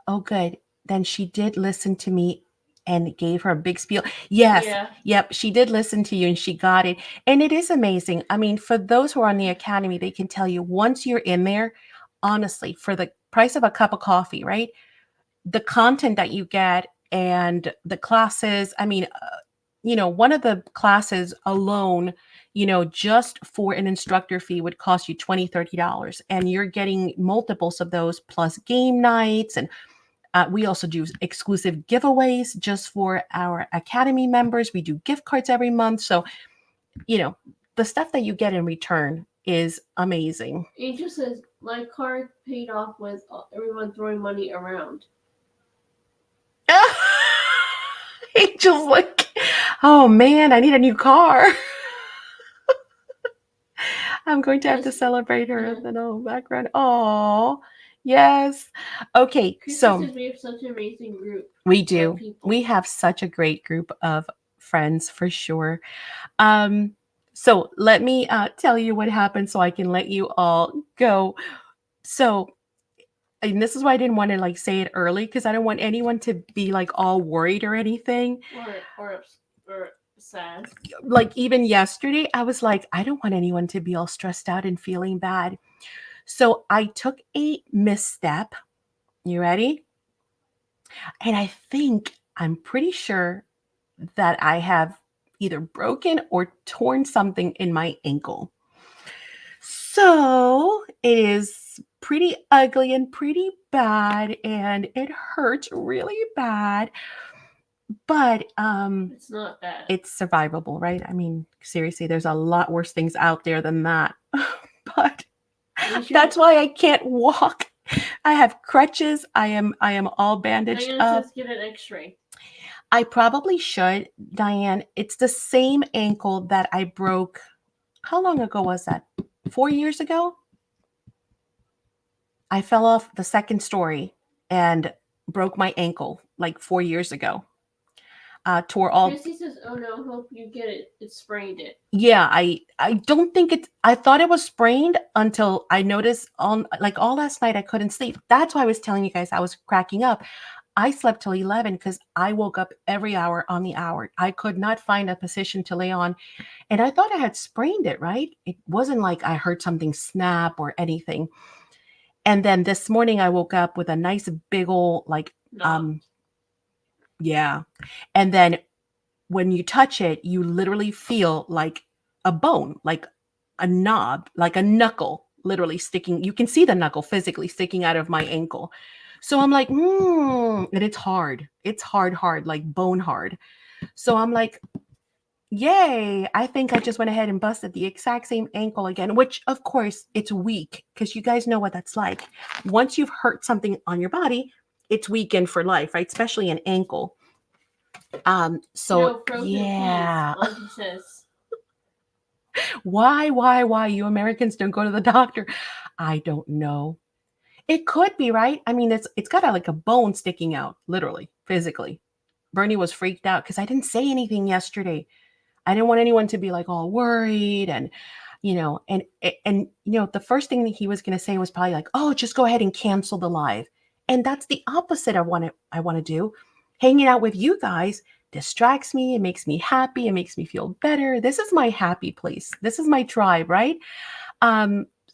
oh good, then she did listen to me and gave her a big spiel. Yes. Yeah. Yep. She did listen to you and she got it. And it is amazing. I mean, for those who are on the academy, they can tell you once you're in there, honestly, for the price of a cup of coffee, right? The content that you get and the classes, I mean, one of the classes alone, just for an instructor fee would cost you $20, $30. And you're getting multiples of those plus game nights. And we also do exclusive giveaways just for our academy members. We do gift cards every month. So, the stuff that you get in return is amazing. Angel says, my card paid off with everyone throwing money around. Angel's like, oh man, I need a new car. I'm going to have to celebrate her in the background. Oh, yes. Okay, so we have such an amazing group. We do. We have such a great group of friends for sure. So let me tell you what happened so I can let you all go. So, and this is why I didn't want to say it early, because I don't want anyone to be all worried or anything. Or sad. Even yesterday, I was like, I don't want anyone to be all stressed out and feeling bad. So I took a misstep. You ready? And I'm pretty sure that I have either broken or torn something in my ankle. So it is pretty ugly and pretty bad, and it hurts really bad. But it's not bad. It's survivable, right? I mean, seriously, there's a lot worse things out there than that. But that's why I can't walk. I have crutches. I am all bandaged up. Let's get an X-ray. I probably should, Diane. It's the same ankle that I broke. How long ago was that? 4 years ago? I fell off the second story and broke my ankle 4 years ago. Tore all. Chrissy says, "Oh no, hope you get it. It sprained it." Yeah, I don't think it's. I thought it was sprained until I noticed all last night I couldn't sleep. That's why I was telling you guys I was cracking up. I slept till 11 because I woke up every hour on the hour. I could not find a position to lay on, and I thought I had sprained it. Right? It wasn't like I heard something snap or anything. And then this morning I woke up with a nice big old yeah. And then when you touch it, you literally feel like a bone, like a knob, like a knuckle literally sticking. You can see the knuckle physically sticking out of my ankle. So I'm like, and it's hard. It's hard, like bone hard. So I'm like, yay. I think I just went ahead and busted the exact same ankle again, which of course it's weak because you guys know what that's like. Once you've hurt something on your body, it's weakened for life, right? Especially an ankle. So yeah. Why you Americans don't go to the doctor? I don't know. It could be, right? I mean, it's got a bone sticking out, literally, physically. Bernie was freaked out because I didn't say anything yesterday. I didn't want anyone to be all worried and the first thing that he was going to say was probably oh, just go ahead and cancel the live. And that's the opposite I want to do. Hanging out with you guys distracts me. It makes me happy. It makes me feel better. This is my happy place. This is my tribe, right?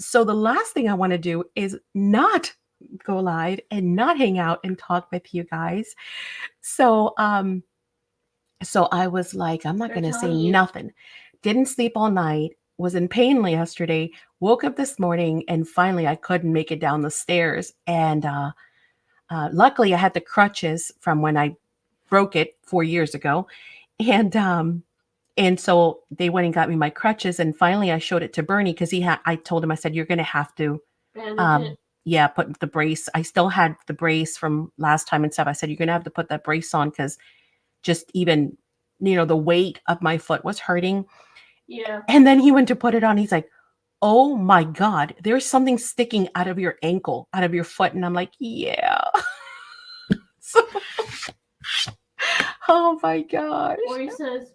So the last thing I want to do is not go live and not hang out and talk with you guys. So I was like, I'm not going to say nothing. Didn't sleep all night. Was in pain yesterday. Woke up this morning and finally I couldn't make it down the stairs. And luckily, I had the crutches from when I broke it 4 years ago, and so they went and got me my crutches. And finally, I showed it to Bernie because I told him, I said, you're going to have to, put the brace. I still had the brace from last time and stuff. I said, you're going to have to put that brace on because just even, the weight of my foot was hurting. Yeah. And then he went to put it on. He's like, oh my God, there's something sticking out of your ankle, out of your foot. And I'm like, yeah. So, oh my gosh. Or he says,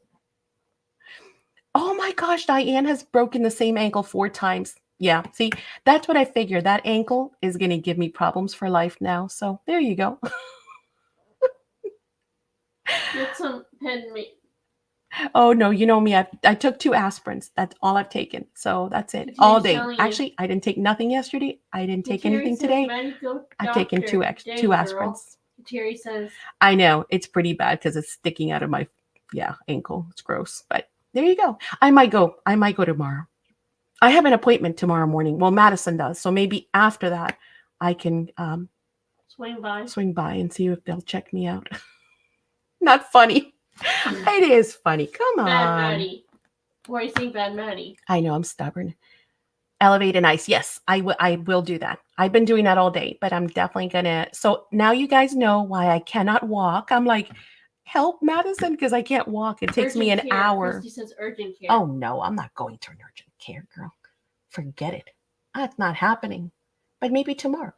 oh my gosh, Diane has broken the same ankle 4 times. Yeah, see, that's what I figured. That ankle is going to give me problems for life now. So there you go. Get some pen me. Oh no, you know me. I took 2 aspirins. That's all I've taken. So that's it. Terry's All day. telling you. Actually, I didn't take nothing yesterday. I didn't take Terry anything says, today. Maddie, go I've taken doctor. 2 Dang, aspirins. girl. Terry says, I know it's pretty bad because it's sticking out of my ankle. It's gross. But there you go. I might go tomorrow. I have an appointment tomorrow morning. Well, Madison does. So maybe after that I can swing by. swing by and see if they'll check me out. Not funny. It is funny. Come on. Bad Maddie. What do you think, Bad Maddie? I know I'm stubborn. Elevate and ice. Yes, I will do that. I've been doing that all day, but I'm definitely gonna. So now you guys know why I cannot walk. I'm like, help, Madison, because I can't walk. It takes me an hour. Christy says urgent care. Oh no, I'm not going to an urgent care, girl. Forget it. That's not happening. But maybe tomorrow.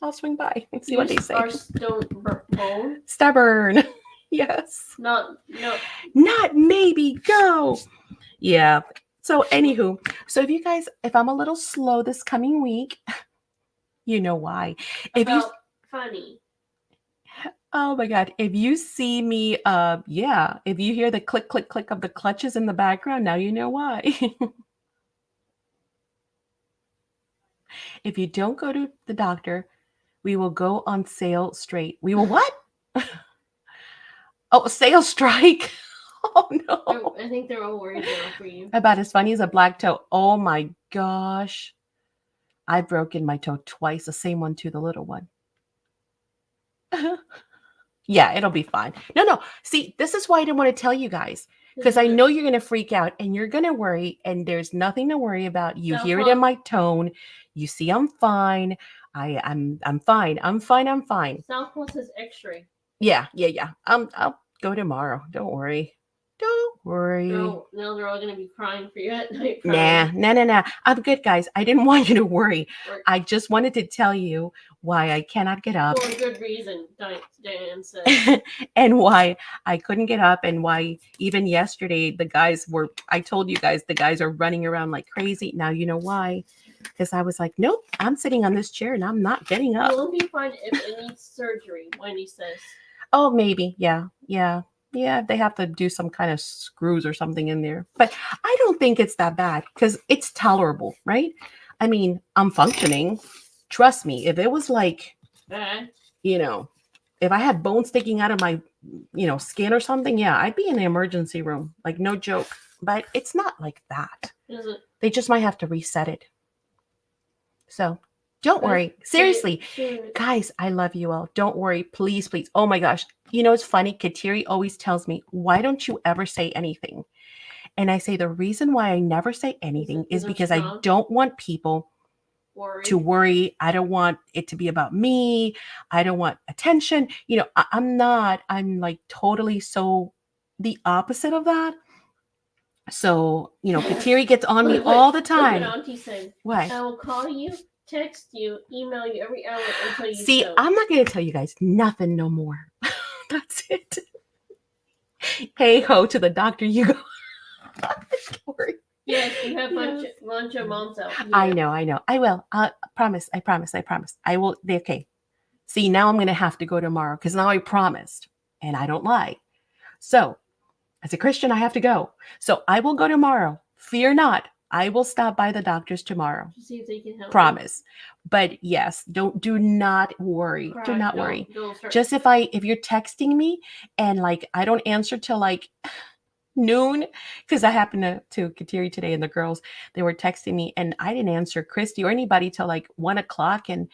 I'll swing by and see what they say. Are stone Stubborn. Yes. Not maybe. Go. Yeah. So anywho, so if I'm a little slow this coming week, you know why. Funny. Oh my God. If you see me, if you hear the click, click, click of the clutches in the background, now you know why. If you don't go to the doctor, we will go on sale straight. We will what? Oh, sale strike. Oh no. I think they're all worried now for you. About as funny as a black toe. Oh my gosh. I've broken my toe twice, the same one too, the little one. Yeah, it'll be fine. No. See, this is why I didn't want to tell you guys. Because I know you're going to freak out and you're going to worry, and there's nothing to worry about. You hear it in my tone. You see I'm fine. I'm fine. I'm fine. Southwest says X-ray. Yeah. I'll go tomorrow. Don't worry. No, they're all gonna be crying for you at night. Nah. I'm good, guys. I didn't want you to worry. I just wanted to tell you why I cannot get up. For a good reason, Dan said. And why I couldn't get up, and why even yesterday I told you guys the guys are running around like crazy. Now you know why. Because I was like, nope, I'm sitting on this chair and I'm not getting up. Will be fine if it needs surgery, Wendy says. Oh, maybe. Yeah. They have to do some kind of screws or something in there. But I don't think it's that bad because it's tolerable, right? I mean, I'm functioning. Trust me, if it was like, if I had bones sticking out of my, skin or something, yeah, I'd be in the emergency room. Like, no joke. But it's not like that. Is it? They just might have to reset it. So don't worry. Seriously, guys, I love you all. Don't worry. Please. Oh my gosh. It's funny. Kateri always tells me, why don't you ever say anything? And I say the reason why I never say anything is because I don't want people to worry. I don't want it to be about me. I don't want attention. I'm like totally so the opposite of that. So, Kateri gets on me all the time. Look what Auntie said. What? I will call you, text you, email you every hour until you see, show. I'm not going to tell you guys nothing no more. That's it. Hey ho, to the doctor you go. Don't worry. Yes, you have lunch of moms out. Yeah. I know. I will. I promise. I will. Okay. See, now I'm going to have to go tomorrow because now I promised and I don't lie. So as a Christian, I have to go. So I will go tomorrow. Fear not. I will stop by the doctor's tomorrow. To see if they can help. Promise. But yes, do not worry. Do not worry. Just if you're texting me and like I don't answer till like noon, because I happened to Kateri today and the girls, they were texting me and I didn't answer Christy or anybody till like 1:00. And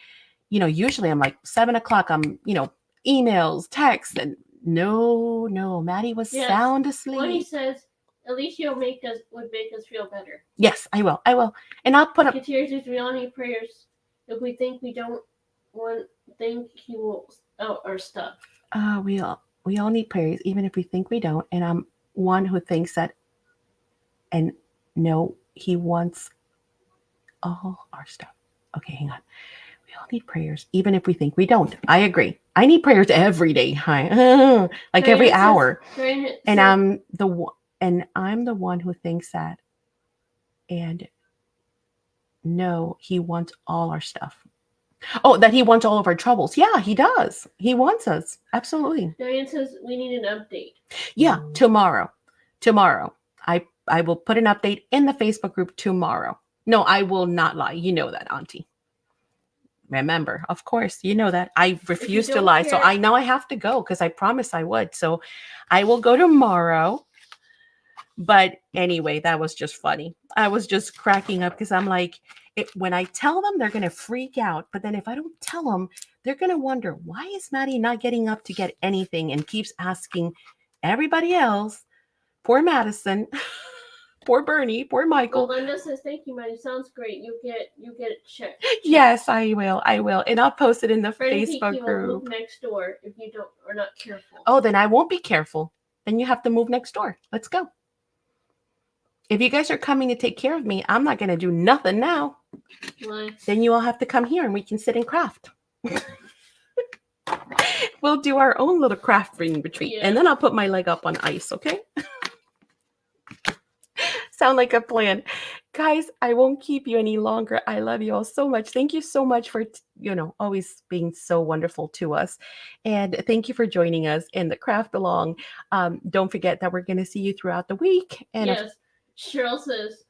usually I'm like 7:00. I'm emails, texts, and no, Maddie was sound asleep. When he says, at least would make us feel better. Yes, I will. And I'll put up. Kateri says we all need prayers. If we think we don't think he will out our stuff. We all need prayers, even if we think we don't. And I'm one who thinks that, and no, he wants all our stuff. Okay, hang on. We all need prayers, even if we think we don't. I agree. I need prayers every day. Like every hour. And I'm the one who thinks that. And no, he wants all our stuff. Oh, that he wants all of our troubles. Yeah, he does. He wants us. Absolutely. Diane says we need an update. Yeah, tomorrow. Tomorrow. I will put an update in the Facebook group tomorrow. No, I will not lie. You know that, Auntie. Remember, of course, you know that. I refuse to don't lie. So care- I know I have to go because I promised I would. So I will go tomorrow. But anyway, that was just funny. I was just cracking up because I'm like, when I tell them, they're going to freak out. But then if I don't tell them, they're going to wonder, why is Maddie not getting up to get anything and keeps asking everybody else? Poor Madison, poor Bernie, poor Michael. Well, Linda says, thank you, Maddie. Sounds great. You get it checked. Yes, I will. I will. And I'll post it in the Freddie Facebook Pinky will group. move next door if you don't are not careful. Oh, then I won't be careful. Then you have to move next door. Let's go. If you guys are coming to take care of me, I'm not going to do nothing now. Why? Then you all have to come here and we can sit and craft. We'll do our own little crafting retreat. Yeah. And then I'll put my leg up on ice, okay? Sound like a plan. Guys, I won't keep you any longer. I love you all so much. Thank you so much for, always being so wonderful to us. And thank you for joining us in the craft along. Don't forget that we're going to see you throughout the week. And yes. Cheryl says,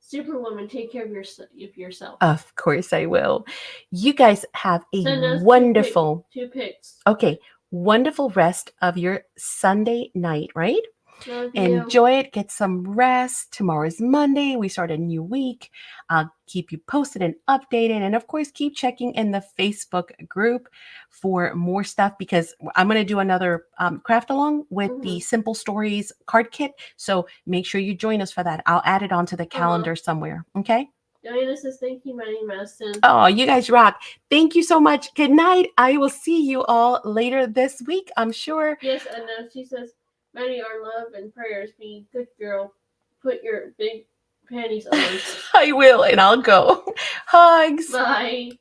Superwoman, take care of yourself. Of course I will. You guys have Send a us wonderful, two pics. okay, wonderful rest of your Sunday night, right? Love you. Enjoy it. Get some rest. Tomorrow's Monday. We start a new week. I'll keep you posted and updated. And of course, keep checking in the Facebook group for more stuff because I'm going to do another craft along with the Simple Stories card kit. So make sure you join us for that. I'll add it onto the calendar somewhere. Okay. Diana says, thank you, Maddie Madison. Oh, you guys rock. Thank you so much. Good night. I will see you all later this week, I'm sure. Yes, and she says, Maddie, our love and prayers. Be a good girl. Put your big panties on. I will, and I'll go. Hugs. Bye.